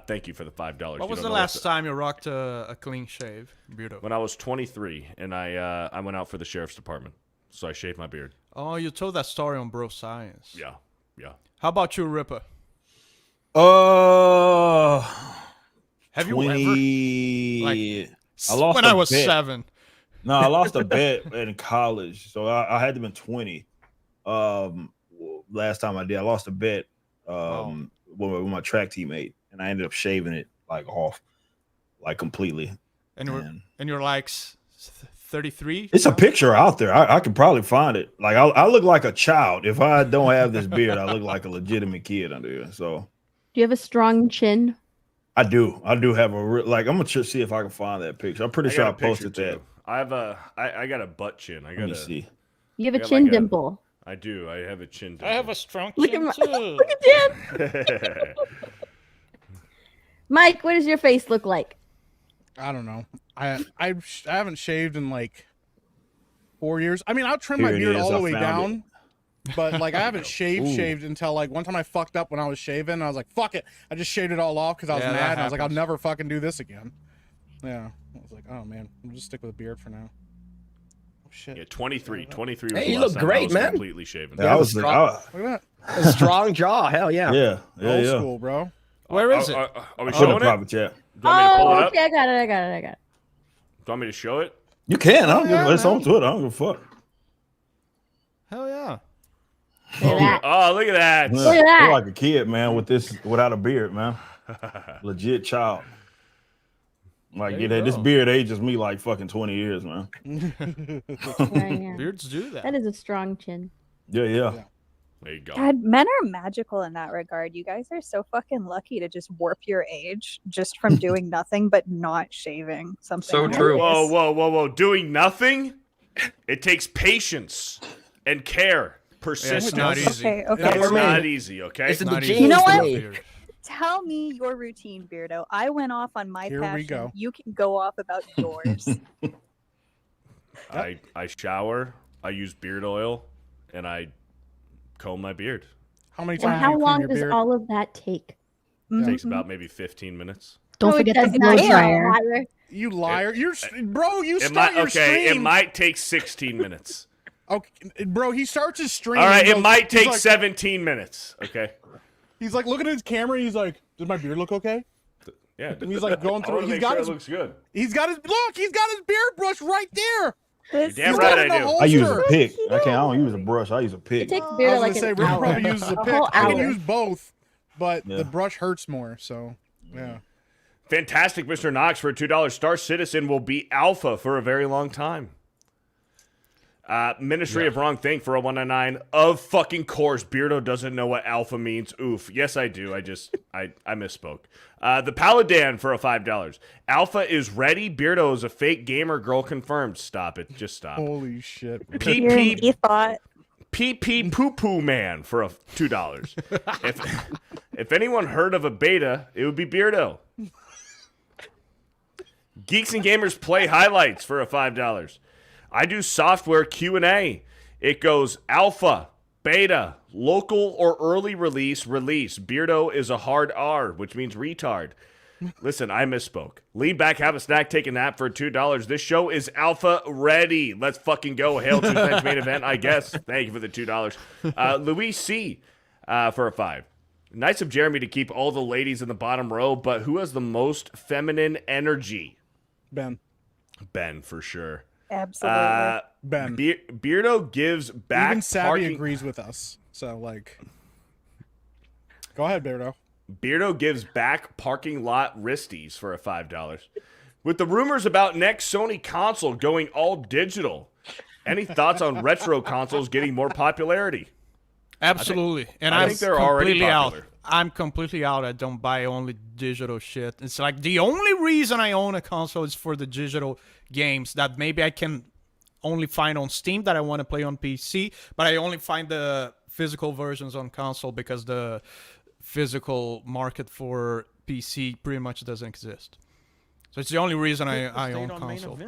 Thank you for the $5. What was the last time you rocked a clean shave, Beardo? When I was 23, and I went out for the sheriff's department, so I shaved my beard. Oh, you told that story on Bro Science. Yeah, yeah. How about you, Ripper? Have you ever? Like, I lost when a I was bet. 7. No, I lost a bet in college, so I had to been 20. Last time I did, I lost a bet with my track teammate, and I ended up shaving it like off, like completely. And you're like 33. It's a picture out there. I could probably find it. Like I look like a child. If I don't have this beard, I look like a legitimate kid under here. So Do you have a strong chin? I do have a like. I'm gonna see if I can find that picture. I'm pretty sure I posted that. I got a butt chin. Let me see. You have a chin dimple. I do. I have a chin dimple. I have a strong Look chin at too. look at Jim. Mike, what does your face look like? I don't know. I haven't shaved in like 4 years. I mean, I'll trim my Here it beard is. all the I way found down, but like I haven't Ooh. shaved until like one time I fucked up when I was shaving. And I was like, fuck it. I just shaved it all off because I was Yeah, that mad. And I was like, I'll happens. never fucking do this again. Yeah. I was like, oh man, I'll just stick with a beard for now. Oh shit. Yeah, 23. 23 was Hey, the you last look time great, I was man. completely shaven. Yeah, I was. Look at that. A strong jaw. Hell yeah. Yeah. Old school, bro. Where is it? Are we Put showing in it? private chat. Do you want me to pull it Oh, up? okay, I got it. Do you want me to show it? You can. I don't give. It's on Twitter. I don't give a fuck. Hell yeah. Look at that. Oh, look at that. Yeah, Look at that. look like a kid, man, without a beard, man. Legit child. Like, There you this go. beard ages me like fucking 20 years, man. Yeah. Beards do that. That is a strong chin. Yeah. There you go. God, men are magical in that regard. You guys are so fucking lucky to just warp your age just from doing nothing but not shaving something. So on your true. face. Whoa. Doing nothing? It takes patience and care. Persistence. not easy. Okay, okay. It's for me. not easy, okay? It's in the Not genes easy. You know for what? me. Tell me your routine, Beardo. I went off on my Here we passion. go. You can go off about yours. I shower, I use beard oil, and I comb my beard. How many And times? how do you comb long your does beard? all of that take? It takes Mhm. about maybe 15 minutes. Don't No, it forget the does blow not. dryer. Liar. You liar! You It start might your stream. it might take 16 minutes. Okay, bro, he starts his stream. All right, and he it goes- might he's take like, 17 minutes. Okay. He's like looking at his camera. And he's like, "Does my beard look okay?" Yeah. And he's like going I through. wanna He's make got sure his. it looks good. He's got his look. He's got his beard brush right there. You're This- damn He's right got it I in the do. holster. I use a pick. I don't use a brush. I use a It pick. takes I beard was like gonna say, an Rick hour. probably uses a A pick. whole I can hour. use both, but Yeah. the brush hurts more. So, yeah. Fantastic, Mr. Knox, for a $2 Star Citizen will be alpha for a very long time. Ministry of Wrong Thing for a 199. Of fucking course, Beardo doesn't know what alpha means. Oof. Yes, I do. I misspoke. The Paladin for a $5. Alpha is ready. Beardo is a fake gamer girl confirmed. Stop it. Just stop. Holy shit. He thought. PP Poo Poo Man for a $2. if anyone heard of a beta, it would be Beardo. Geeks and Gamers Play Highlights for a $5. I do software Q&A. It goes alpha, beta, local or early release. Beardo is a hard R, which means retard. Listen, I misspoke. Lean back, have a snack, take a nap for $2. This show is alpha ready. Let's fucking go. Hail to tonight's main event, I guess. Thank you for the $2. Louis C. For a $5. Nice of Jeremy to keep all the ladies in the bottom row, but who has the most feminine energy? Ben, for sure. Absolutely. Ben. Beardo gives back. Even Savvy parking- agrees with us. So, like, go ahead, Beardo. Beardo gives back parking lot wristies for a $5. With the rumors about next Sony console going all digital, any thoughts on retro consoles getting more popularity? Absolutely. And I I'm think they're already completely out. popular. I'm completely out. I don't buy only digital shit. It's like the only reason I own a console is for the digital games that maybe I can only find on Steam that I want to play on PC, but I only find the physical versions on console because the physical market for PC pretty much doesn't exist. So it's the only reason I own console.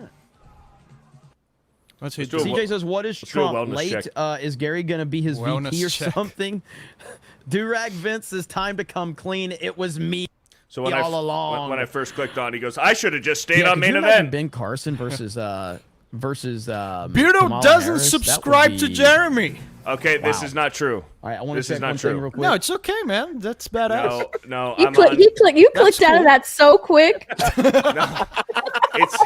What's he CJ says, "What is let's do a Trump wellness late? check. Is Gary gonna be his Wellness VP or check. something?" Durag Vince, is time to come clean. It was me. So when all along. when I first clicked on, he goes, "I should have just stayed Yeah, on could main you imagine event." Ben Carson versus Beardo Kamala doesn't Harris? That would subscribe to be- Jeremy. Okay, this Wow. is not true. All right, I want This to is check not one true. thing real quick. No, it's okay, man. That's badass. No, You, I'm click, on. you clicked out of that so quick. It's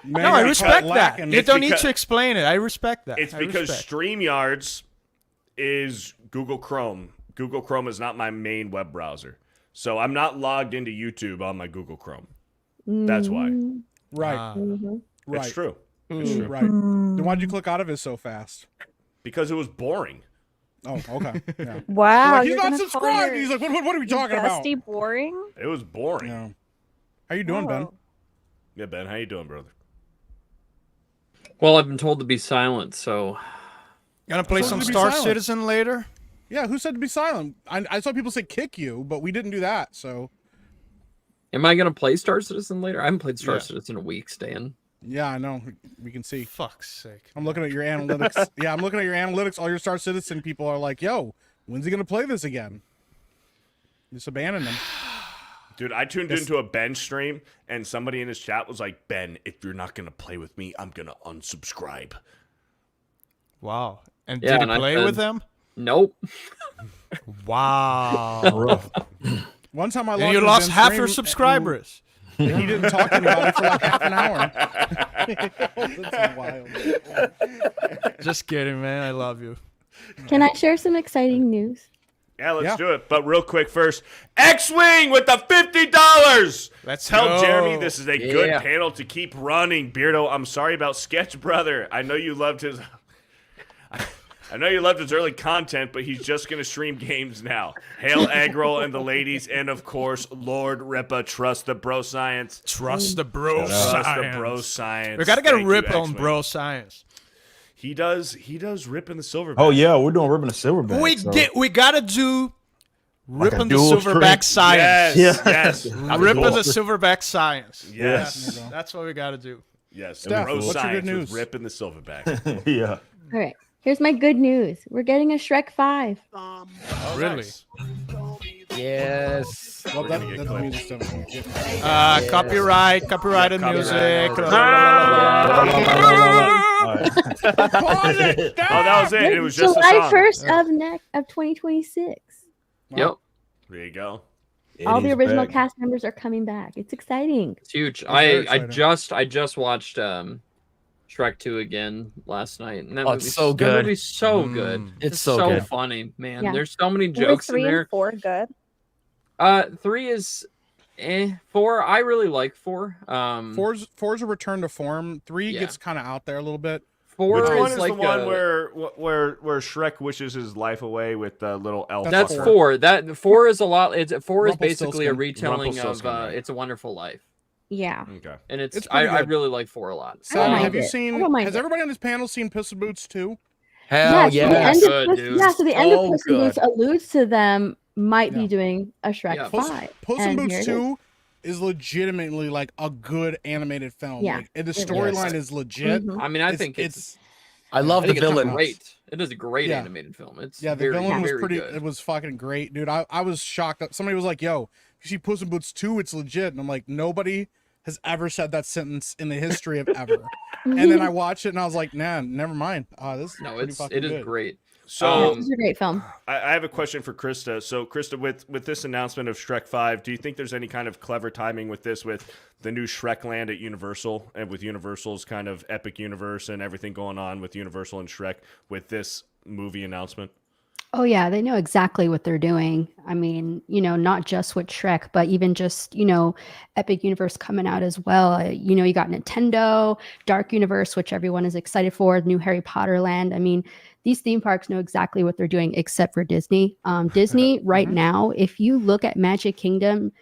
No, I respect that. lacking. You It's don't need because- to explain it. I respect that. It's I because respect. StreamYards is Google Chrome. Google Chrome is not my main web browser. So I'm not logged into YouTube on my Google Chrome. That's why. Right. Right. It's true. It's true. Right. Then why'd you click out of it so fast? Because it was boring. Oh, okay. Yeah. Wow, Like, he's you're not gonna call subscribed. your- He's like, what are we your talking about? bestie boring? It was boring. Yeah. How you doing, Ben? Oh. Yeah, Ben, how you doing, brother? Well, I've been told to be silent, so Gonna play So some to be Star silent. Citizen later? Yeah, who said to be silent? I saw people say kick you, but we didn't do that. So am I gonna play Star Citizen later? I haven't played Star Yeah. Citizen in a week, Stan. yeah, I know. We can see. Fuck's sake. I'm looking at your analytics. Yeah, I'm looking at your analytics. All your Star Citizen people are like, yo, when's he gonna play this again? Just abandon him. Dude, I tuned into a Ben stream, and somebody in his chat was like, "Ben, if you're not going to play with me, I'm going to unsubscribe." Wow. And Yeah, did and you I play said- with them? Nope. Wow. One time I And logged you into lost Ben's half stream, your subscribers. and he didn't talk to anybody for like half an hour. That's wild. Just kidding, man. I love you. Can I share some exciting news? Yeah, let's Yeah. do it. But real quick first, X-Wing with the $50. Let's Tell go. Jeremy this is a good Yeah. panel to keep running. Beardo, I'm sorry about Sketch Brother. I know you loved his... I know you loved his early content, but he's just going to stream games now. Hail Eggroll and the ladies, and of course, Lord Rippa. Trust the bro science. Trust the bro Trust science. the bro science. We gotta get a Thank you, rip on X-Wing. bro science. He does rip in the silverback. Oh yeah, we're doing ripping the silverback. We gotta do Like a ripping the dual silverback stream. science. Yes, Yeah. yes. Ripping the silverback science. Yes. That's what we gotta do. Yes. Steph, Bro what's your good science news? with ripping the silverback. Yeah. All right. Here's my good news. We're getting a Shrek 5. Oh, Really? nice. Yes. Well, We're that, gonna get that's clipped. music stuff. Copyrighted Yeah, music. Oh, that was it. It was just a July song. 1st of 2026. Yep. There you go. All the Eddie's original back. cast members are coming back. It's exciting. It's huge. very I exciting. just watched Shrek 2 again last night. And that Oh, it's movie's- so That good. movie's so good. It's so good. funny, man. Yeah. There's so many Were jokes in 3 there. and 4 good? 3 is 4. I really like 4. Four's a return to form. 3 Yeah. gets kind of out there a little bit. 4 Which one is is like the one a- where Shrek wishes his life away with the little elf? That's fucker? 4. That 4 is a lot. It's 4 is basically a Rumpelstiltskin. retelling of Rumpelstiltskin, right. It's a Wonderful Life, Yeah. Okay. and It's it's pretty I good. really like 4 a lot. I don't mind Have you it. I seen? don't mind Has it. everybody on this panel seen Puss in Boots 2? Hell So the yeah. end Good, of dude. so the end So of Puss in Boots good. alludes to them might Yeah. be doing a Shrek Yeah. 5. Puss in and here Boots it is. 2 is legitimately like a good animated film. Yeah, Like, and the it is. storyline is legit. Mhm. I mean, I think it's I love I the think it's villain. great. It is a great Yeah. animated film. It's Yeah, the very, villain was very pretty. good. It was fucking great, dude. I was shocked that somebody was like, "Yo, you see Puss in Boots 2? It's legit." And I'm like, nobody has ever said that sentence in the history of ever. And then I watched it and I was like, nah, never mind. This is No, pretty fucking it is good. great. So This is a great film. I have a question for Krista. So Krista, with this announcement of Shrek 5, do you think there's any kind of clever timing with this, with the new Shrek land at Universal, and with Universal's kind of epic universe and everything going on with Universal and Shrek with this movie announcement? Oh yeah, they know exactly what they're doing. I mean, not just with Shrek, but even just, Epic Universe coming out as well. You got Nintendo, Dark Universe, which everyone is excited for, new Harry Potter land. I mean, these theme parks know exactly what they're doing, except for Disney. Disney right now, if you look at Magic Kingdom,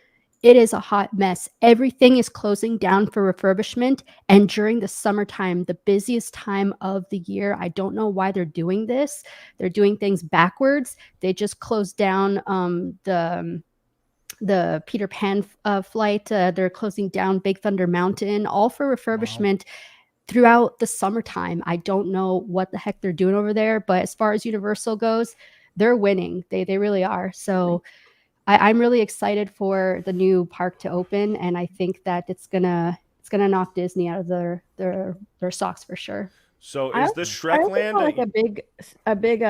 it is a hot mess. Everything is closing down for refurbishment. And during the summertime, the busiest time of the year, I don't know why they're doing this. They're doing things backwards. They just closed down the Peter Pan flight. They're closing down Big Thunder Mountain, all for refurbishment. throughout the summertime. I don't know what the heck they're doing over there, but as far as Universal goes, they're winning. They really are. So I'm really excited for the new park to open, and I think that it's gonna knock Disney out of their socks for sure. So I is the also Shrek Land saw, like a big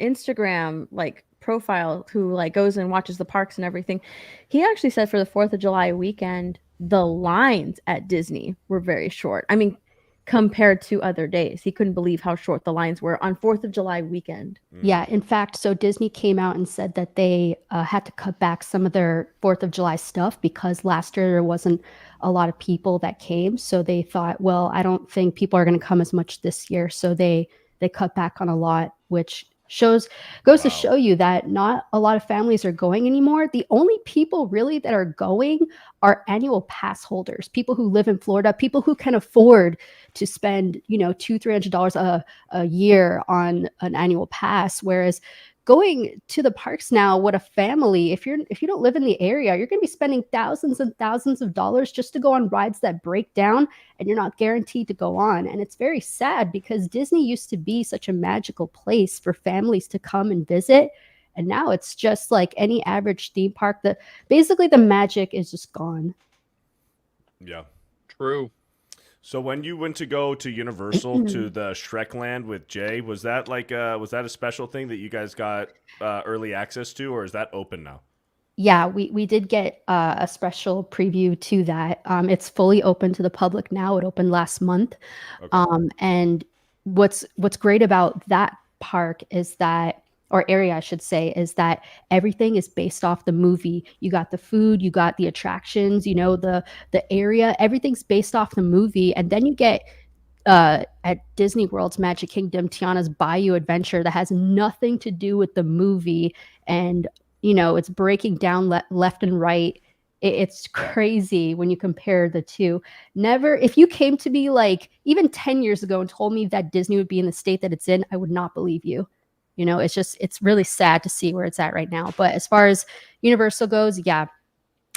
Instagram like profile who like goes and watches the parks and everything. He actually said for the 4th of July weekend, the lines at Disney were very short. I mean, compared to other days, he couldn't believe how short the lines were on 4th of July weekend. Yeah, in fact, so Disney came out and said that they had to cut back some of their 4th of July stuff because last year there wasn't a lot of people that came. So they thought, well, I don't think people are going to come as much this year. So they cut back on a lot, which goes to show you that not a lot of families are going anymore. The only people really that are going are annual pass holders, people who live in Florida, people who can afford to spend, $200-$300 a year on an annual pass. Whereas going to the parks now with a family, if you don't live in the area, you're going to be spending thousands and thousands of dollars just to go on rides that break down and you're not guaranteed to go on. And it's very sad because Disney used to be such a magical place for families to come and visit. And now it's just like any average theme park. Basically the magic is just gone. Yeah. True. So when you went to go to Universal to the Shrek Land with Jay, was that a special thing that you guys got early access to, or is that open now? Yeah, we did get a special preview to that. It's fully open to the public now. It opened last month. And what's great about that park is that, or area I should say, is that everything is based off the movie. You got the food, you got the attractions, the area, everything's based off the movie. And then you get at Disney World's Magic Kingdom, Tiana's Bayou Adventure that has nothing to do with the movie. And, it's breaking down left and right. It's crazy when you compare the two. If you came to me like even 10 years ago and told me that Disney would be in the state that it's in, I would not believe you. It's really sad to see where it's at right now. But as far as Universal goes, yeah,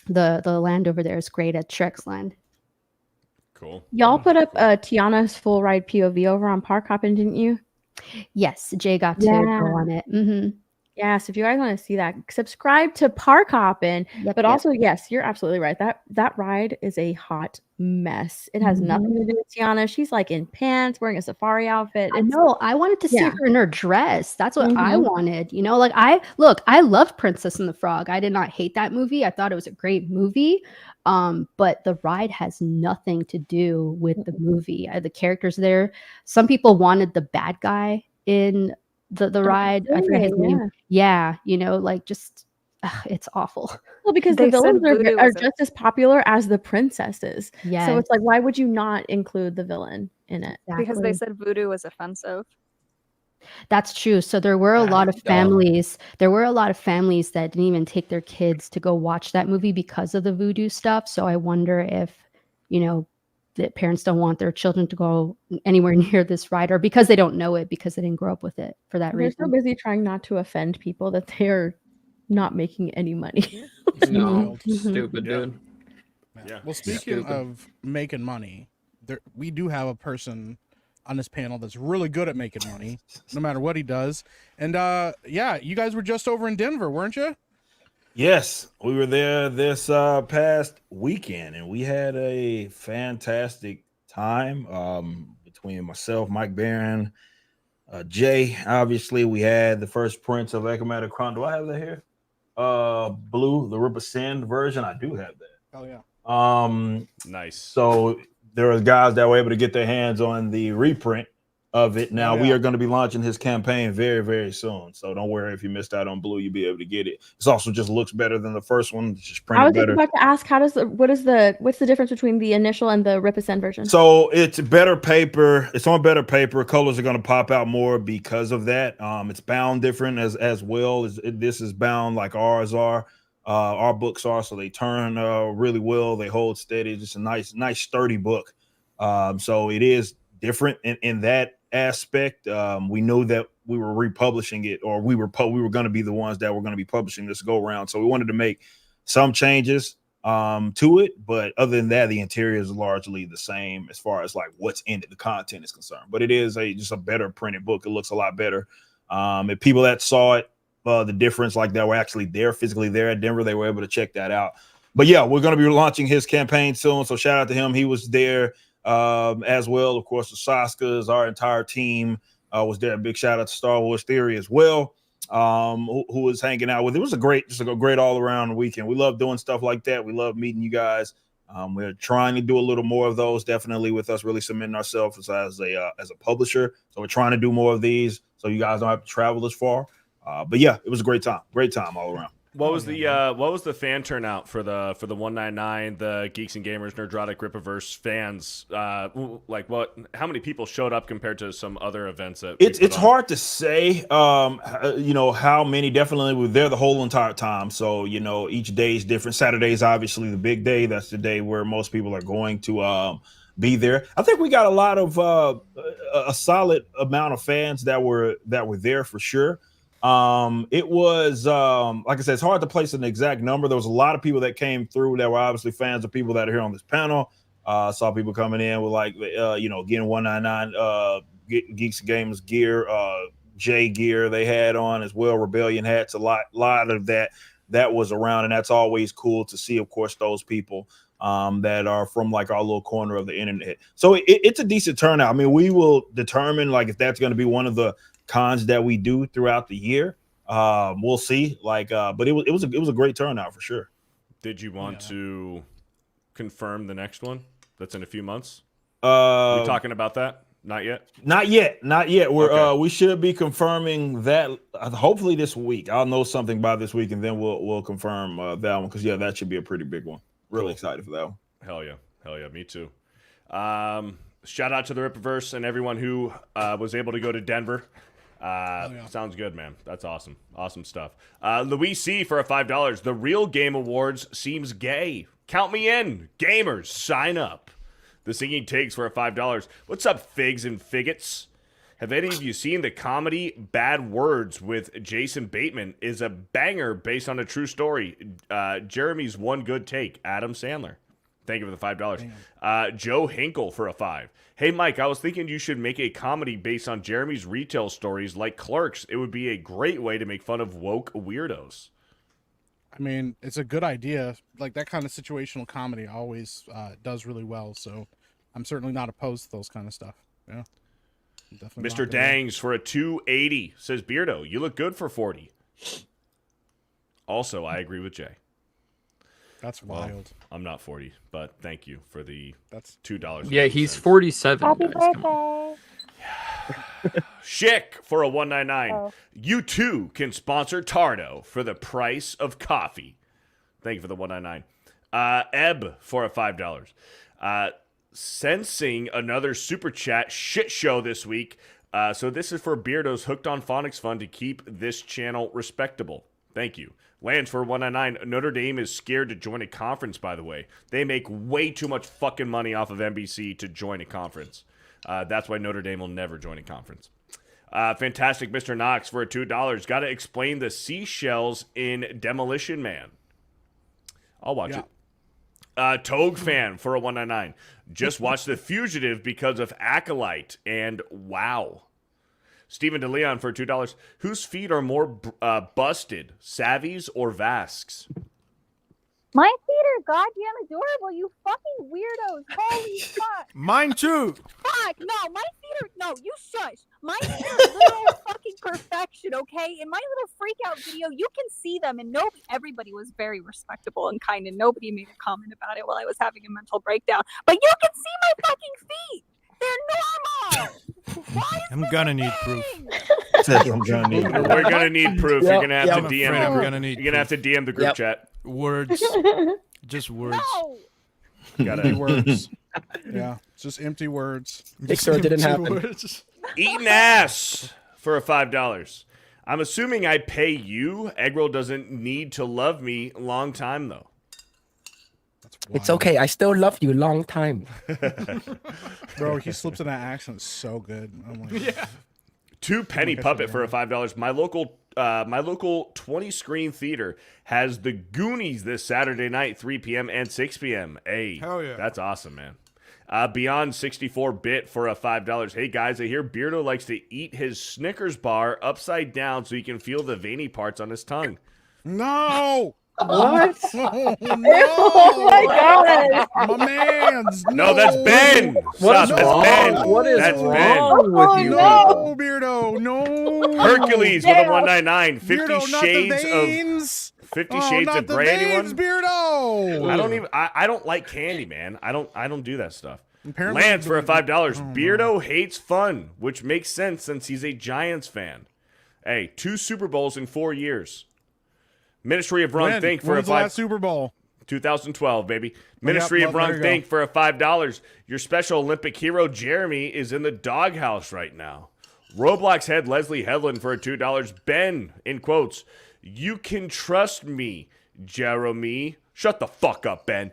the land over there is great at Shrek's Land. Cool. Y'all put up Tiana's full ride POV over on Park Hoppin', didn't you? Yes, Jay got to go on it. Mm-hmm. Yes, if you guys want to see that, subscribe to Park Hoppin'. But also, yes, you're absolutely right. That ride is a hot mess. It has nothing to do with Tiana. She's like in pants, wearing a safari outfit. I know. I wanted to see her in her dress. That's what I wanted. I loved Princess and the Frog. I did not hate that movie. I thought it was a great movie. But the ride has nothing to do with the movie. The characters there. Some people wanted the bad guy in the ride. I forget his name. Yeah, it's awful. Well, because the villains are just as popular as the princesses. Yeah. So it's like, why would you not include the villain in it? Because they said voodoo was offensive. That's true. So there were a lot of families. There were a lot of families that didn't even take their kids to go watch that movie because of the voodoo stuff. So I wonder if, the parents don't want their children to go anywhere near this ride, or because they don't know it, because they didn't grow up with it for that reason. They're so busy trying not to offend people that they're not making any money. No, stupid, dude. Yeah. Well, speaking of making money, we do have a person on this panel that's really good at making money, no matter what he does. And you guys were just over in Denver, weren't you? Yes, we were there this past weekend, and we had a fantastic time between myself, Mike Barron, Jay. Obviously, we had the first Prince of Ecomata Crown. Do I have that here? Blue, the Ripasend version. I do have that. Oh yeah. Nice. So there are guys that were able to get their hands on the reprint of it. Now we are going to be launching his campaign very, very soon. So don't worry if you missed out on Blue, you'll be able to get it. It also just looks better than the first one. It's just printed better. I was about to ask, what's the difference between the initial and the Ripasend version? So it's better paper. It's on better paper. Colors are going to pop out more because of that. It's bound different as well. This is bound like ours are. Our books are, so they turn really well. They hold steady. Just a nice sturdy book. So it is different in that aspect. We know that we were republishing it, or we were going to be the ones that were going to be publishing this go around. So we wanted to make some changes. to it. But other than that, the interior is largely the same as far as like what's in it, the content is concerned. But it is just a better printed book. It looks a lot better. If people that saw it, the difference like that were actually there, physically there at Denver, they were able to check that out. But yeah, we're going to be launching his campaign soon. So shout out to him. He was there as well. Of course, the Saskas, our entire team was there. Big shout out to Star Wars Theory as well, who was hanging out with. It was a great all around weekend. We love doing stuff like that. We love meeting you guys. We're trying to do a little more of those, definitely with us really cementing ourselves as a publisher. So we're trying to do more of these so you guys don't have to travel as far. But yeah, it was a great time all around. What was the fan turnout for the 199, the Geeks and Gamers Nerdrotic Rippaverse fans? Like how many people showed up compared to some other events that it's hard to say how many. Definitely were there the whole entire time. So each day is different. Saturday is obviously the big day. That's the day where most people are going to be there. I think we got a lot of a solid amount of fans that were there for sure. It was like I said, it's hard to place an exact number. There was a lot of people that came through that were obviously fans of people that are here on this panel. Saw people coming in with getting 199 Geeks Gamers gear, J gear they had on as well, Rebellion hats. A lot of that was around, and that's always cool to see. Of course, those people that are from like our little corner of the internet. So it's a decent turnout. I mean, we will determine like if that's going to be one of the cons that we do throughout the year. We'll see. But it was a great turnout for sure. Did you want to confirm the next one that's in a few months? We talking about that? Not yet. We're we should be confirming that hopefully this week. I'll know something by this week, and then we'll confirm that one, because that should be a pretty big one. Really excited for that one. Hell yeah, me too. Shout out to the Rippaverse and everyone who was able to go to Denver. Sounds good, man. That's awesome. Awesome stuff. Louis C for a $5. The Real Game Awards seems gay. Count me in. Gamers, sign up. The Singing Takes for a $5. What's up, figs and figgots? Have any of you seen the comedy Bad Words with Jason Bateman? Is a banger based on a true story. Jeremy's one good take. Adam Sandler. Thank you for the $5. Joe Hinkle for a $5. Hey, Mike, I was thinking you should make a comedy based on Jeremy's retail stories like Clerks. It would be a great way to make fun of woke weirdos. I mean, it's a good idea. Like, that kind of situational comedy always does really well. So I'm certainly not opposed to those kind of stuff. Yeah. Definitely Mr. Dangs for a $2.80 says, Beardo, you look good for 40. Also, I agree with Jay. That's wild. Well, I'm not 40, but thank you for the $2. Yeah, he's 47. Happy guys. birthday. Schick for a $1.99. You too can sponsor Tardo for the price of coffee. Thank you for the $1.99. Ebb for a $5. Sensing another super chat shit show this week. So this is for Beardo's Hooked on Phonics Fund to keep this channel respectable. Thank you. Lance for $1.99. Notre Dame is scared to join a conference, by the way. They make way too much fucking money off of NBC to join a conference. That's why Notre Dame will never join a conference. Fantastic Mr. Knox for a $2. Got to explain the seashells in Demolition Man. I'll watch it. Togue fan for a $1.99. Just watch The Fugitive because of Acolyte and wow. Stephen DeLeon for $2. Whose feet are more busted, Savvy's or Vask's? My feet are goddamn adorable, you fucking weirdos. Holy fuck. Mine too. Fuck, no, my feet are, no, you shush. My feet are literal fucking perfection, okay? In my little freak out video, you can see them, and everybody was very respectable and kind, and nobody made a comment about it while I was having a mental breakdown. But you can see my fucking feet. They're normal. I'm gonna need proof. We're gonna need proof. You're gonna have to DM. You're gonna have to DM the group chat. Words, just words. No. Gotta Empty words. Yeah, just empty words. Make sure it didn't happen. Eating ass for a $5. I'm assuming I pay you. Eggroll doesn't need to love me. Long time though. It's okay. I still love you. Long time. Bro, he slips in that accent so good. I'm like, 2 penny puppet for a $5. My local 20 screen theater has the Goonies this Saturday night, 3 p.m. and 6 p.m. Hey, hell yeah, that's awesome, man. Beyond 64-bit for a $5. Hey guys, I hear Beardo likes to eat his Snickers bar upside down so he can feel the veiny parts on his tongue. No. What? Oh, no. Oh my God. My man's. No, that's Ben. What is Stop, wrong? that's Ben. What is that's wrong Ben. with you? No, Beardo. No. Hercules with a 199. 50 Beardo, not shades the veins. 50 Oh, shades not of the gray. veins, Anyone? Beardo. I don't even. I don't like candy, man. I don't do that stuff. Apparently- Lance for a $5. Beardo hates fun, which makes sense since he's a Giants fan. Hey, 2 Super Bowls in 4 years. Ministry of Wrong When? Think When for a was the last Super Bowl? 2012, baby. Ministry Yep, of there Wrong you go. Think for a $5. Your Special Olympic hero Jeremy is in the doghouse right now. Roblox head Leslie Hedlund for a $2. Ben, in quotes, you can trust me, Jeremy. Shut the fuck up, Ben.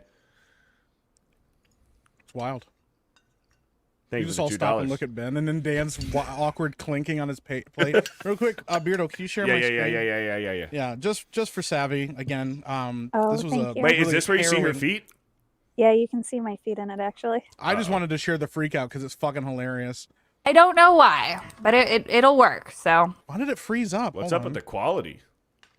It's wild. Thank You you just for all the stop $2. and look at Ben, and then Dan's awkward clinking on his plate. Real quick, Beardo, can you share my screen? Yeah. Yeah, just for savvy again. Oh, this was thank a you. Wait, is really this where you see her harrowing- feet? Yeah, you can see my feet in it actually. I just wanted to share the freak out because it's fucking hilarious. I don't know why, but it'll work. So Why did it freeze up? What's Hold up on. with the quality?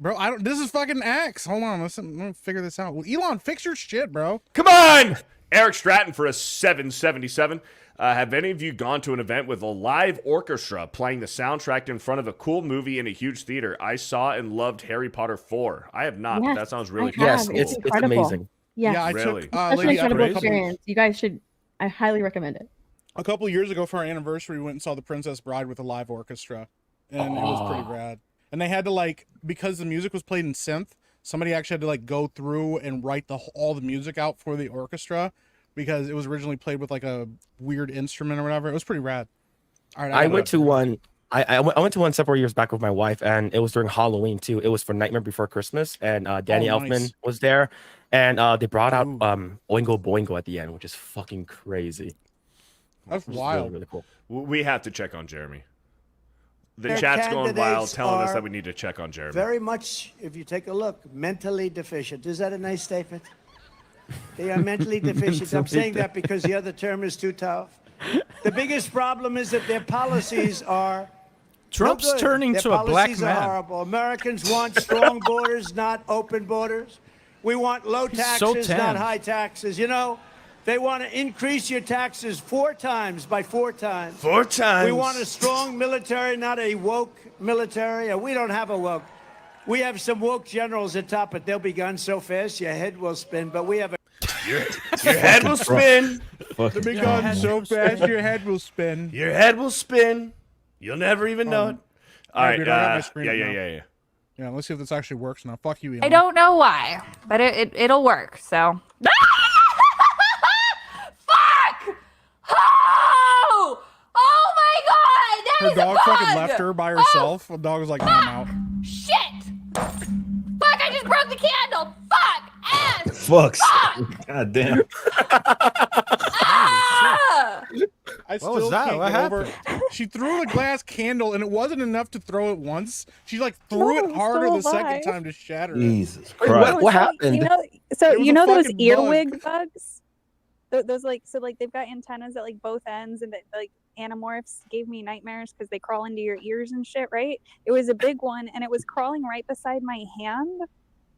Bro, I don't. This is fucking X. Hold on, I'm gonna figure this out. Well, Elon, fix your shit, bro. Come on! Eric Stratton for a 777. Have any of you gone to an event with a live orchestra playing the soundtrack in front of a cool movie in a huge theater? I saw and loved Harry Potter 4. I have not, but Yes, that sounds really I cool. have. It's incredible. amazing. Yes. Yeah, I Really? took Such an Lady incredible Upgrade. experience. You guys should. I highly recommend it. A couple years ago for our anniversary, we went and saw The Princess Bride with a live orchestra, and it was pretty rad. And they had to because the music was played in synth, somebody actually had to go through and write all the music out for the orchestra because it was originally played with a weird instrument or whatever. It was pretty rad. All right, I went to one. I went to one several years back with my wife, and it was during Halloween too. It was for Nightmare Before Christmas, and Danny Oh, Elfman nice. was there, and they brought out Oingo Boingo at the end, which is fucking crazy. That's It was wild. Really, really cool. We have to check on Jeremy. The Their chat's going wild, candidates telling us are that we need to check on Jeremy. Very much, if you take a look, mentally deficient. Is that a nice statement? They are mentally deficient. I'm saying that because the other term is too tough. The biggest problem is that their policies are Trump's no good. turning Their to a black policies are man. horrible. Americans want strong borders, not open borders. We want low He's so taxes, not tan. high taxes. You know, they want to increase your taxes 4 times by 4 times. 4 times. We want a strong military, not a woke military. We don't have a woke. We have some woke generals at top, but they'll be gone so fast your head will spin. But we have a. Your head will spin. They'll be gone so fast your head will spin. Your head will spin. You'll never even know it. All right. dude, I got my screen up now. Yeah. Yeah, let's see if this actually works now. Fuck you, Elon. I don't know why, but it'll work. So. Fuck! Oh! Oh my God! That Her is a dog bug! fucking left her by herself. The dog was like, I'm out. Shit! Fuck! I just broke the candle. Fuck! Ass! Fucks. God damn. Ah! I What was still that? can't What get over- She threw the glass candle, and it wasn't enough to throw it once. She threw No, it harder so the second alive. time to shatter it. Jesus Wait, Christ. what happened? You know, It was a those fucking earwig bug. bugs. Those they've got antennas at both ends, and Animorphs gave me nightmares because they crawl into your ears and shit. Right? It was a big one, and it was crawling right beside my hand.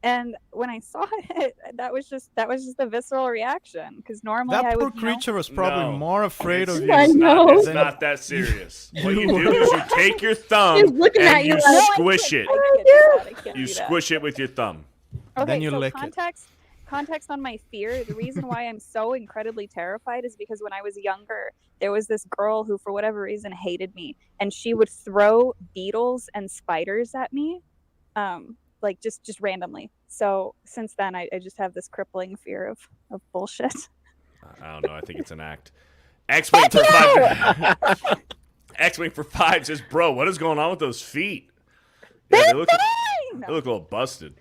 And when I saw it, that was just the visceral reaction. Because normally That I poor would, creature was probably No. more afraid of you. I know. It's not that serious. What you do is you take your thumb He's looking and at you you like- squish it. I can't do that. I can't You do that. squish it with your thumb. Okay, Then you so lick it. context on my fear. The reason why I'm so incredibly terrified is because when I was younger, there was this girl who, for whatever reason, hated me, and she would throw beetles and spiders at me, just randomly. So since then, I just have this crippling fear of bullshit. I don't know. I think it's an act. X-Wing for 5. X-Wing for 5 says, "Bro, what is going on with those feet? Yeah, they look a little busted."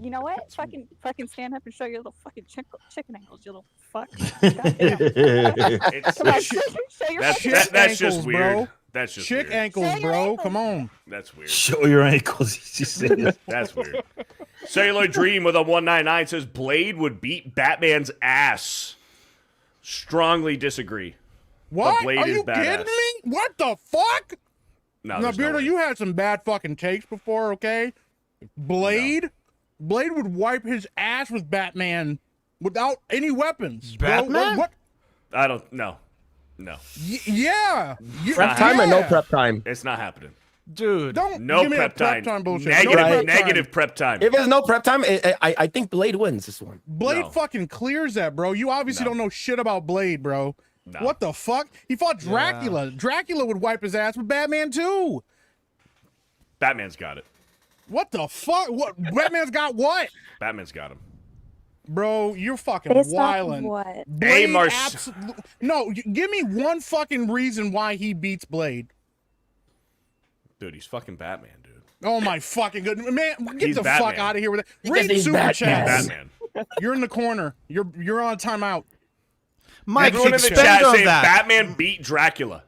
You know what? Fucking stand up and show your little fucking chicken ankles, you little fuck. It's- Come on, show your That's fucking just ankles, weird. bro. That's just chick weird. ankles, bro. Come on. That's weird. Show your ankles. She said. That's weird. Cellular Dream with a 199 says Blade would beat Batman's ass. Strongly disagree. What? But Blade Are is you badass. kidding me? What the fuck? No, now, there's no Beardo, way. you had some bad fucking takes before, okay? Blade? Blade would wipe his ass with Batman without any weapons. Batman? Bro, what? I don't know. No. Yeah. Prep time or no prep time? It's not happening. Dude. Don't No give me prep that prep time. time bullshit. Negative, No prep negative time. prep time. If there's no prep time, I think Blade wins this one. Blade No. fucking clears that, bro. You obviously don't know shit about Blade, bro. No. What the fuck? He fought Dracula. Yeah. Dracula would wipe his ass with Batman too. Batman's got it. What the fuck? What? Batman's got what? Batman's got him. Bro, you're fucking Based off wildin'. what? Hey, Blade Marsh. No, give me one fucking reason why he beats Blade. Dude, he's fucking Batman, dude. Oh my fucking good man! Get He's the Batman. fuck out of here with that. Because Read he's super Batman. chats. Batman. You're in the corner. You're on timeout. Mike, Everyone in the expand chat on saying that. Batman beat Dracula.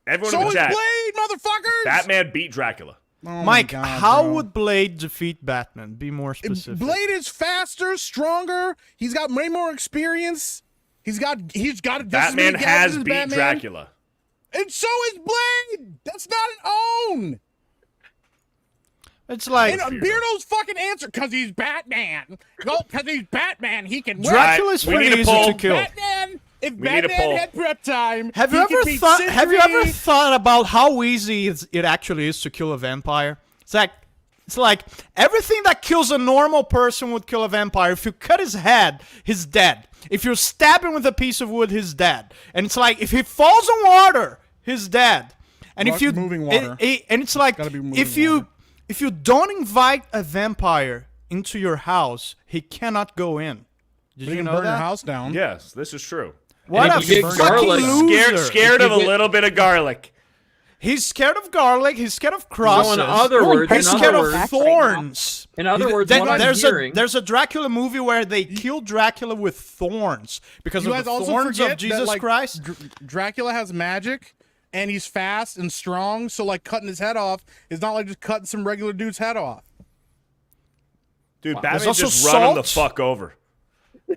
Everyone So in the is chat. Blade, motherfuckers. Batman beat Dracula. Oh my Mike, God, how bro. would Blade defeat Batman? Be more specific. Blade is faster, stronger. He's got way more experience. He's got just as Batman many gadgets has as beat Batman. Dracula. And so is Blade. That's not an own. It's like And Beardo's fucking answer, because he's Batman. No, because he's Batman, he can win. Dracula's We need pretty a easy poll. to kill. Batman, if We need a Batman poll. had prep time, Have he you could ever beat thought? Have you ever Sentry. thought about how easy it actually is to kill a vampire? It's like everything that kills a normal person would kill a vampire. If you cut his head, he's dead. If you stab him with a piece of wood, he's dead. And it's like if he falls in water, he's dead. And if you Moving water. and it's like Gotta be moving if you don't invite a vampire into your house, he cannot go in. Did We you can know burn your that? house down. Yes, this is true. What And a if you get fucking garlic- loser! Scared of a little bit of garlic. He's scared of garlic. He's scared of crosses. in other words- he's in scared other of words- thorns. In other words, Then what I'm there's hearing- there's a Dracula movie where they kill Dracula with thorns because You of guys the also thorns forget of Jesus that, like, Christ. Dracula has magic, and he's fast and strong, so like cutting his head off is not like just cutting some regular dude's head off. Dude, There's Batman also just run him the salt. fuck over.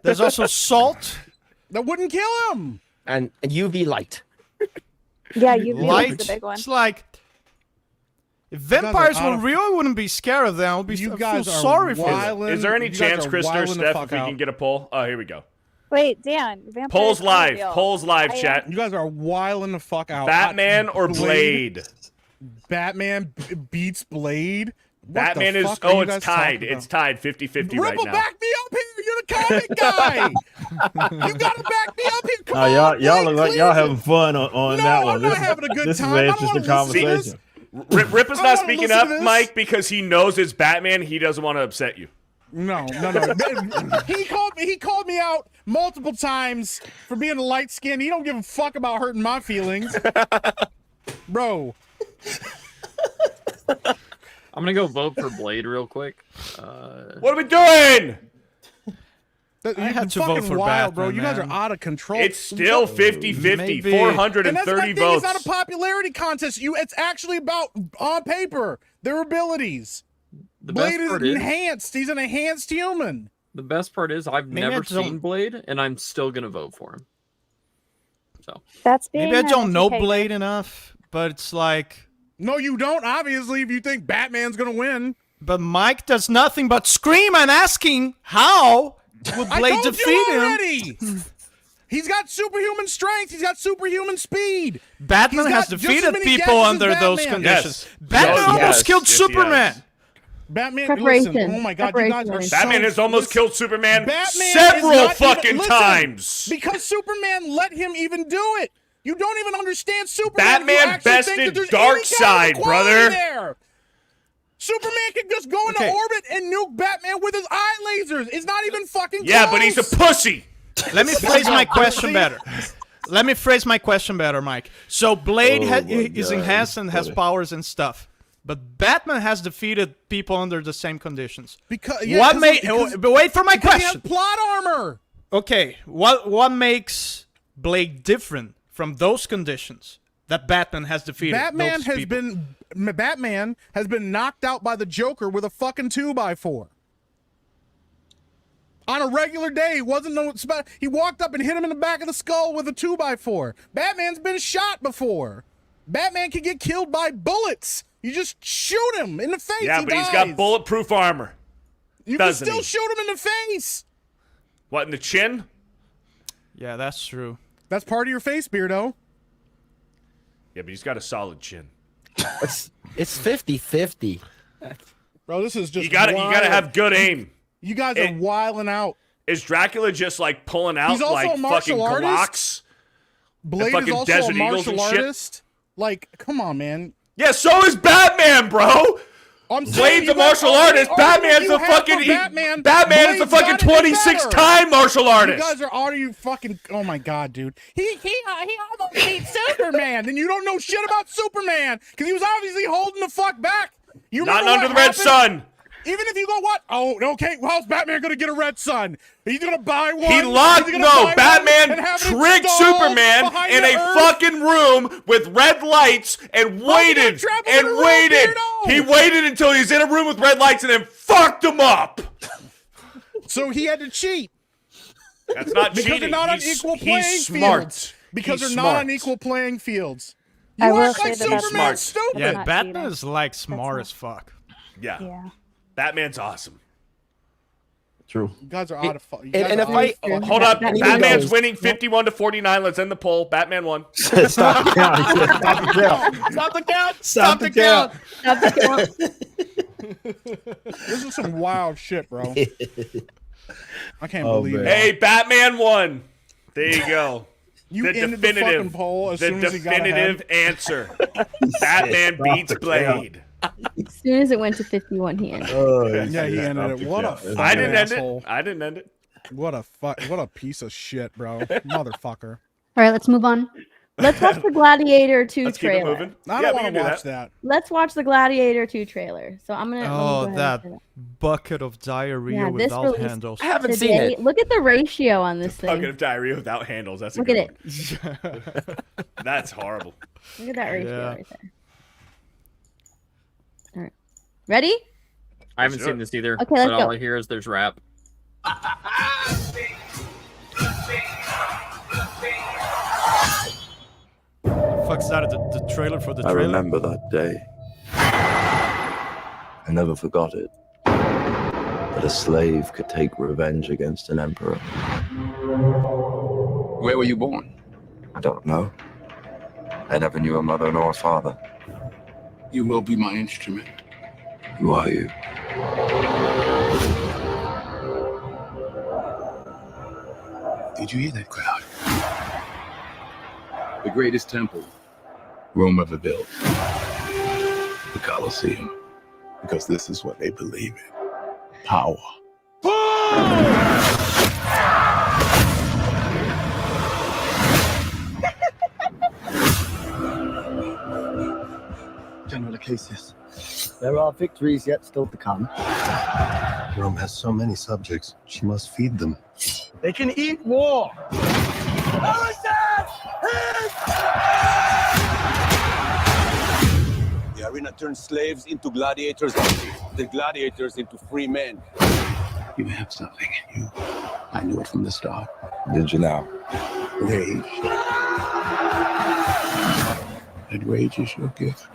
There's also salt, That wouldn't kill him. And UV light. Yeah, UV light. is the big one. It's like if guys are vampires out were of- real, I wouldn't be scared of them. I would be You I guys feel are sorry for them. wild. Is there any You guys chance, are Krister, wilding the Steph, fuck if we out. can get a poll? Oh, here we go. Wait, Dan. Vampires Polls are live. real. Polls live, I, chat. You guys are wilding the fuck out. Batman or Blade? Batman beats Blade. What Batman the is. fuck are Oh, you it's guys tied. talking It's tied 50-50 right Ripple, now. back me up here. You're the comic guy. You gotta back me up here. Come on, y'all Blade, look like clear y'all it. having fun on No, that one. I'm not having a good this time. is I an don't interesting wanna listen to this. conversation. Rip is I not wanna speaking listen up, to this. Mike, because he knows it's Batman. He doesn't want to upset you. No. He called me out multiple times for being light skinned. He don't give a fuck about hurting my feelings. Bro. I'm gonna go vote for Blade real quick. What are we doing? I had to fucking vote for wild, Batman, bro. You guys are man. out of control. It's still 50-50. Maybe- 430 and that's my thing. votes. It's not a popularity contest. It's actually about on paper their abilities. The Blade best is part is enhanced. He's an enhanced human. the best part is I've Maybe never I don't- seen Blade, and I'm still gonna vote for him. So That's being Maybe I don't know educated. Blade enough, but it's like. No, you don't. Obviously, if you think Batman's gonna win, But Mike does nothing but scream and asking how would I Blade told defeat you him. already. He's got superhuman strength. He's got superhuman speed. Batman He's has got just defeated as many people gadgets as under those Batman. conditions. Yes. Batman Yes, almost yes, killed yes, he Superman. has. Batman, Preparation. listen. Oh my God, you guys are Preparation. so. Batman has almost listen, killed Superman Batman several is not fucking even, listen, times. because Superman let him even do it. You don't even understand Superman. if you Batman actually think that bested there's any kind of Darkseid, equality brother. There. Superman can just go into Okay. orbit and nuke Batman with his eye lasers. It's not even fucking close. Yeah, but he's a pussy. Let me phrase my question better. Let me phrase my question better, Mike. So Blade Oh my is God, enhanced and has funny. powers and stuff, but Batman has defeated people under the same conditions. Because But wait for my because he has question. plot armor. Okay, what makes Blade different from those conditions? that Batman has defeated. Batman those has people. been knocked out by the Joker with a fucking 2x4. On a regular day, he walked up and hit him in the back of the skull with a 2x4. Batman's been shot before. Batman can get killed by bullets. You just shoot him in the face. Yeah, but he's got bulletproof armor. You can still shoot him in the face. What, in the chin? Yeah, that's true. That's part of your face, Beardo. Yeah, but he's got a solid chin. It's 50-50. Bro, this is just you gotta have good aim. You guys are wilding out. Is Dracula just like pulling out He's also like a martial fucking artist. Glocks? Blade and is also Desert a Eagles martial and shit? artist. Like, come on, man. Yeah, so is Batman, bro. Blade's a martial artist. Batman's the fucking Batman is the fucking 26-time martial artist. You guys are already fucking. Oh my god, dude. He almost beat Superman, and you don't know shit about Superman because he was obviously holding the fuck back. You Not remember under what the red happened? sun. Even if you go, what? Oh, okay. How's Batman gonna get a red sun? He's gonna buy one. He locked. No, Batman tricked installed Superman behind in the a earth. fucking room with red lights and waited and waited. He waited until he's in a room with red lights and then fucked him up. So he had to cheat. That's not because cheating. they're not on He's- equal he's playing smart. fields. Because He's they're not on smart. equal playing fields. I You will act say like that that's Superman's smart. stupid. Yeah, Not Batman cheating. is like smart as fuck. Yeah. Yeah. Batman's awesome. True. You guys are out of fuck. And if I Hold up. Batman Batman's knows. winning 51-49. Let's end the poll. Batman won. Stop the count. Stop the count. Stop the count. Stop the count. Stop the count. This is some wild shit, bro. I can't Oh, believe man. it. Hey, Batman won. There you go. You the ended the definitive, fucking poll as the soon as he got ahead. definitive answer. Batman Stop beats the Blade. As soon as it went to 51, he ended. Oh, Yeah, he ended it. What a fucking I didn't end asshole. it. I didn't end it. What a piece of shit, bro. Motherfucker. All right, let's move on. Let's watch the Gladiator 2 Let's keep it trailer. moving. I Yeah, don't we want can to do watch that. Let's watch the Gladiator 2 trailer. So I'm gonna. let me go Oh, ahead and that say bucket of diarrhea Yeah, this without released handles. I haven't seen today. it. Look at the ratio on this Bucket thing. of diarrhea without handles. That's a Look good at one. That's horrible. Look at that ratio Yeah. right there. All right, ready? I haven't do seen it. this either. Okay, let's but all go. I hear is there's rap. Fuck's that? The trailer for the I trailer? remember that day. I never forgot it. That a slave could take revenge against an emperor. Where were you born? I don't know. I never knew a mother nor a father. You will be my instrument. Who are you? Did you hear that crowd? The greatest temple Rome ever built. The Colosseum. Because this is what they believe in. Power. General Acacius, there are victories yet still to come. Rome has so many subjects, she must feed them. They can eat war. The arena turns slaves into gladiators, the gladiators into free men. You have something in you. I knew it from the start. Did you now? Rage. That rage is your gift.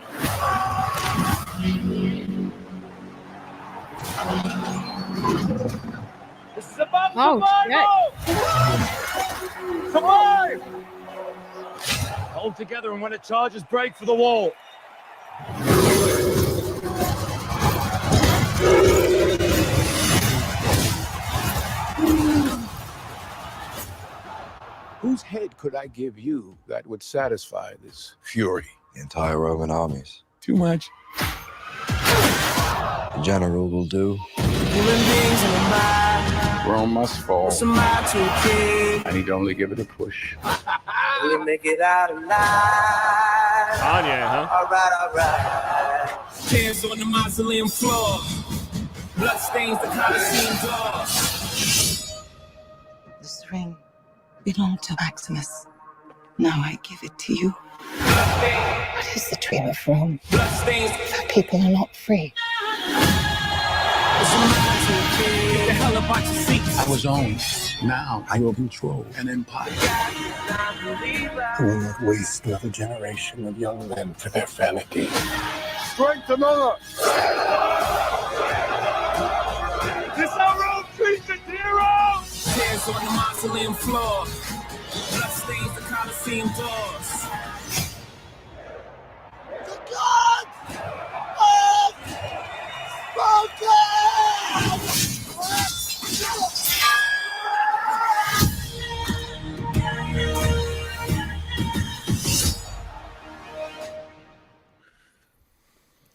This is about Oh, survival! Survive! Hold together, and when it charges, break for the wall. Whose head could I give you that would satisfy this fury? The entire Roman armies. Too much. The general will do. Rome must fall. I need to only give it a push. We'll make it out alive. Kanye, huh? Alright. Hands on the mausoleum floor. Blood stains the Colosseum door. This ring belonged to Maximus. Now I give it to you. What is the dream of Rome? People are not free. I was owned. Now I will control an empire. I will not waste another generation of young men for their vanity. Strength to mother! This how Rome treats its heroes! Tears on the mausoleum floor. Blood stains the Colosseum doors. The gods of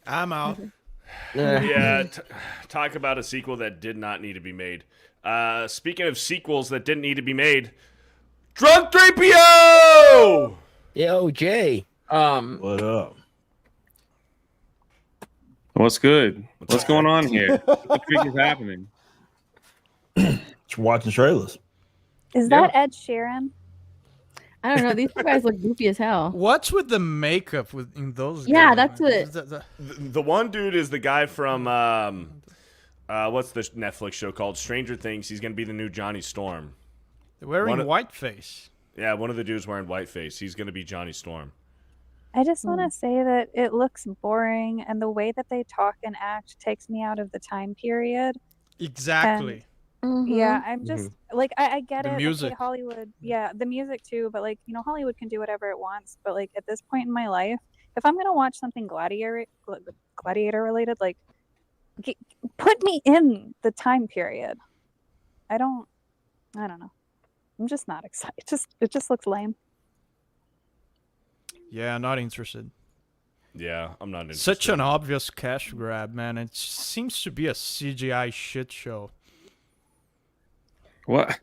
I'm out. Yeah, talk about a sequel that did not need to be made. Speaking of sequels that didn't need to be made, Drunk 3PO! Yo, Jay. What up? What's good? What's going on here? What the freak is happening? Just watching trailers. Is that Ed Sheeran? I don't know. These two guys look goofy as hell. What's with the makeup in those? Yeah, guys? that's it. The one dude is the guy from what's the Netflix show called? Stranger Things. He's gonna be the new Johnny Storm. They're wearing whiteface. Yeah, one of the dudes wearing whiteface. He's gonna be Johnny Storm. I just want to say that it looks boring, and the way that they talk and act takes me out of the time period. Exactly. Yeah, I'm just like I get The it. music. Okay, Hollywood, yeah, the music too. But like Hollywood can do whatever it wants. But like at this point in my life, if I'm gonna watch something gladiator related, like put me in the time period. I don't know. I'm just not excited. It just looks lame. Yeah, not interested. Yeah, I'm not interested. Such an obvious cash grab, man. It seems to be a CGI shit show. What?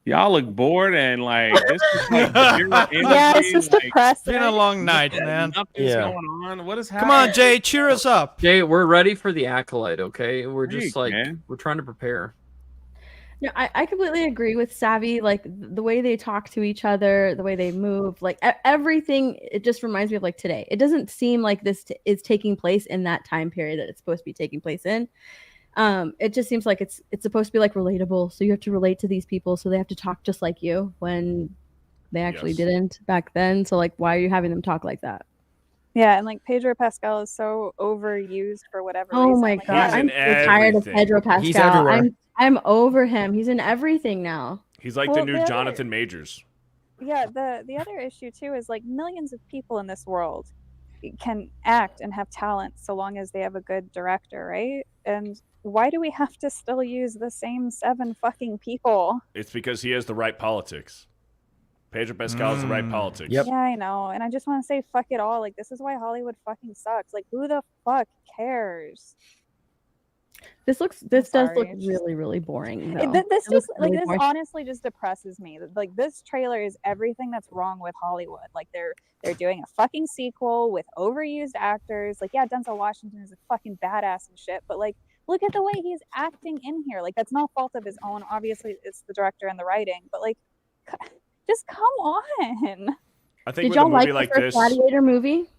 Y'all look bored and like this is like zero Yeah, it's energy, just like, depressing. Been a long night, man. Nothing's Yeah. going on. What is Come happening? on, Jay, cheer us up. Jay, we're ready for the Acolyte, okay? We're just Freak, like man. we're trying to prepare. No, I completely agree with Savvy. Like the way they talk to each other, the way they move, like everything. It just reminds me of like today. It doesn't seem like this is taking place in that time period that it's supposed to be taking place in. It just seems like it's supposed to be like relatable. So you have to relate to these people. So they have to talk just like you when they actually didn't back then. So like, why are you having them talk like that? Yeah, and like Pedro Pascal is so overused for whatever Oh reason. my Like, god, I'm so tired of Pedro Pascal. He's everywhere. I'm over him. He's in everything now. He's like Well, the new the other- Jonathan Majors. Yeah, the other issue too is like millions of people in this world can act and have talent so long as they have a good director, right? And why do we have to still use the same 7 fucking people? It's because he has the right politics. Pedro Pascal has the right politics. Yeah, I know. And I just want to say fuck it all. Like this is why Hollywood fucking sucks. Like who the fuck cares? This does sorry, look it's really, really boring. This though. just It looks like really this boring. honestly just depresses me. Like this trailer is everything that's wrong with Hollywood. Like they're doing a fucking sequel with overused actors. Like yeah, Denzel Washington is a fucking badass and shit, but like look at the way he's acting in here. Like that's no fault of his own. Obviously, it's the director and the writing, but like just come on. I think Did with a y'all movie like like the this, first Gladiator movie?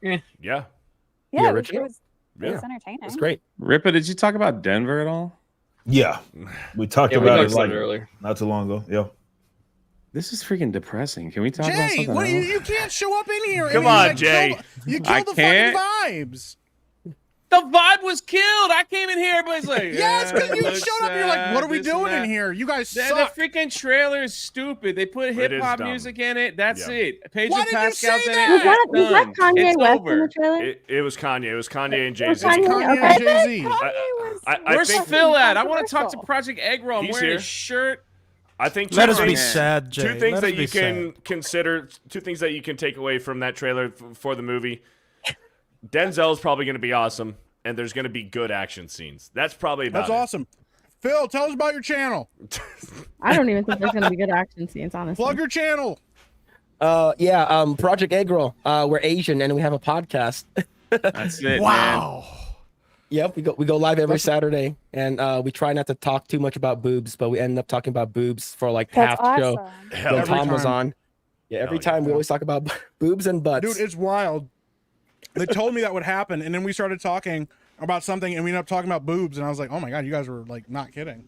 yeah, Yeah, it was entertaining. It's great. Rippa, did you talk about Denver at all? Yeah, we talked Yeah, we about talked it about like it earlier. not too long ago. Yeah. This is freaking depressing. Can we talk about Jay, something what else? you can't show up in here. Come and on, like, Jay. You I killed the can't. fucking vibes. The vibe was killed. I came in here, everybody's like, Yes, because you looks showed up. You're like, what are we this and doing in that. here? You guys The suck. freaking trailer is stupid. They put It hip is hop dumb. music in it. That's Yeah. it. Pedro Why did you Pascal's say in that? it. Was that Done. Kanye It's West over. in the trailer? It was Kanye. It was Kanye and Jay Z. Kanye, Kanye okay. and Jay-Z. I Where's think Phil at? I want to talk to Project Egg Roll. I'm He's wearing here. his shirt. I think Let two us be things- sad, Jay. Two things Let us that be you can sad. consider. Two things that you can take away from that trailer for the movie. Denzel's probably going to be awesome, and there's going to be good action scenes. That's probably about That's it. awesome. Phil, tell us about your channel. I don't even think there's gonna be good action scenes, honestly. Plug your channel. Project Egg Roll. We're Asian and we have a podcast. That's it, Wow. Yep, we go live every Saturday, and we try not to talk too much about boobs, but we end up talking about boobs for like That's half the show awesome. Hell, when Every Tom was time. on. Yeah, every time we always talk about boobs and butts. Dude, it's wild. They told me that would happen, and then we started talking about something, and we ended up talking about boobs, and I was like, oh my god, you guys were like not kidding.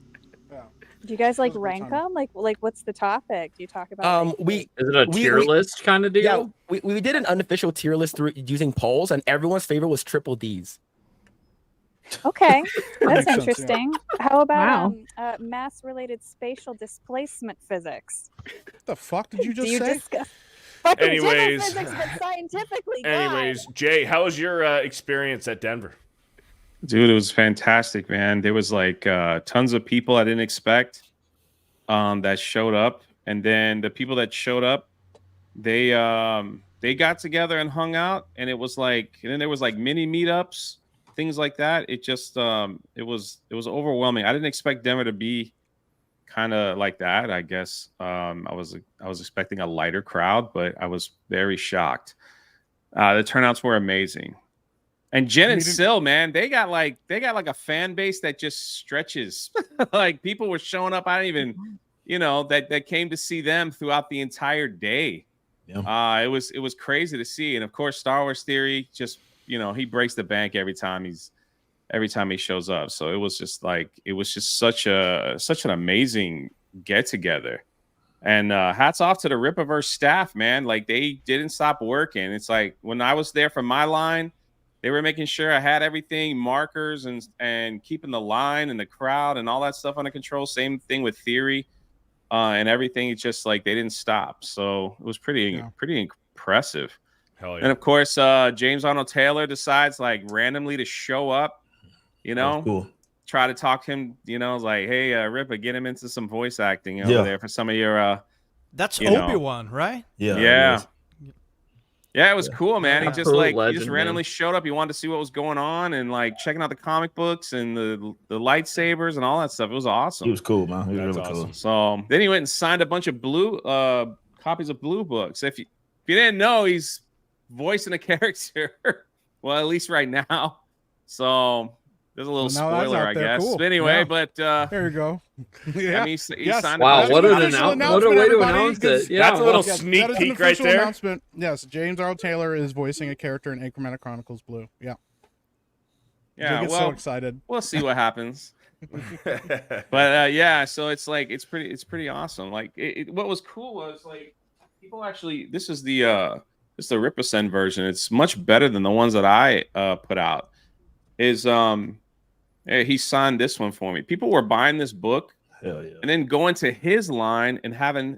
Yeah. Do you guys like rank them? Like what's the topic? Do you talk about? Is it a tier list kind of deal? Yeah, we did an unofficial tier list through using polls, and everyone's favorite was triple D's. Okay, that's Makes sense, yeah. interesting. How about mass-related spatial displacement physics? What the fuck did you just Do you say? discuss fucking Anyways. physics, but scientifically? God. Anyways, Jay, how was your experience at Denver? Dude, it was fantastic, man. There was like tons of people I didn't expect that showed up, and then the people that showed up, they got together and hung out, and it was like, and then there was like mini meetups, things like that. It just it was overwhelming. I didn't expect Denver to be kind of like that. I guess I was expecting a lighter crowd, but I was very shocked. The turnouts were amazing. And Jen and Sil, man, they got like a fan base that just stretches. Like people were showing up. I didn't even, that came to see them throughout the entire day. Yeah. It was crazy to see. And of course, Star Wars Theory just, he breaks the bank every time he shows up. So it was just such an amazing get together. And hats off to the Rippaverse staff, man. Like they didn't stop working. It's like when I was there for my line, they were making sure I had everything, markers and keeping the line and the crowd and all that stuff under control. Same thing with Theory and everything. It's just like they didn't stop. So it was pretty impressive. Hell yeah. And of course, James Arnold Taylor decides like randomly to show up, cool. Try to talk him, like, hey, Rippa, get him into some voice acting over there for some of your That's Obi-Wan, right? Yeah. Yeah, it was cool, man. He just Legend, randomly man. showed up. He wanted to see what was going on and like checking out the comic books and the lightsabers and all that stuff. It was awesome. He was cool, man. He was That's really awesome. cool. So then he went and signed a bunch of blue copies of blue books. If you didn't know, he's voicing a character. Well, at least right now. So there's a little spoiler, I guess. Cool. But anyway, Yeah. but there you go. Yeah. I mean, he signed wow, a what bunch an of- what a way to announce it. Yeah, That's a little Yes, sneak that is an peek right official there. announcement. Yes, James Earl Taylor is voicing a character in Achromatic Chronicles Blue. Yeah. Yeah, You'll get so excited. We'll see what happens. But yeah, so it's like it's pretty awesome. Like what was cool was like people actually this is the Ripasend version. It's much better than the ones that I put out. He signed this one for me. People were buying this book. Hell yeah. And then going to his line and having,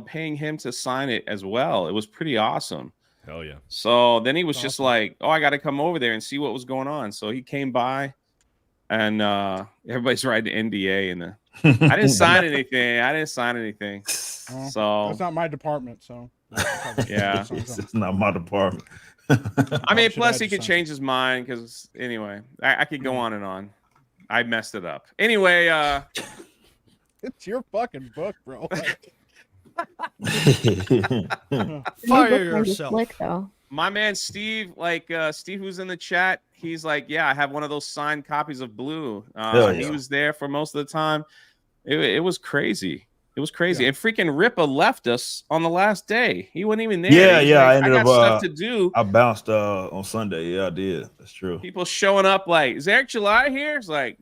paying him to sign it as well. It was pretty awesome. Hell yeah. So then he was just like, oh, I got to come over there and see what was going on. So he came by and everybody's writing NDA. And I didn't sign anything. Well, So that's not my department. So yeah. It's not my department. I mean, should plus add he could something. change his mind because anyway, I could go on and on. I messed it up. Anyway, it's your fucking book, bro. Fire yourself. Slick, though. my man Steve, Steve who's in the chat, he's like, yeah, I have one of those signed copies of Blue. He was there for most of the time. It was crazy. It was crazy. Yeah. And freaking Rippa left us on the last day. He wasn't even there. Yeah. Like, I ended got up stuff to do. I bounced on Sunday. Yeah, I did. That's true. People showing up like, is Eric July here? It's like,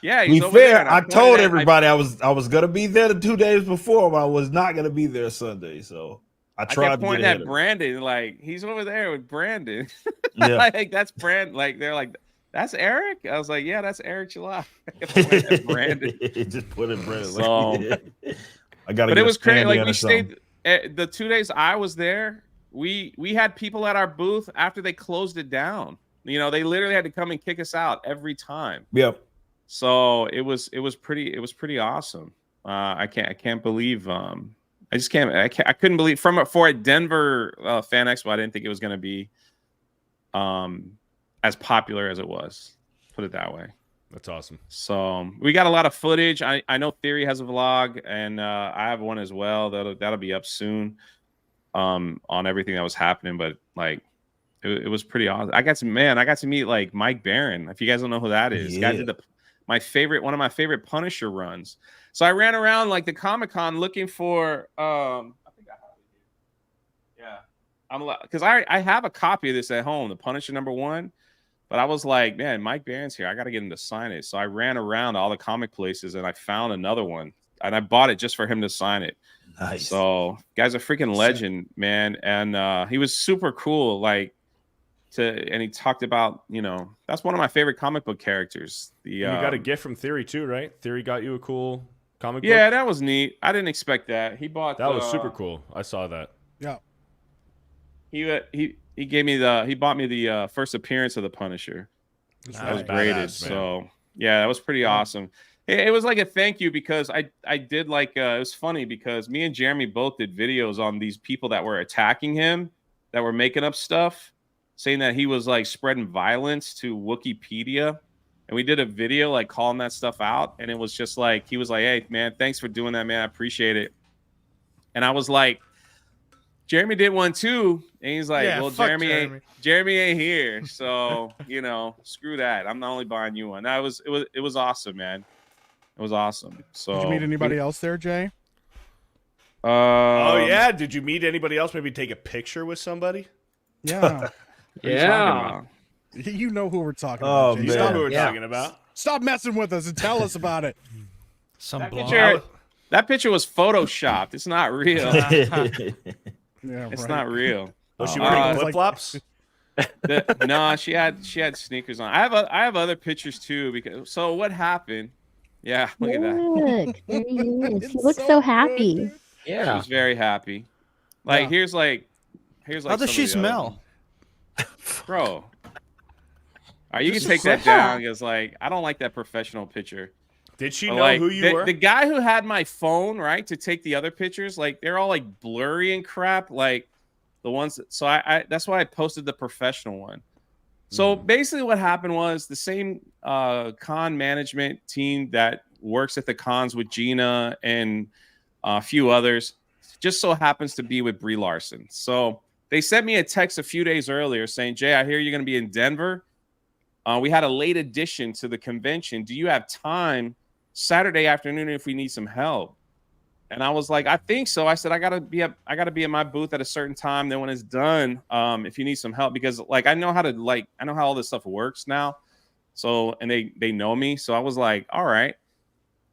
yeah, To he's be over there. fair, And I pointed told at- everybody I was gonna be there the 2 days before, but I was not gonna be there Sunday. So I I tried kept to pointing get ahead at of it. Brandon, like he's over there with Brandon. Yeah. Like that's Brand. Like they're like, that's Eric. I was like, yeah, that's Eric July. I kept pointing at Brandon. Just put it Brandon. So, I gotta. But get it a was crazy. stand Like in we or something. stayed the 2 days I was there. We had people at our booth after they closed it down. You know, they literally had to come and kick us out every time. Yep. So it was pretty awesome. I can't believe I couldn't believe for a Denver Fan Expo. I didn't think it was going to be as popular as it was. Put it that way. That's awesome. So we got a lot of footage. I know Theory has a vlog, and I have one as well. That'll be up soon on everything that was happening. But like, it was pretty awesome. I got to meet like Mike Barron. If you guys don't know who that is, guy did one of my favorite Punisher runs. So I ran around like the Comic-Con looking for I think I have it here. I'm like, because I have a copy of this at home, The Punisher #1. But I was like, man, Mike Barron's here. I got to get him to sign it. So I ran around all the comic places and I found another one. And I bought it just for him to sign it. Nice. So, guy's a freaking legend, man. And he was super cool. Like, and he talked about, that's one of my favorite comic book characters. You got a gift from Theory too, right? Theory got you a cool comic book. Yeah, that was neat. I didn't expect that. He bought that was super cool. I saw that. Yeah. He gave me he bought me the first appearance of the Punisher. That was graded. So yeah, that was pretty awesome. It was like a thank you because I did like it was funny because me and Jeremy both did videos on these people that were attacking him, that were making up stuff, saying that he was like spreading violence to Wikipedia. And we did a video like calling that stuff out. And it was just like, he was like, hey man, thanks for doing that, man. I appreciate it. And I was like, Jeremy did one too. And he's like, well, Jeremy ain't here. So, screw that. I'm not only buying you one. It was awesome, man. It was awesome. So did you meet anybody else there, Jay? Oh yeah. Did you meet anybody else? Maybe take a picture with somebody? Yeah. Yeah. You know who we're talking about. You know who we're talking about. Stop messing with us and tell us about it. That picture was photoshopped. It's not real. It's not real. Was she wearing flip flops? No, she had sneakers on. I have other pictures too. So what happened? Yeah, look at that. Look, there he is. He looks so happy. Yeah, she was very happy. Like here's like How does she smell? Bro. All right, you can Just take that smell. down because like I don't like that professional picture. Did she But, know like, who you were? The guy who had my phone, right, to take the other pictures, like they're all like blurry and crap, like the ones. So I that's why I posted the professional one. So basically, what happened was the same con management team that works at the cons with Gina and a few others just so happens to be with Brie Larson. So they sent me a text a few days earlier saying, Jay, I hear you're going to be in Denver. We had a late addition to the convention. Do you have time Saturday afternoon if we need some help? And I was like, I think so. I said, I gotta be at my booth at a certain time. Then when it's done, if you need some help, because like I know how all this stuff works now. So and they know me. So I was like, all right.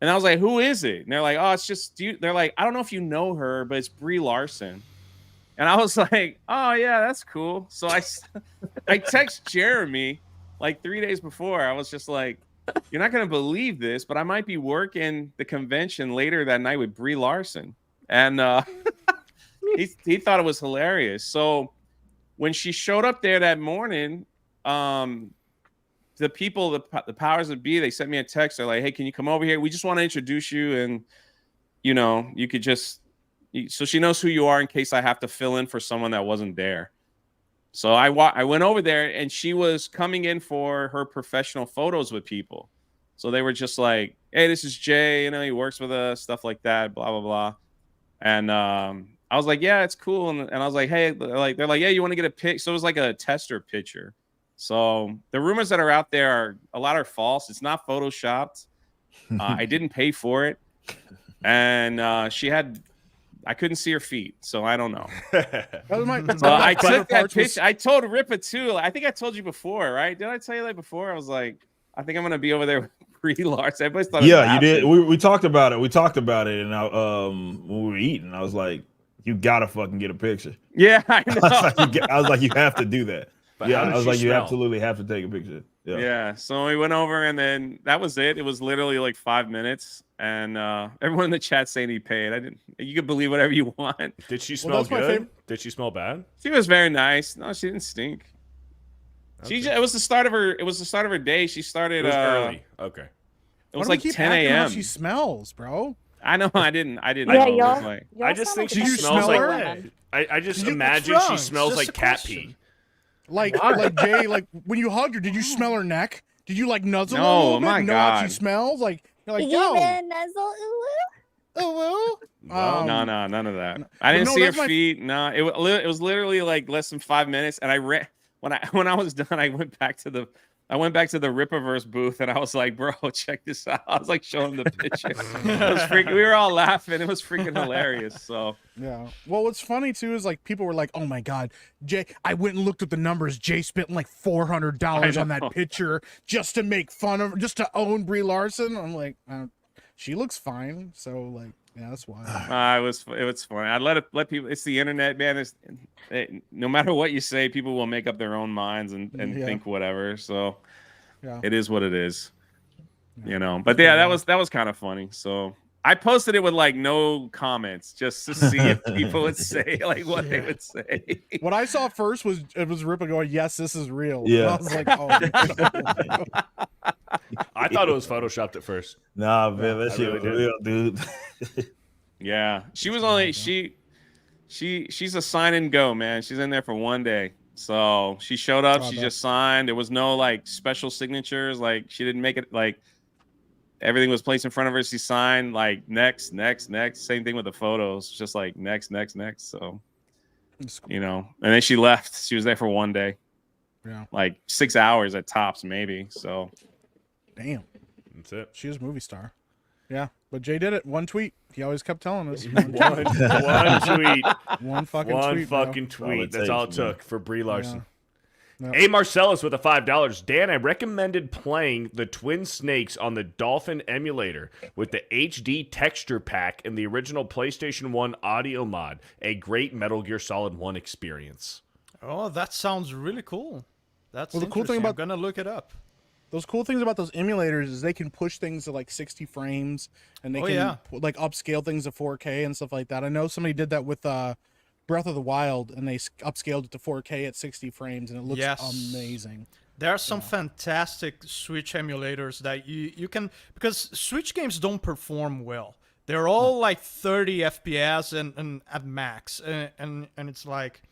And I was like, who is it? And they're like, oh, it's just you. They're like, I don't know if you know her, but it's Brie Larson. And I was like, oh yeah, that's cool. So I text Jeremy like 3 days before. I was just like, you're not going to believe this, but I might be working the convention later that night with Brie Larson. And he thought it was hilarious. So when she showed up there that morning, the people, the powers that be, they sent me a text. They're like, hey, can you come over here? We just want to introduce you. And, you could just, so she knows who you are in case I have to fill in for someone that wasn't there. So I went over there and she was coming in for her professional photos with people. So they were just like, hey, this is Jay, he works with us, stuff like that, blah, blah, blah. And I was like, yeah, it's cool. And I was like, hey, they're like, yeah, you want to get a pic? So it was like a tester picture. So the rumors that are out there a lot are false. It's not photoshopped. I didn't pay for it. And I couldn't see her feet, so I don't know. I took that picture. I told Ripa too. I think I told you before, right? Did I tell you that before? I was like, I think I'm gonna be over there with Brie Larson. Everybody's thought. Yeah, you did. We talked about it. We talked about it, and when we were eating, I was like, you gotta fucking get a picture. Yeah, I know. I was like, you have to do that. But yeah, I was like, you absolutely have to take a picture. Yeah. So we went over, and then that was it. It was literally like 5 minutes. And everyone in the chat saying he paid. You could believe whatever you want. Did she smell good? Did she smell bad? She was very nice. No, she didn't stink. Okay. It was the start of her day. She started it was early. Okay. It was like 10 a.m. She smells, bro. I know. I didn't. Yeah, know. I just think she smells like. I just imagine she smells like cat pee. Like Jay, like when you hugged her, did you smell her neck? Did you like nuzzle her a No, little bit? my You know how God. she smells? Like you're like, Did yo. you even nuzzle? No, none of that. I didn't see her feet. No, it was literally like less than 5 minutes. And I ran when I was done. I went back to I went back to the Rippaverse booth and I was like, bro, check this out. I was like showing him the picture. It was freaking, we were all laughing. It was freaking hilarious. So yeah. Well, what's funny too is like people were like, "Oh my god, Jay!" I went and looked at the numbers. Jay spent like $400 on that picture just to make fun of, just to own Brie Larson. I'm like, she looks fine. So like, yeah, that's why. it was funny. I let people. It's the internet, man. No matter what you say, people will make up their own minds and think whatever. So it is what it is, you know. But yeah, that was kind of funny. So I posted it with like no comments just to see if people would say like what they would say. What I saw first was Rippa going, "Yes, this is real." Yeah. And I was like, "Oh." I thought it was photoshopped at first. Nah, man, that shit was real, dude. Yeah, she was only she's a sign and go, man. She's in there for one day. So she showed up, she just signed. There was no like special signatures. Like she didn't make it like everything was placed in front of her. She signed like next. Same thing with the photos, just like next. So you know, and then she left. She was there for one day. Yeah. Like 6 hours at tops, maybe. So damn. That's it. She was a movie star. Yeah. But Jay did it. One tweet. He always kept telling us. One tweet. One fucking tweet. tweet. That's all it took for Brie Larson. Yeah. A. Marcellus with a $5. Dan, I recommended playing the Twin Snakes on the Dolphin emulator with the HD texture pack and the original PlayStation 1 audio mod. A great Metal Gear Solid 1 experience. Oh, that sounds really cool. That's Well, the cool thing interesting. about- I'm gonna look it up. Those cool things about those emulators is they can push things to like 60 frames and they can like upscale things to 4K and stuff like that. I know somebody did that with Breath of the Wild and they upscaled it to 4K at 60 frames and it looks amazing. There are some fantastic Switch emulators that you can, because Switch games don't perform well. They're all like 30 FPS and at max, and it's like,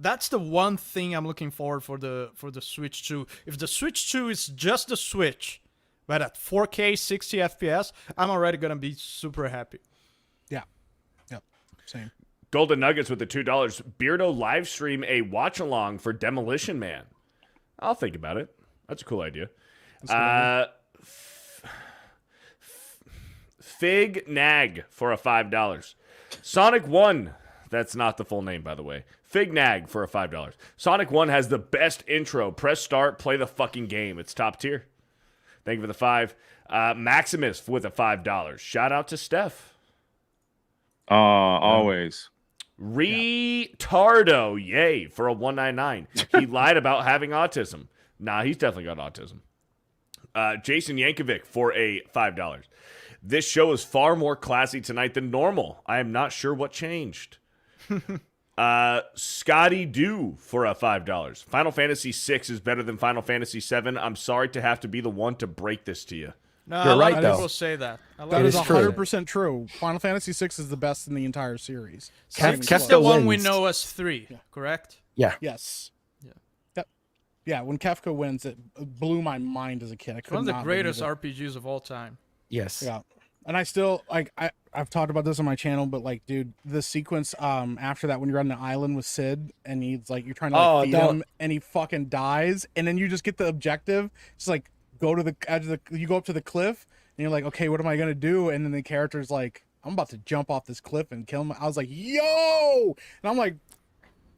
that's the one thing I'm looking forward for the Switch 2. If the Switch 2 is just the Switch, but at 4K 60 FPS, I'm already gonna be super happy. Yeah. Yep. Same. Golden Nuggets with the $2. Beardo live stream a watch along for Demolition Man. I'll think about it. That's a cool idea. Fig Nag for a $5. Sonic 1. That's not the full name, by the way. Fig Nag for a $5. Sonic 1 has the best intro. Press start, play the fucking game. It's top tier. Thank you for the 5. Maximus with a $5. Shout out to Steph. Always. Retardo, yay, for a $1.99. He lied about having autism. Nah, he's definitely got autism. Jason Yankovic for a $5. This show is far more classy tonight than normal. I am not sure what changed. Scotty Dew for a $5. Final Fantasy VI is better than Final Fantasy VII. I'm sorry to have to be the one to break this to you. No, You're a lot right, of though. people say that. That is 100% true. Final Fantasy VI is the best in the entire series. Six is the one we know as 3, correct? Yeah. Yes. Yep. Yeah, when Kefka wins, it blew my mind as a kid. I could One of the not greatest believe it. RPGs of all time. Yes. Yeah. And I still like I've talked about this on my channel, but like, dude, the sequence after that when you're on the island with Sid and he's like you're trying to like, feed him and he fucking dies, and then you just get the objective, just like go to the edge of you go up to the cliff and you're like, okay, what am I gonna do? And then the character's like, I'm about to jump off this cliff and kill him. I was like, yo! And I'm like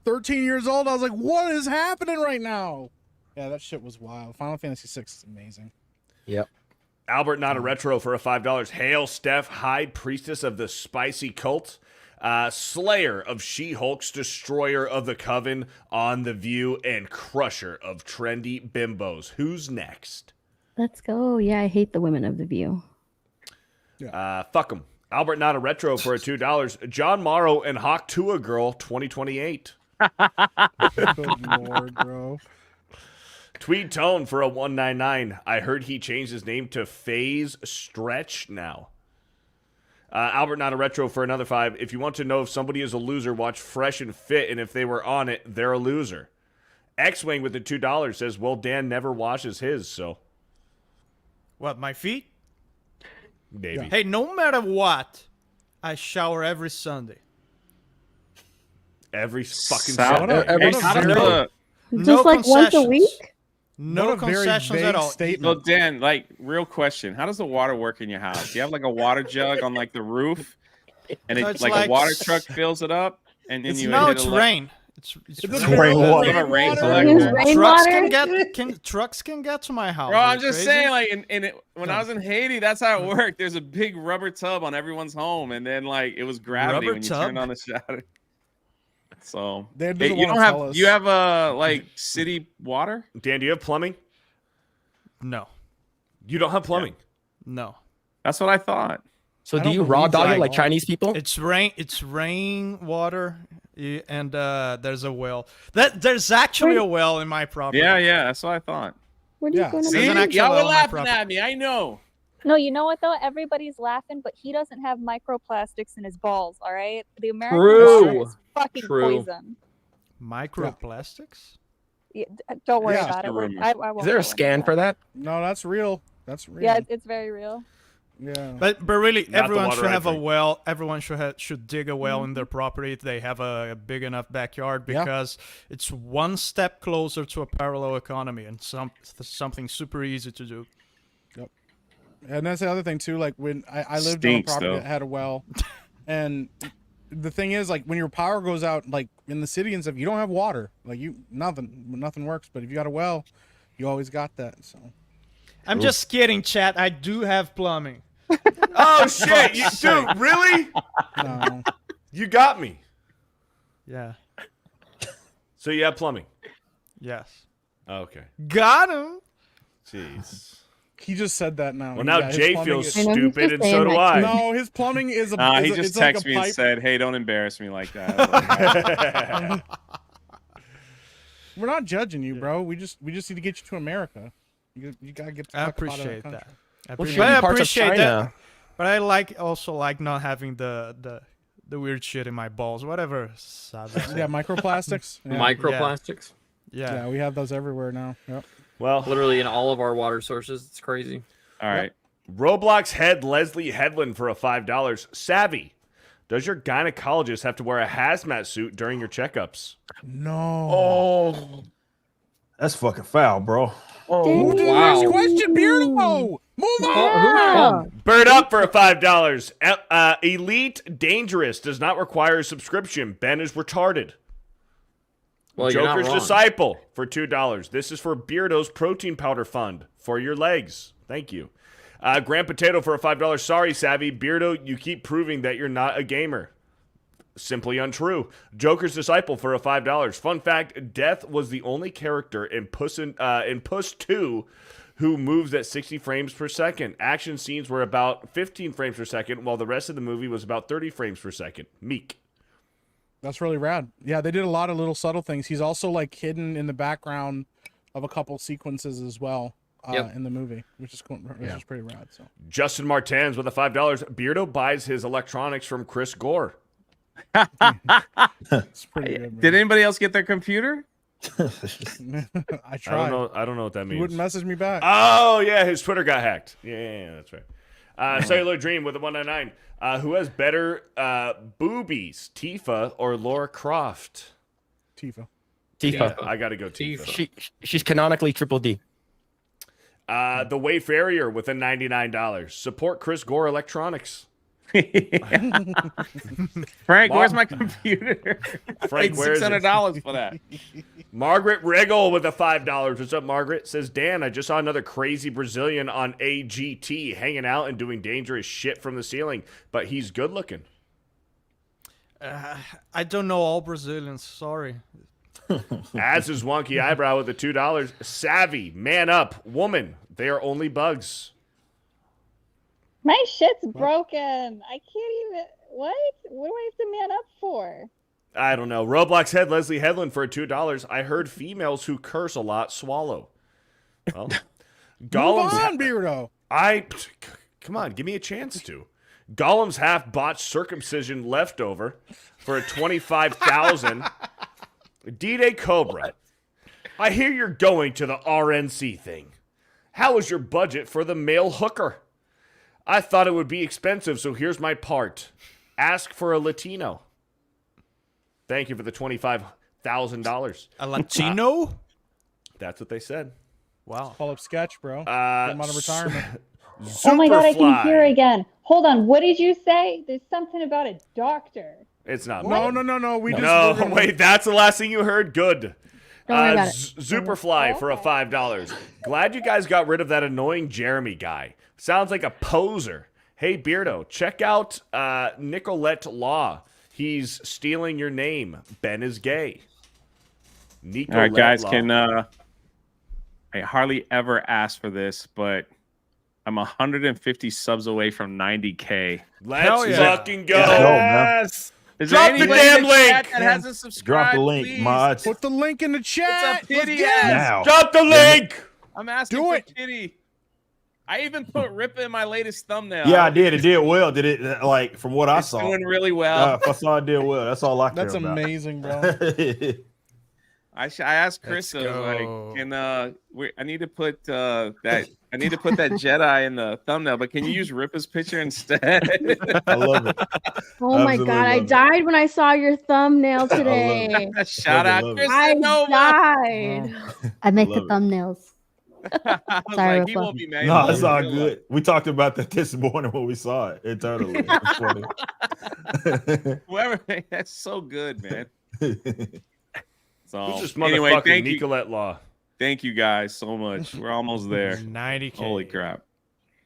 13 years old. I was like, what is happening right now? Yeah, that shit was wild. Final Fantasy VI is amazing. Yep. Albert, not a retro for a $5. Hail Steph, High Priestess of the Spicy Cult, Slayer of She-Hulk's Destroyer of the Coven on The View, and Crusher of Trendy Bimbos. Who's next? Let's go. Yeah, I hate the women of the View. Fuck them. Albert, not a retro for a $2. John Morrow and Hawk Tua Girl 2028. Good lord, bro. Tweed Tone for a $1.99. I heard he changed his name to Phase Stretch now. Albert, not a retro for another $5. If you want to know if somebody is a loser, watch Fresh and Fit, and if they were on it, they're a loser. X-Wing with the $2 says, well, Dan never washes his, so. What, my feet? Maybe. Hey, no matter what, I shower every Sunday. Every fucking Sunday. Sunday. Every Saturday. No Just like once a concessions. week? No What a very concessions vague at all. statement. So Dan, like, real question: how does the water work in your house? Do you have like a water jug on like the roof, and No, it it's like like a water truck fills it up, and then you no, hit it's a rain. It's rainwater. You have a rain collector. Trucks can get to my house. Bro, Are I'm you just crazy? saying, like, when I was in Haiti, that's how it worked. There's a big rubber tub on everyone's home, and then like it was gravity Rubber when you tub? turned on the shower. So Dan hey, doesn't you wanna don't tell have us. you have like city water? Dan, do you have plumbing? No. You don't have plumbing? No. That's what I thought. So I do don't you raw believe dog that. it like Chinese people? It's rain water, and there's a well. There's actually a well in my property. Yeah, that's what I thought. Where do you Yeah, go? there's an actual Y'all were well on my laughing property. at me. I know. No, you know what though? Everybody's laughing, but he doesn't have microplastics in his balls. All right, the American True. water is fucking True. poison. Microplastics? Yeah, don't worry Yeah. about it. Just a I rumor. won't Is there go a into scan for that? No, that's real. That's real. Yeah, it's very real. Yeah. But really, Not the everyone water should I have a drink. well. Everyone should dig a well in their property if they have a big enough backyard, Yeah. because it's one step closer to a parallel economy and something super easy to do. And that's the other thing too. Like when I lived Stinks, on a property though. that had a well, and the thing is, like when your power goes out, like in the city and stuff, you don't have water. Like nothing works. But if you got a well, you always got that. So I'm just kidding, chat. I do have plumbing. Oh shit, dude, really? no. You got me. Yeah. So you have plumbing? Yes. Okay. Got him. Jeez. He just said that now. Well, now Yeah, his Jay plumbing feels is- I know, he's stupid, just and so saying do that I. No, his plumbing is a. He is a- just it's like texted a me and pipe. said, "Hey, don't embarrass me like that." I was like, We're not judging you, bro. We just need to get you to America. You gotta get. The I fuck up out of appreciate country. that. I Well, appreciate, shitty I parts of appreciate that. China. But I also like not having the weird shit in my balls. Whatever. Yeah, microplastics. Yeah. Microplastics. Yeah. Yeah, we have those everywhere now. Yep. Well, Literally in all of our water sources. It's crazy. all right. Roblox head Leslie Headland for a $5. Savvy. Does your gynecologist have to wear a hazmat suit during your checkups? No. Oh, that's fucking foul, bro. Move to the next question, Beardo. Move on. Bird up for a $5. Elite Dangerous does not require a subscription. Ben is retarded. Well, you're not Joker's wrong. Disciple for $2. This is for Beardo's protein powder fund for your legs. Thank you. Grand Potato for a $5. Sorry, Savvy. Beardo, you keep proving that you're not a gamer. Simply untrue. Joker's Disciple for a $5. Fun fact, Death was the only character in Puss 2 who moves at 60 frames per second. Action scenes were about 15 frames per second, while the rest of the movie was about 30 frames per second. Meek. That's really rad. Yeah, they did a lot of little subtle things. He's also like hidden in the background of a couple sequences as well in the movie, which is pretty rad. So Justin Martins with a $5. Beardo buys his electronics from Chris Gore. it's pretty good. Did anybody else get their computer? I tried. I don't know what that He means. wouldn't message me back. Oh yeah, his Twitter got hacked. Yeah, that's right. Cellular Dream with a 199. Who has better boobies, Tifa or Laura Croft? Tifa. Tifa. I gotta go Tifa. She's canonically triple D. The Wayfarier with a $99. Support Chris Gore Electronics. Frank, where's my computer? Frank, Paid where is it? $600 for that. Margaret Riggle with a $5. What's up, Margaret? Says, Dan, I just saw another crazy Brazilian on AGT hanging out and doing dangerous shit from the ceiling, but he's good looking. I don't know all Brazilians. Sorry. As is Wonky Eyebrow with the $2. Savvy, man up, woman. They are only bugs. My shit's broken. I can't even. What? What do I have to man up for? I don't know. Roblox head Leslie Headland for $2. I heard females who curse a lot swallow. Well, Move on, Beardo. Come on, give me a chance to. Gollum's half botched circumcision leftover for a $25,000. D-Day Cobra. I hear you're going to the RNC thing. How is your budget for the male hooker? I thought it would be expensive, so here's my part. Ask for a Latino. Thank you for the $25,000. A Latino? That's what they said. Wow. Call up Sketch, bro. Get him out of retirement. Oh my god, I can Superfly. hear again. Hold on, what did you say? There's something about a doctor. It's not. No, me. no. We just No, we're gonna- wait, that's the last thing you heard. Good. Don't worry about it. Superfly for a $5. Glad you guys got rid of that annoying Jeremy guy. Sounds like a poser. Hey, Beardo, check out Nicolette Law. He's stealing your name. Ben is gay. Nicolette All right, guys, Law. can I hardly ever ask for this, but I'm 150 subs away from 90K. Let's fucking go. Yes. Is there Drop the anybody damn in the chat link. that hasn't subscribed? Drop the link, please? mods. Put the link in the chat. It's a pity Let's get it. ass. Drop the link. I'm asking Do for it. Kitty. I even put Rippa in my latest thumbnail. Yeah, I did. It did well. Did it like from what I It's saw? doing really well. If I saw it did well. That's all I care That's about. amazing, bro. I asked Chris, I was like, can I need to put that Jedi in the thumbnail, but can you use Rippa's picture instead? I love it. Oh my Absolutely god, I love it. died when I saw your thumbnail today. Shout out Chris I Nova. died. I make the Love it. thumbnails. I was Sorry, like, he Rippa. won't be mad. No, it's all good. We talked about that this morning when we saw it internally. It's funny. Whoever, that's so good, man. So Who's this anyway, motherfucker, thank you. Nicolette Law? Thank you guys so much. We're almost there. 90K. Holy crap.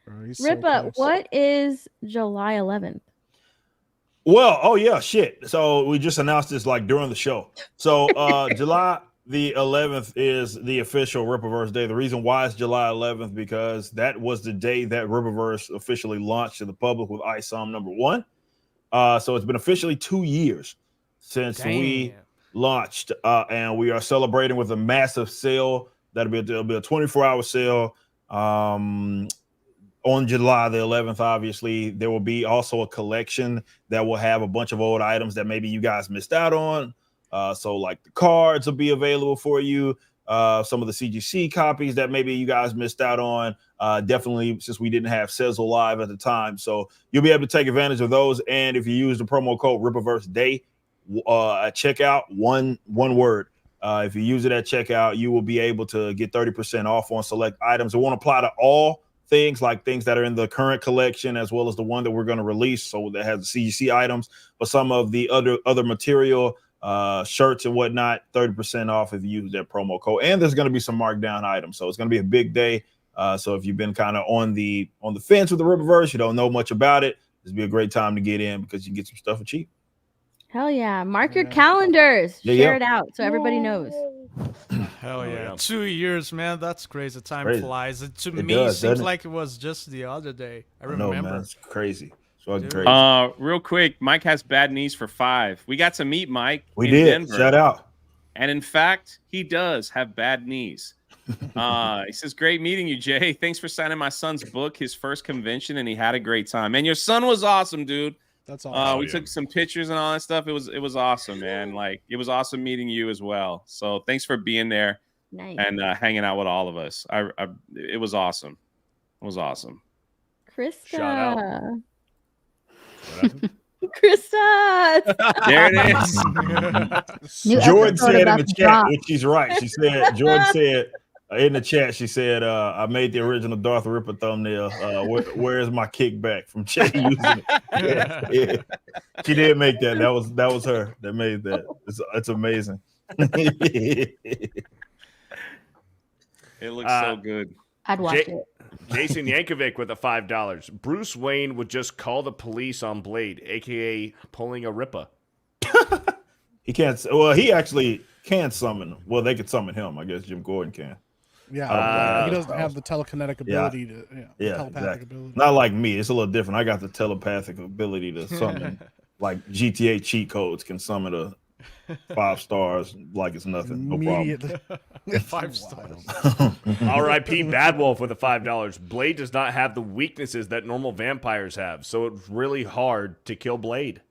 Rippa, what is July 11th? Well, oh yeah, shit. So we just announced this like during the show. So July the 11th is the official Rippaverse Day. The reason why it's July 11th because that was the day that Rippaverse officially launched to the public with ISOM #1. So it's been officially 2 years since we launched, and we are celebrating with a massive sale. It'll be a 24-hour sale. On July the 11th, obviously, there will be also a collection that will have a bunch of old items that maybe you guys missed out on. So like the cards will be available for you. Some of the CGC copies that maybe you guys missed out on. Definitely, since we didn't have Sizzle live at the time. So you'll be able to take advantage of those. And if you use the promo code Rippaverse Day at checkout, one word. If you use it at checkout, you will be able to get 30% off on select items. It won't apply to all things, like things that are in the current collection as well as the one that we're going to release, so that has the CGC items, but some of the other material, shirts and whatnot, 30% off if you use that promo code. And there's going to be some markdown items, so it's going to be a big day. So if you've been kind of on the fence with the Rippaverse, you don't know much about it, this will be a great time to get in because you can get some stuff for cheap. Hell yeah. Mark your calendars. Yeah, Share yeah. it out so everybody knows. Hell yeah. 2 years, man. That's crazy. Time Crazy. flies. To It me, does, seems doesn't it? like it was just the other day. I No, remember. man, it's crazy. It's fucking Dude. crazy. Real quick, Mike has bad knees for 5. We got to meet Mike. We in did. Denver. Shout out. And in fact, he does have bad knees. He says, great meeting you, Jay. Thanks for signing my son's book, his first convention, and he had a great time. Man, your son was awesome, dude. That's awesome. We took some pictures and all that stuff. It was awesome, man. Like, it was awesome meeting you as well. So thanks for being there Nice. and hanging out with all of us. It was awesome. It was awesome. Krista. Shout Krista. There it is. New Jordan episode said in about the to chat, drop. which she's right. She said, Jordan said in the chat, she said, I made the original Darth Ripper thumbnail. Where's my kickback from Jay using it? Yeah. She did make that. That was her that made that. It's amazing. It looks so good. I'd watch it. Jason Yankovic with a $5. Bruce Wayne would just call the police on Blade, aka pulling a Rippa. He can't. Well, he actually can summon them. Well, they could summon him. I guess Jim Gordon can. Yeah, he doesn't have the telekinetic ability to. Yeah, telepathic exactly. ability. Not like me. It's a little different. I got the telepathic ability to summon, like GTA cheat codes can summon a 5 stars like it's nothing. No problem. 5 stars. R.I.P. Bad Wolf with a $5. Blade does not have the weaknesses that normal vampires have, so it's really hard to kill Blade.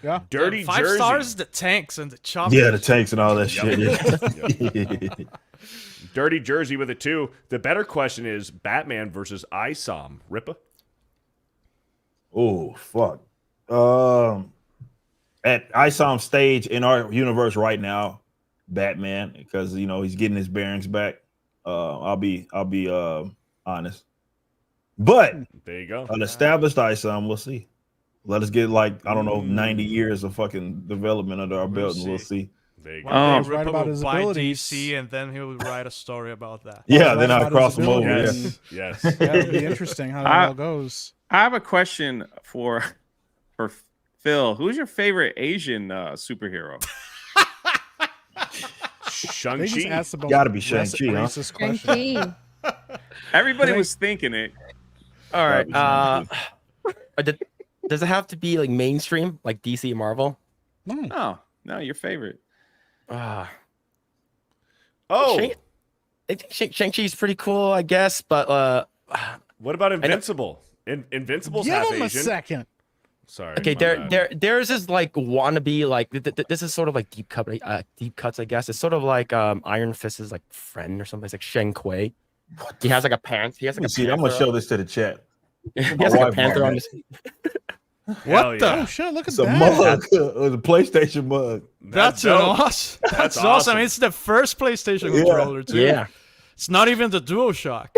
Yeah. Dirty 5 Jersey. stars, the tanks and the choppers. Yeah, the tanks and all that shit. Yep. Dirty Jersey with a 2. The better question is Batman versus ISOM. Rippa? Oh, fuck. At ISOM stage in our universe right now, Batman, because, he's getting his bearings back. I'll be honest. But there you go. An established ISOM, we'll see. Let us get like, I don't know, 90 years of fucking development under our belt, and we'll see. There you One day right Ripple about will his buy abilities. DC, and then he'll write a story about that. Yeah, then I'll cross him over. Yes. Yes. Yeah, it'll be interesting how that all goes. I have a question for Phil. Who's your favorite Asian superhero? They just asked the most Gotta be Shang-Chi, huh? racist question. Everybody was thinking it. All right. Does it have to be like mainstream, like DC and Marvel? No, your favorite. Oh, Oh, I think Shang-Chi's pretty cool, I guess. But what about Invincible? Invincible's Give half him a Asian. second. Sorry. okay, my bad. there's this like wannabe like this is sort of like deep cuts, I guess. It's sort of like Iron Fist's like friend or something. It's like Shen Kui. He has like a pants. He has like a. See, I'm gonna show this to the chat. He has like a panther on his. What the? Oh shit! Look at It's a that. mug, a PlayStation mug. That's dope. awesome. That's awesome. awesome. It's the first PlayStation controller too. Yeah. It's not even the DualShock.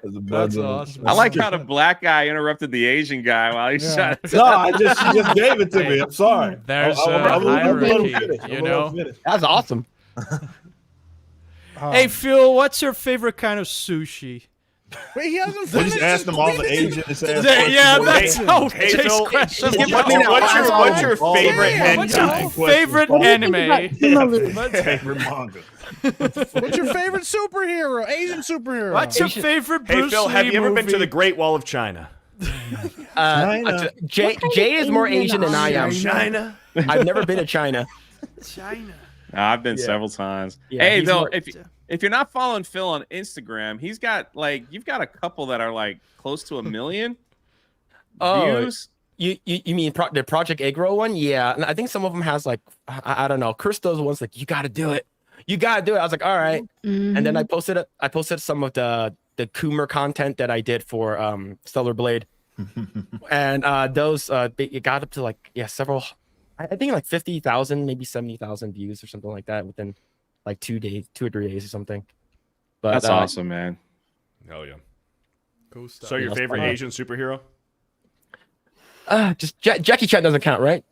That's awesome. I like how the black guy interrupted the Asian guy while he's trying to. No, she just gave it to me. I'm sorry. There's I'm a hierarchy, finish. you know. That's awesome. Hey Phil, what's your favorite kind of sushi? Wait, he hasn't We finished. just asked them all the Asian. Yeah, that's how Hey, Jay's Phil, question. what's your favorite What's your hentai? favorite anime? Favorite manga. What's your favorite superhero? Asian superhero. What's your favorite Hey Bruce Phil, have Lee you ever been to movie? the Great Wall of China? Jay is more Asian than I am. China. I've never been to China. China. I've been several times. Yeah, Hey, he's Phil, more- if you're not following Phil on Instagram, he's got like you've got a couple that are like close to 1 million views. You mean the Project Agro one? Yeah, and I think some of them has like I don't know. Christo's one's like you got to do it. You got to do it. I was like, all right. And then I posted some of the Coomer content that I did for Stellar Blade, and those it got up to like several. I think like 50,000, maybe 70,000 views or something like that within like 2 or 3 days or something. But That's awesome, man. Hell yeah. Cool stuff. So your that's favorite fun. Asian superhero? Just Jackie Chan doesn't count, right?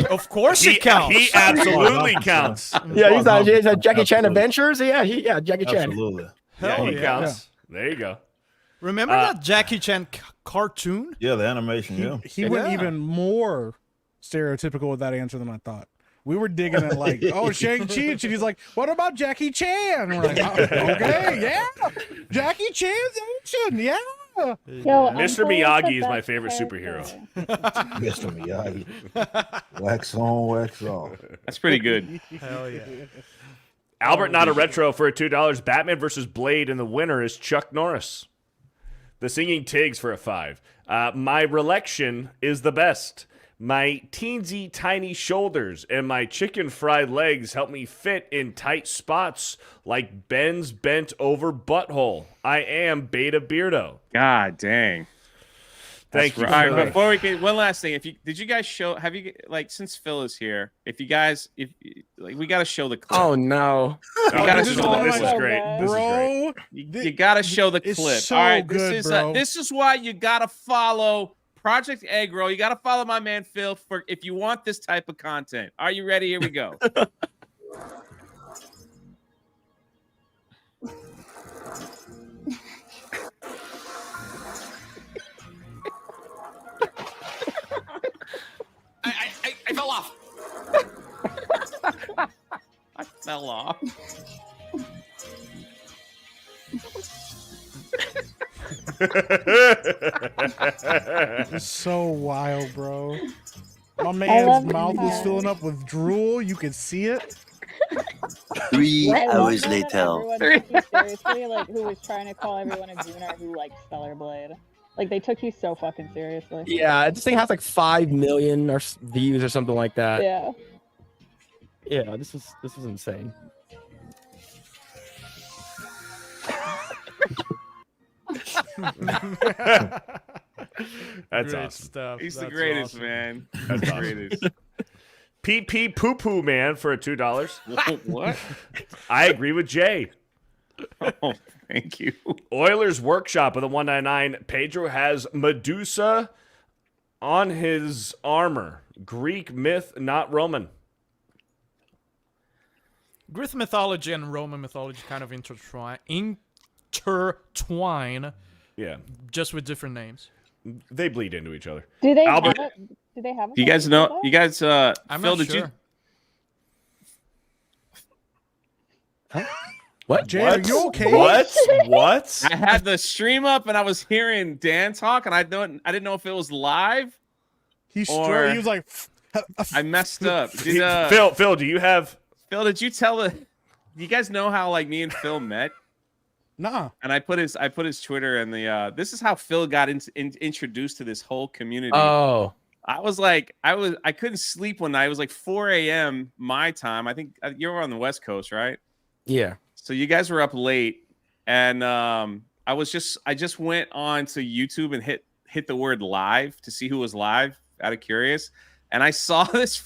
Of course it counts. He absolutely counts. Yeah, he's not Jackie Chan Adventures. Yeah, Jackie Chan. Absolutely. Hell He yeah. counts. There you go. Remember that Jackie Chan cartoon? Yeah, the animation. Yeah. He went Yeah. even more stereotypical with that answer than I thought. We were digging at like, oh, Shang-Chi, and he's like, what about Jackie Chan? And we're like, oh, okay, yeah, Jackie Chan's action, yeah. Yo, Mr. Uncle is the Miyagi is my best favorite character. superhero. Mr. Miyagi. Wax on, wax off. That's pretty good. Hell yeah. Albert, not a retro for $2. Batman versus Blade, and the winner is Chuck Norris. The Singing Tigs for a 5. My Relection is the best. My teensy tiny shoulders and my chicken fried legs help me fit in tight spots like Ben's bent over butthole. I am Beta Beardo. God dang. Thank you. All right, before we get one last thing, did you guys show? Have you like since Phil is here? If we got to show the clip. Oh no! You gotta show this is great. This is Bro, great. You got to show the It's clip. so All right, good, bro. this is why you got to follow Project Agro. You got to follow my man Phil for if you want this type of content. Are you ready? Here we go. I fell off. I fell off. It's so wild, bro. My love man's it. mouth was filling up with drool. You could see it. 3 I love hours it when later. everyone took you seriously, like who was trying to call everyone a gooner who likes Stellar Blade. Like they took you so fucking seriously. Yeah, this thing has like 5 million or views or something like that. Yeah. Yeah, this was insane. That's Great awesome. stuff. He's the That's greatest, awesome. man. That's the awesome. greatest. PP Poo Poo Man for a $2. What? I agree with Jay. Oh, thank you. Oilers Workshop with a 199. Pedro has Medusa on his armor. Greek myth, not Roman. Greek mythology and Roman mythology kind of intertwine. Yeah. Just with different names. They bleed into each other. Do they Albert, have it? Do they have? You guys know? You guys, I'm Phil, not did you? sure. What? Jay, are you okay? What? I had the stream up and I was hearing Dan talk, and I didn't know if it was live. He was like, I messed up. Did, Phil, do you have? Phil, did you tell the? Do you guys know how like me and Phil met? Nah. And I put his Twitter and the this is how Phil got introduced to this whole community. Oh. I couldn't sleep one night. It was like 4 a.m. my time. I think you were on the West Coast, right? Yeah. So you guys were up late, and I just went on to YouTube and hit the word live to see who was live out of curious, and I saw this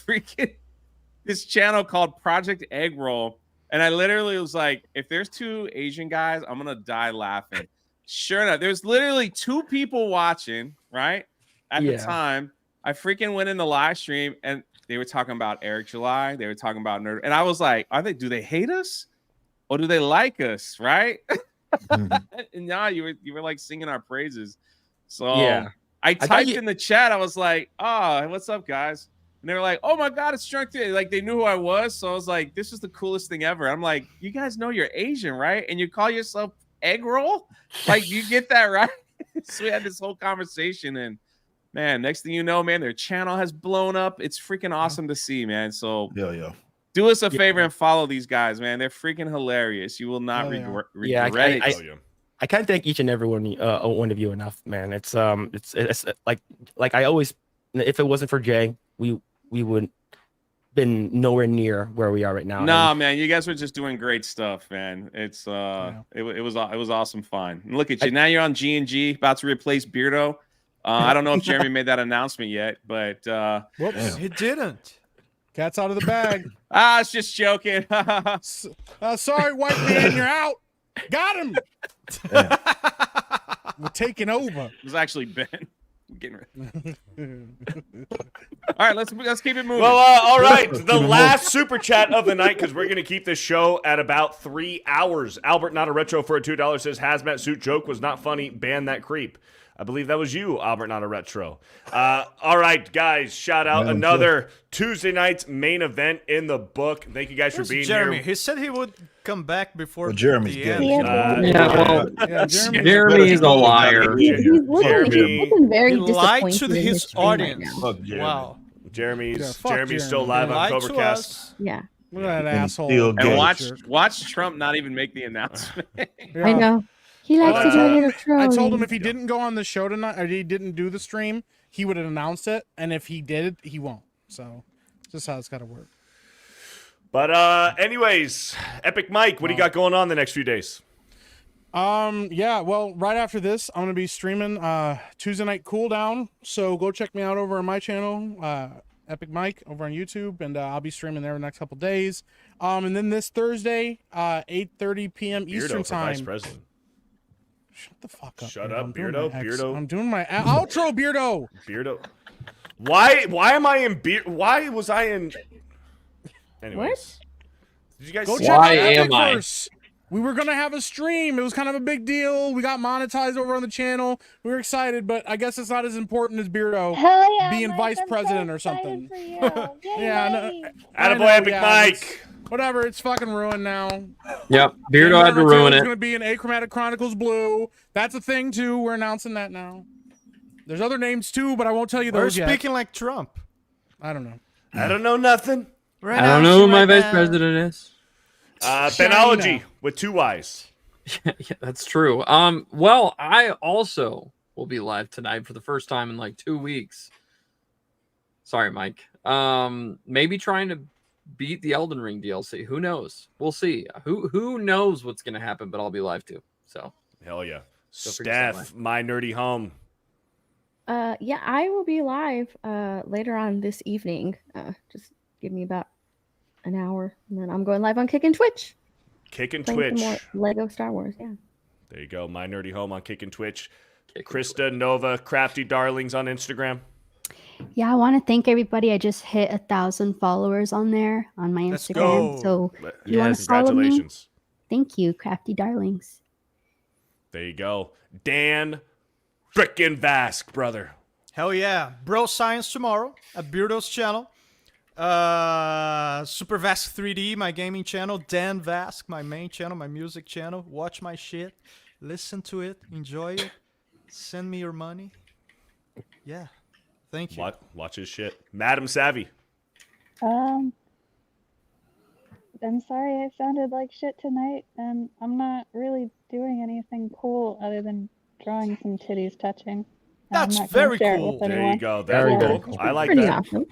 channel called Project Egg Roll, and I literally was like, if there's two Asian guys, I'm gonna die laughing. Sure enough, there's literally two people watching, right? At the time, I freaking went in the live stream and they were talking about Eric July, they were talking about Nerd, and I was like, do they hate us? Or do they like us, right? And now you were like singing our praises. So I typed in the chat. I was like, "Oh, what's up, guys?" And they were like, "Oh my God, it's Drunk Day." Like they knew who I was. So I was like, "This is the coolest thing ever." I'm like, "You guys know you're Asian, right? And you call yourself Egg Roll? Like you get that right?" So we had this whole conversation, and man, next thing you know, man, their channel has blown up. It's freaking awesome to see, man. So yeah. Do us a favor and follow these guys, man. They're freaking hilarious. You will not regret it. I can't thank each and every one of you enough, man. It's like I always, if it wasn't for Jay, we wouldn't been nowhere near where we are right now. Nah, man, you guys were just doing great stuff, man. It's it was awesome fun. And look at you. Now you're on G&G, about to replace Beardo. I don't know if Jeremy made that announcement yet, but whoops, he didn't. Cat's out of the bag. I was just joking. Sorry, white man, you're out. Got him. We're taking over. It was actually Ben. Getting rid. All right, let's keep it moving. Well, all right. The last super chat of the night, because we're going to keep this show at about 3 hours. Albert, not a retro, for a $2 says hazmat suit joke was not funny. Ban that creep. I believe that was you, Albert, not a retro. All right, guys, shout out another Tuesday night's main event in the book. Thank you guys for being Jeremy? here. He said he would come back before Jeremy's the good. end. Jeremy is a liar. He's looking very He lied disappointed to in his stream right audience. now. Wow. Jeremy's Jeremy. still live He on lied to Cobracast. us. Yeah. Look at that And asshole. still And gay. watch Trump not even make the announcement. Yeah. I know. He likes to do a little I trolling. told him if he didn't go on the show tonight, or he didn't do the stream, he would have announced it. And if he did, he won't. So, just how it's got to work. But anyways, Epic Mike, what do you got going on the next few days? Yeah, well, right after this, I'm gonna be streaming Tuesday Night Cooldown. So go check me out over on my channel, Epic Mike, over on YouTube, and I'll be streaming there the next couple days. And then this Thursday, 8:30 p.m. Eastern Beardo for time. Vice President. Shut the fuck up. Shut man. up, I'm doing Beardo. my ex- Beardo. I'm doing my outro, Beardo. Beardo. Why am I in beer? Why was I in? Anyways. Did you guys Go see check Why out am I? Epicverse. We were gonna have a stream. It was kind of a big deal. We got monetized over on the channel. We were excited, but I guess it's not as important as Beardo Hell yeah, being Mike, vice I'm so president or excited something. for you. Yay, Yeah, Mike. I know, Attaboy, Epic Mike. it's- Whatever, it's fucking ruined now. Yep, Beardo had to ruin It's it. gonna be in Achromatic Chronicles Blue. That's a thing too. We're announcing that now. There's other names too, but I won't tell you We're those yet. speaking like Trump. I don't know. I don't know nothing. I don't know who my vice president is. Benology with 2 Y's. Yeah, that's true. Well, I also will be live tonight for the first time in like 2 weeks. Sorry, Mike. Maybe trying to beat the Elden Ring DLC. Who knows? We'll see. Who knows what's gonna happen? But I'll be live too. So Hell yeah. Go figure something Steph, my nerdy home. Yeah, I will be live later on this evening. Just give me about an hour, and then I'm going live on Kick and Twitch. Kick and Playing Twitch. some more Lego Star Wars. Yeah. There you go. My Nerdy Home on Kick and Twitch. Krista, Nova, Crafty Darlings on Instagram. Yeah, I want to thank everybody. I just hit 1,000 followers on there on my Let's Instagram. go. So Yes, if you want to follow me, congratulations. thank you, Crafty Darlings. There you go. Dan frickin' Vask, brother. Hell yeah. Bro Science tomorrow at Beardo's channel. Super Vask 3D, my gaming channel. Dan Vask, my main channel, my music channel. Watch my shit. Listen to it. Enjoy it. Send me your money. Yeah. Thank you. Watch his shit. Madam Savvy. I'm sorry I sounded like shit tonight, and I'm not really doing anything cool other than drawing some titties touching. That's I'm not gonna very share it cool. with There anyone. you go. Very cool. I like Pretty that. awesome.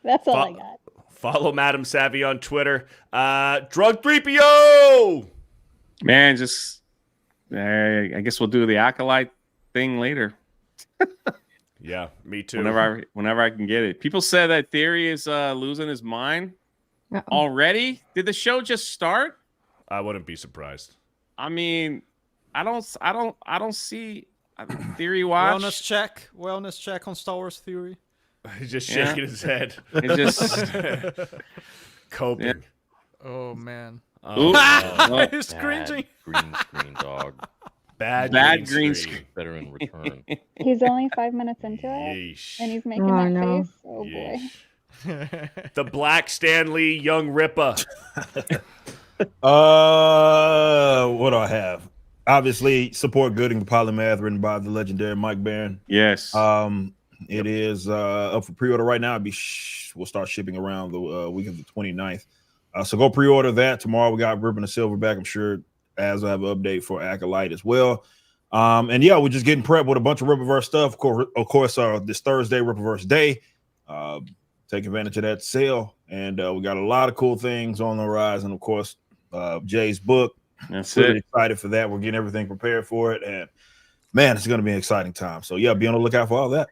That's all I got. Follow Madam Savvy on Twitter. Drug 3PO! Man, just I guess we'll do the acolyte thing later. Yeah, me too. Whenever I can get it. People said that Theory is losing his mind already. Did the show just start? I wouldn't be surprised. I mean, I don't see Theory watch. Wellness check on Star Wars Theory. He's just shaking his head. It just coping. Yeah. Oh man. Oh, He's cringing. Green screen dog. Bad green screen. Better in return. He's only 5 minutes into it, and he's making Oh, that no. face. Oh boy. The Black Stanley Young Ripper. What do I have? Obviously, Support Good and Polymath, written by the legendary Mike Barron. Yes. It is up for pre-order right now. We'll start shipping around the week of the 29th. So go pre-order that. Tomorrow we got Ripping the Silverback. I'm sure as I have an update for Acolyte as well. And yeah, we're just getting prepped with a bunch of Rippaverse stuff. Of course, this Thursday, Rippaverse Day. Take advantage of that sale. And we got a lot of cool things on the horizon. Of course, Jay's book. That's really it. excited for that. We're getting everything prepared for it. And man, it's going to be an exciting time. So yeah, be on the lookout for all that.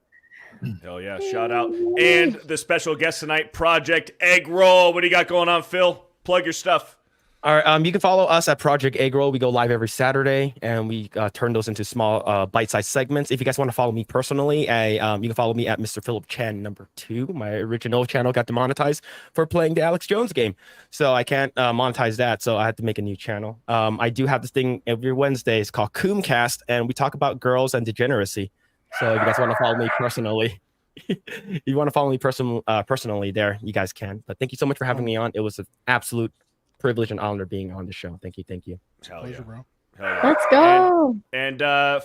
Hell yeah, shout out. And the special guest tonight, Project Egg Roll. What do you got going on, Phil? Plug your stuff. All right, you can follow us at Project Egg Roll. We go live every Saturday, and we turn those into small bite-sized segments. If you guys want to follow me personally, you can follow me at Mr. Philip Chen #2. My original channel got demonetized for playing the Alex Jones game, so I can't monetize that, so I had to make a new channel. I do have this thing every Wednesday. It's called Coomcast, and we talk about girls and degeneracy. So if you guys want to follow me personally, personally there, you guys can. But thank you so much for having me on. It was an absolute privilege and honor being on the show. Thank you. Hell Pleasure, bro. Hell yeah. Let's go. And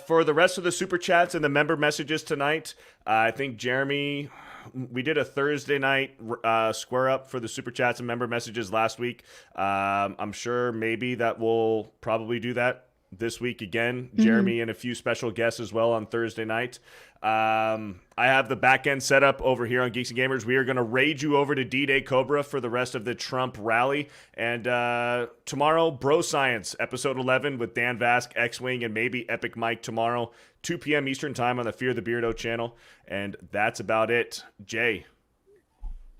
for the rest of the super chats and the member messages tonight, I think Jeremy, we did a Thursday night square up for the super chats and member messages last week. I'm sure maybe that we'll probably do that this week again. Jeremy and a few special guests as well on Thursday night. I have the back end set up over here on Geeks and Gamers. We are going to raid you over to D-Day Cobra for the rest of the Trump rally. And tomorrow, Bro Science, episode 11 with Dan Vask, X-Wing, and maybe Epic Mike tomorrow, 2 p.m. Eastern time on the Fear the Beardo channel. And that's about it. Jay,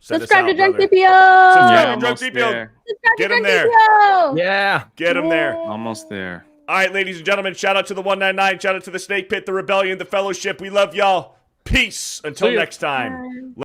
send us Subscribe out, to Drunk brother. DPO. Subscribe to Drunk DPO. Subscribe Get to him Drunk there. DPO. Yeah. Get him there. Almost there. All right, ladies and gentlemen, shout out to the 199, shout out to the Snake Pit, the Rebellion, the Fellowship. We love y'all. Peace. Until See ya. next time.